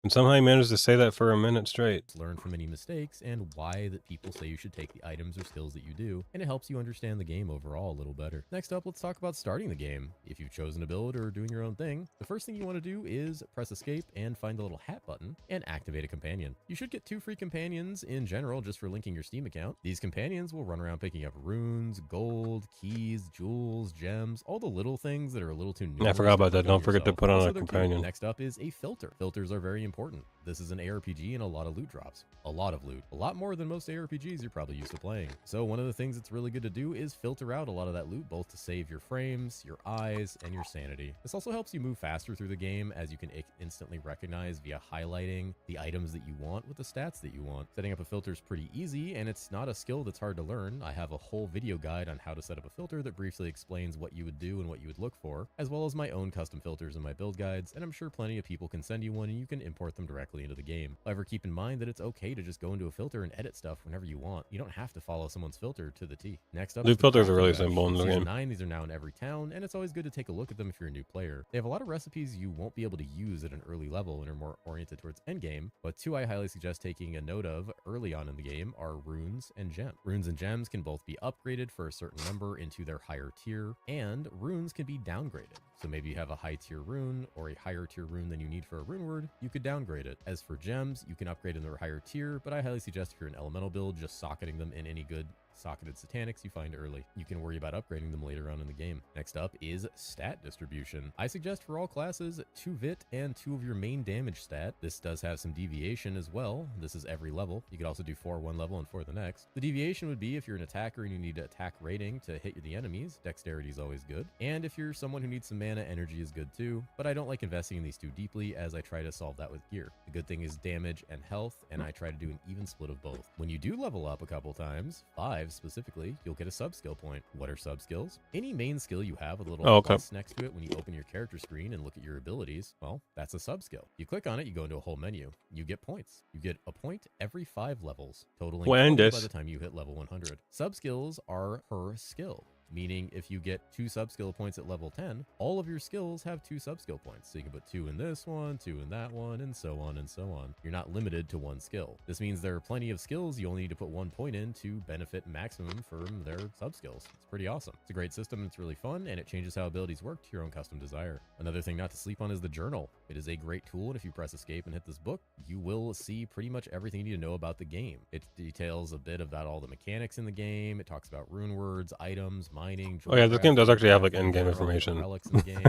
And somehow he managed to say that for a minute straight. Learn from any mistakes and why that people say you should take the items or skills that you do, and it helps you understand the game overall a little better. Next up, let's talk about starting the game. If you've chosen a build or doing your own thing, the first thing you want to do is press escape and find the little hat button and activate a companion. You should get 2 free companions in general just for linking your Steam account. These companions will run around picking up runes, gold, keys, jewels, gems, all the little things that are a little too numerous. I forgot about that. Don't forget to yourself. put on Also, a they're cute. companion. Next up is a filter. Filters are very important. This is an ARPG and a lot of loot drops. A lot of loot. A lot more than most ARPGs you're probably used to playing. So one of the things that's really good to do is filter out a lot of that loot, both to save your frames, your eyes, and your sanity. This also helps you move faster through the game, as you can instantly recognize via highlighting the items that you want with the stats that you want. Setting up a filter is pretty easy, and it's not a skill that's hard to learn. I have a whole video guide on how to set up a filter that briefly explains what you would do and what you would look for, as well as my own custom filters in my build guides, and I'm sure plenty of people can send you one and you can import them directly into the game. However, keep in mind that it's okay to just go into a filter and edit stuff whenever you want. You don't have to follow someone's filter to the T. Next up, Loot is the filters are crafting really bench. simple in the Season game. 9, these are now in every town, and it's always good to take a look at them if you're a new player. They have a lot of recipes you won't be able to use at an early level and are more oriented towards endgame, but 2 I highly suggest taking a note of early on in the game are runes and gems. Runes and gems can both be upgraded for a certain number into their higher tier, and runes can be downgraded. So maybe you have a high tier rune or a higher tier rune than you need for a rune word, you could downgrade it. As for gems, you can upgrade in their higher tier, but I highly suggest if you're an elemental build, just socketing them in any good socketed satanics you find early. You can worry about upgrading them later on in the game. Next up is stat distribution. I suggest for all classes 2 vit and 2 of your main damage stat. This does have some deviation as well. This is every level. You could also do 4 one level and 4 the next. The deviation would be if you're an attacker and you need attack rating to hit the enemies, dexterity is always good. And if you're someone who needs some mana, energy is good too, but I don't like investing in these too deeply as I try to solve that with gear. The good thing is damage and health, and I try to do an even split of both. When you do level up a couple times, 5 specifically, you'll get a sub skill point. What are sub skills? Any main skill you have with a little plus next to it when you open your character screen and look at your abilities, well, that's a sub skill. You click on it, you go into a whole menu. You get points. You get a point every 5 levels, totaling 20 by the time you hit level 100. Sub skills are per skill. Meaning if you get 2 sub-skill points at level 10, all of your skills have 2 sub-skill points. So you can put 2 in this one, 2 in that one, and so on and so on. You're not limited to 1 skill. This means there are plenty of skills you only need to put 1 point in to benefit maximum from their sub-skills. It's pretty awesome. It's a great system, it's really fun, and it changes how abilities work to your own custom desire. Another thing not to sleep on is the journal. It is a great tool, and if you press escape and hit this book, you will see pretty much everything you need to know about the game. It details a bit about all the mechanics in the game. It talks about rune words, items, mining, oh yeah, this game does actually have like end-game information.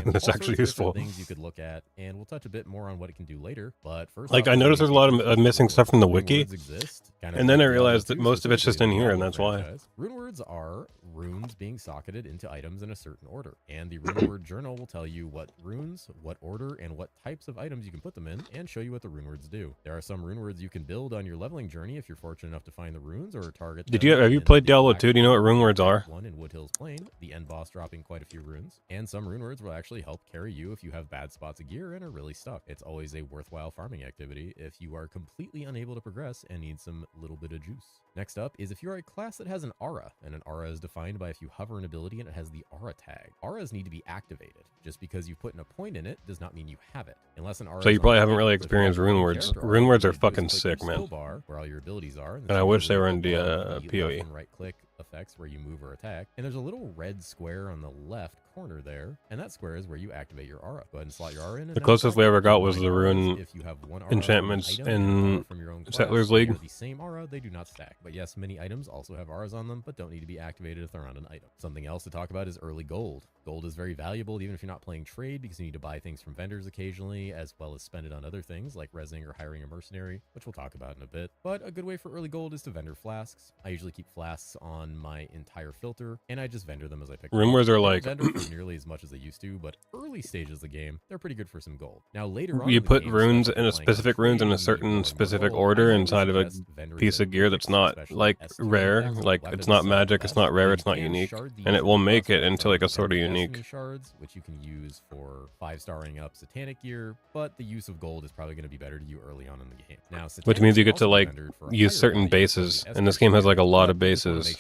That's actually useful. Things you could look at, and we'll touch a bit more on what it can do later. But first, like I noticed there's a lot of missing stuff from the wiki, and then I realized that most of it's just in here, and that's why. Rune words are runes being socketed into items in a certain order, and the rune word journal will tell you what runes, what order, and what types of items you can put them in, and show you what the rune words do. There are some rune words you can build on your leveling journey if you're fortunate enough to find the runes or target. Have you played Diablo 2? Do you know what rune words are? One in Wood Hills Plain, the end boss dropping quite a few runes, and some rune words will actually help carry you if you have bad spots of gear and are really stuck. It's always a worthwhile farming activity if you are completely unable to progress and need some little bit of juice. Next up is if you're a class that has an aura, and an aura is defined by if you hover an ability and it has the aura tag. Auras need to be activated. Just because you put in a point in it does not mean you have it. Unless an aura. So you probably haven't really experienced rune words. Rune words are fucking sick, man. Bar, where all your abilities are, and I wish they were in the PoE. Right click effects where you move or attack, and there's a little red square on the left corner there, and that square is where you activate your aura. Go ahead and slot your aura in. The closest we ever got was the rune enchantments in Settlers League. The same aura, they do not stack. But yes, many items also have auras on them, but don't need to be activated if they're on an item. Something else to talk about is early gold. Gold is very valuable even if you're not playing trade, because you need to buy things from vendors occasionally, as well as spend it on other things like resing or hiring a mercenary, which we'll talk about in a bit. But a good way for early gold is to vendor flasks. I usually keep flasks on my entire filter, and I just vendor them as I pick them. Rune words are like vendor for nearly as much as they used to, but early stages of the game, they're pretty good for some gold. Now later on, you put runes in a specific runes in a certain specific order inside of a piece of gear that's not like rare, like it's not magic, it's not rare, it's not unique, and it will make it into like a sort of unique. Shards, which you can use for 5-starring up satanic gear, but the use of gold is probably going to be better to you early on in the game. Now, which means you get to like use certain bases, and this game has like a lot of bases.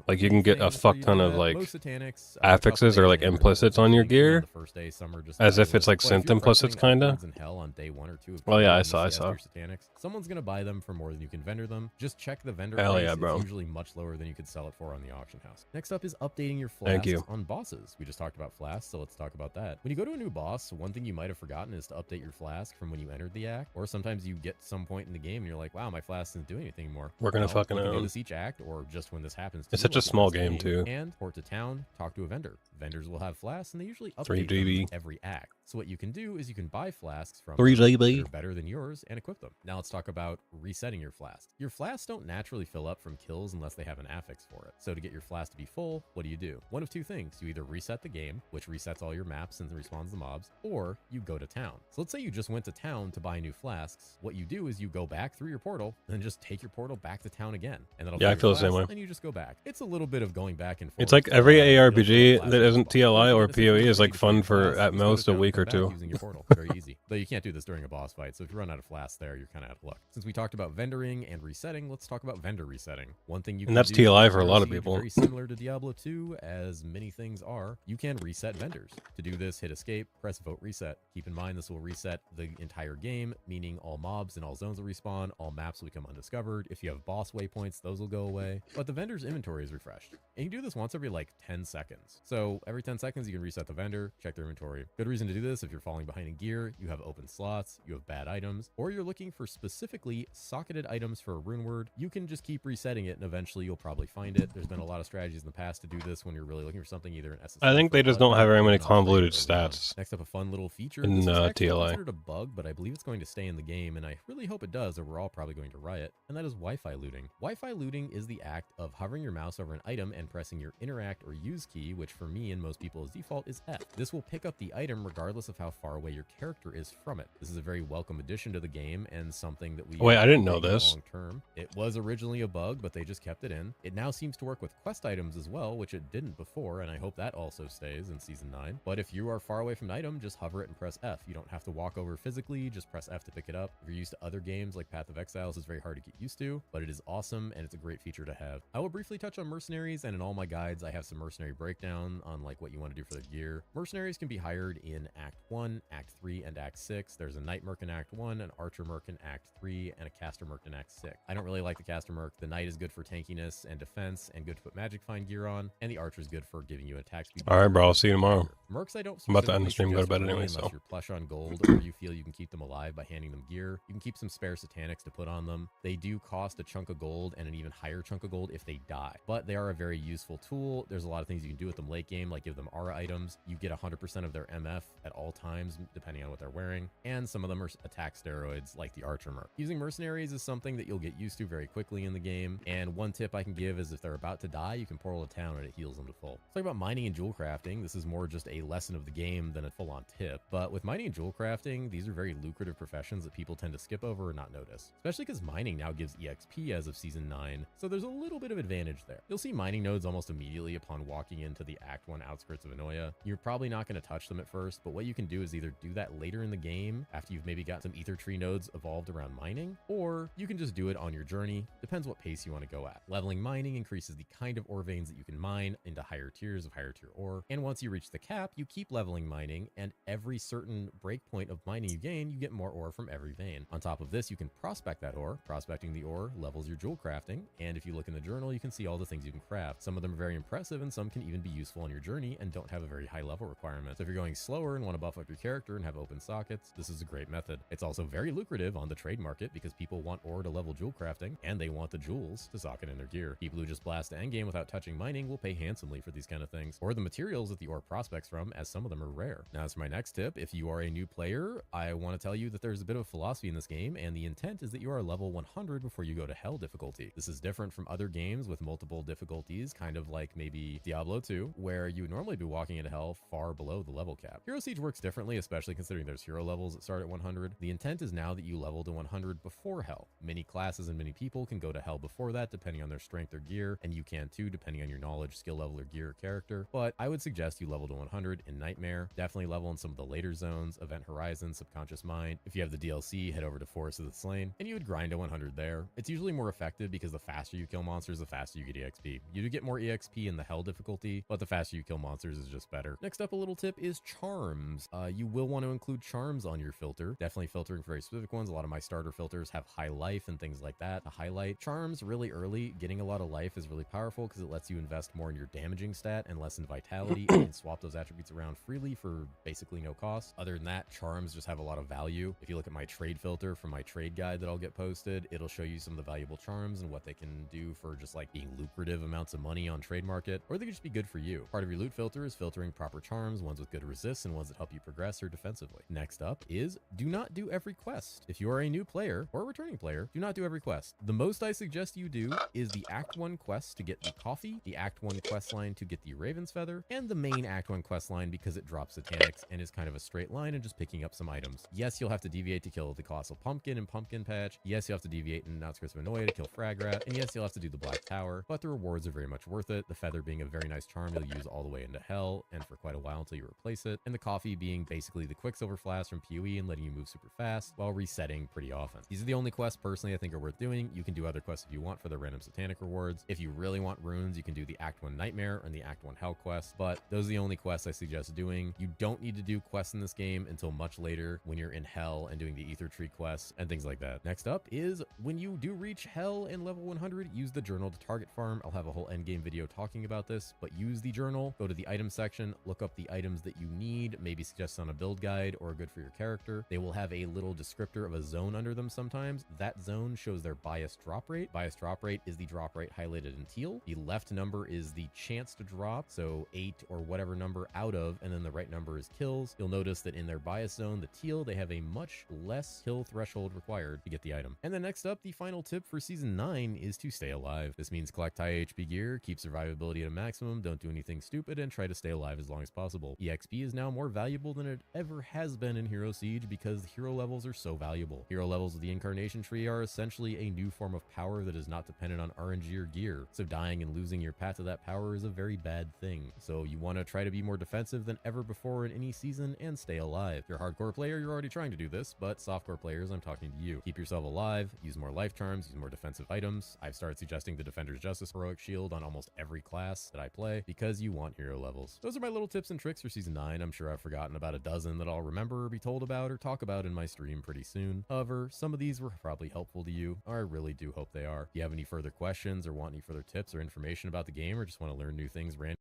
Like you can get a fuck ton of like affixes or like implicits on your gear, the first day, some are just as if valueless. it's like But if synth you're implicits, wrestling kinda. upwards in hell on day 1 or 2 of Oh, yeah, I PvE saw, I ECS saw. or Satanics, someone's gonna buy them for more than you can vendor them. Just check the vendor Hell price. yeah, bro. It's usually much lower than you could sell it for on the auction house. Next up is updating your Thank flasks you. on bosses. We just talked about flasks, so let's talk about that. When you go to a new boss, one thing you might have forgotten is to update your flask from when you entered the act, or sometimes you get to some point in the game and you're like, wow, my flask isn't doing anything anymore. We're gonna Well, fucking you can do own. this each act, or just when this happens to It's you, such a like the small first game, too. And port to town, talk to a vendor. Vendors will have flasks, and they usually 3 update them GB. every act. So what you can do is you can buy flasks from 3 them GB. that are better than yours and equip them. Now let's talk about resetting your flasks. Your flasks don't naturally fill up from kills unless they have an affix for it. So to get your flask to be full, what do? One of two things. You either reset the game, which resets all your maps and respawns the mobs, or you go to town. So let's say you just went to town to buy new flasks. What you do is you go back through your portal and then just take your portal back to town again. And that'll Yeah, I fill your feel the same flasks, way. and you just go back. It's a little bit of going back and forth. It's like every You'll fill ARPG flasks that with isn't boss. TLI If or you get a PoE is situation like where fun you for flask, at just go to most a town, week come or back 2. using your portal. Very easy. Though you can't do this during a boss fight, so if you run out of flasks there, you're kind of out of luck. Since we talked about vendoring and resetting, let's talk about vendor resetting. One thing you And can that's do TLI in for a lot of Siege, people. very similar to Diablo 2, as many things are, you can reset vendors. To do this, hit escape, press vote reset. Keep in mind this will reset the entire game, meaning all mobs and all zones will respawn, all maps will become undiscovered. If you have boss waypoints, those will go away. But the vendor's inventory is refreshed. And you can do this once every like 10 seconds. So every 10 seconds you can reset the vendor, check their inventory. Good reason to do this if you're falling behind in gear, you have open slots, you have bad items, or you're looking for specifically socketed items for a rune word. You can just keep resetting it and eventually you'll probably find it. There's been a lot of strategies in the past to do this when you're really looking for something, either in SSL. I think for they just blood don't have very many or not playing convoluted early on. stats Next up, a fun little feature. in This was actually TLI. considered a bug, but I believe it's going to stay in the game, and I really hope it does, or we're all probably going to riot, and that is Wi-Fi looting. Wi-Fi looting is the act of hovering your mouse over an item and pressing your interact or use key, which for me and most people's default is F. This will pick up the item regardless of how far away your character is from it. This is a very welcome addition to the game and something that we Wait, I didn't know take this. long term. It was originally a bug, but they just kept it in. It now seems to work with quest items as well, which it didn't before, and I hope that also stays in Season 9. But if you are far away from an item, just hover it and press F. You don't have to walk over physically, just press F to pick it up. If you're used to other games like Path of Exiles, it's very hard to get used to, but it is awesome and it's a great feature to have. I will briefly touch on mercenaries, and in all my guides I have some mercenary breakdown on like what you want to do for the gear. Mercenaries can be hired in Act 1, Act 3, and Act 6. There's a Knight Merc in Act 1, an Archer Merc in Act 3, and a Caster Merc in Act 6. I don't really like the Caster Merc. The Knight is good for tankiness and defense and good to put Magic Find gear on, and the Archer is good for giving you attack speed. All right, bro. I'll see you tomorrow. Mercs I don't I'm about to end the specifically stream, go to suggest bed early anyway, unless so. you're plush on gold or you feel you can keep them alive by handing them gear. You can keep some spare Satanics to put on them. They do cost a chunk of gold and an even higher chunk of gold if they die, but they are a very useful tool. There's a lot of things you can do with them late game, like give them aura items. You get 100% of their MF at all times, depending on what they're wearing, and some of them are attack steroids like the Archer Merc. Using mercenaries is something that you'll get used to very quickly in the game, and one tip I can give is if they're about to die, you can portal a town and it heals them to full. Let's talk about mining and jewel crafting. This is more just a lesson of the game than a full-on tip, but with mining and jewel crafting, these are very lucrative professions that people tend to skip over or not notice, especially because mining now gives EXP as of Season 9, so there's a little bit of advantage there. You'll see mining nodes almost immediately upon walking into the Act 1 outskirts of Enoia. You're probably not going to touch them at first, but what you can do is either do that later in the game after you've maybe got some ether tree nodes evolved around mining, or you can just do it on your journey. Depends what pace you want to go at. Leveling mining increases the kind of ore veins that you can mine into higher tiers of higher tier ore, and once you reach the cap, you keep leveling mining, and every certain breakpoint of mining you gain, you get more ore from every vein. On top of this, you can prospect that ore. Prospecting the ore levels your jewel crafting, and if you look in the journal, you can see all the things you can craft. Some of them are very impressive, and some can even be useful on your journey and don't have a very high level requirement. So if you're going slower and want to buff up your character and have open sockets, this is a great method. It's also very lucrative on the trade market because people want ore to level jewel crafting, and they want the jewels to socket in their gear. People who just blast to endgame without touching mining will pay handsomely for these kind of things, or the materials that the ore prospects from, as some of them are rare. Now, as for my next tip, if you are a new player, I want to tell you that there's a bit of philosophy in this game, and the intent is that you are level 100 before you go to hell difficulty. This is different from other games with multiple difficulties, kind of like maybe Diablo 2, where you would normally be walking into hell far below the level cap. Hero Siege works differently, especially considering there's hero levels that start at 100. The intent is now that you level to 100 before hell. Many classes and many people can go to hell before that, depending on their strength or gear, and you can too, depending on your knowledge, skill level, or gear or character. But I would suggest you level to 100 in Nightmare. Definitely level in some of the later zones, Event Horizon, Subconscious Mind. If you have the DLC, head over to Forest of the Slain, and you would grind to 100 there. It's usually more effective because the faster you kill monsters, the faster you get EXP. You do get more EXP in the hell difficulty, but the faster you kill monsters, silencers is just better. Next up, a little tip is charms. You will want to include charms on your filter. Definitely filtering for very specific ones. A lot of my starter filters have high life and things like that to highlight. Charms really early, getting a lot of life is really powerful because it lets you invest more in your damaging stat and less in vitality. You can swap those attributes around freely for basically no cost. Other than that, charms just have a lot of value. If you look at my trade filter from my trade guide that I'll get posted, it'll show you some of the valuable charms and what they can do for just like being lucrative amounts of money on trade market, or they could just be good for you. Part of your loot filter is filtering proper charms, ones with good resists and ones that help you progress or defensively. Next up is do not do every quest. If you are a new player or a returning player, do not do every quest. The most I suggest you do is the Act 1 quest to get the coffee, the Act 1 quest line to get the Raven's Feather, and the main Act 1 quest line because it drops Satanics and is kind of a straight line and just picking up some items. Yes, you'll have to deviate to kill the Colossal Pumpkin and Pumpkin Patch. Yes, you'll have to deviate in Outskirts of Annoya to kill Fragrat. And yes, you'll have to do the Black Tower, but the rewards are very much worth it. The Feather being a very nice charm you'll use all the way into Hell and for quite a while until you replace it. And the Coffee being basically the Quicksilver Flask from PoE and letting you move super fast while resetting pretty often. These are the only quests personally I think are worth doing. You can do other quests if you want for the random Satanic rewards. If you really want runes, you can do the Act 1 Nightmare and the Act 1 Hell quest, but those are the only quests I suggest doing. You don't need to do quests in this game until much later when you're in Hell and doing the Ether Tree quests and things like that. Next up is when you do reach Hell in level 100, use the journal to target farm. I'll have a whole endgame video talking about this, but use the journal, go to the item section, look up the items that you need, maybe suggest on a build guide or good for your character. They will have a little descriptor of a zone under them sometimes. That zone shows their bias drop rate. Bias drop rate is the drop rate highlighted in teal. The left number is the chance to drop, so 8 or whatever number out of, and then the right number is kills. You'll notice that in their bias zone, the teal, they have a much less kill threshold required to get the item. And then next up, the final tip for Season 9 is to stay alive. This means collect high HP gear, keep survivability at a maximum, don't do anything stupid, and try to stay alive as long as possible. EXP is now more valuable than it ever has been in Hero Siege because the hero levels are so valuable. Hero levels of the Incarnation Tree are essentially a new form of power that is not dependent on RNG or gear, so dying and losing your path to that power is a very bad thing. So you want to try to be more defensive than ever before in any season and stay alive. If you're a hardcore player, you're already trying to do this, but softcore players, I'm talking to you. Keep yourself alive, use more life charms, use more defensive items. I've started suggesting the Defender's Justice Heroic Shield on almost every class that I play because you want hero levels. Those are my little tips and tricks for Season 9. I'm sure I've forgotten about a dozen that I'll remember or be told about or talk about in my stream pretty soon. However, some of these were probably helpful to you, or I really do hope they are. If you have any further questions or want any further tips or information about the game or just want to learn new things random.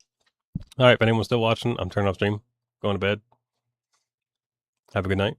All right, if anyone's still watching, I'm turning off stream, going to bed. Have a good night.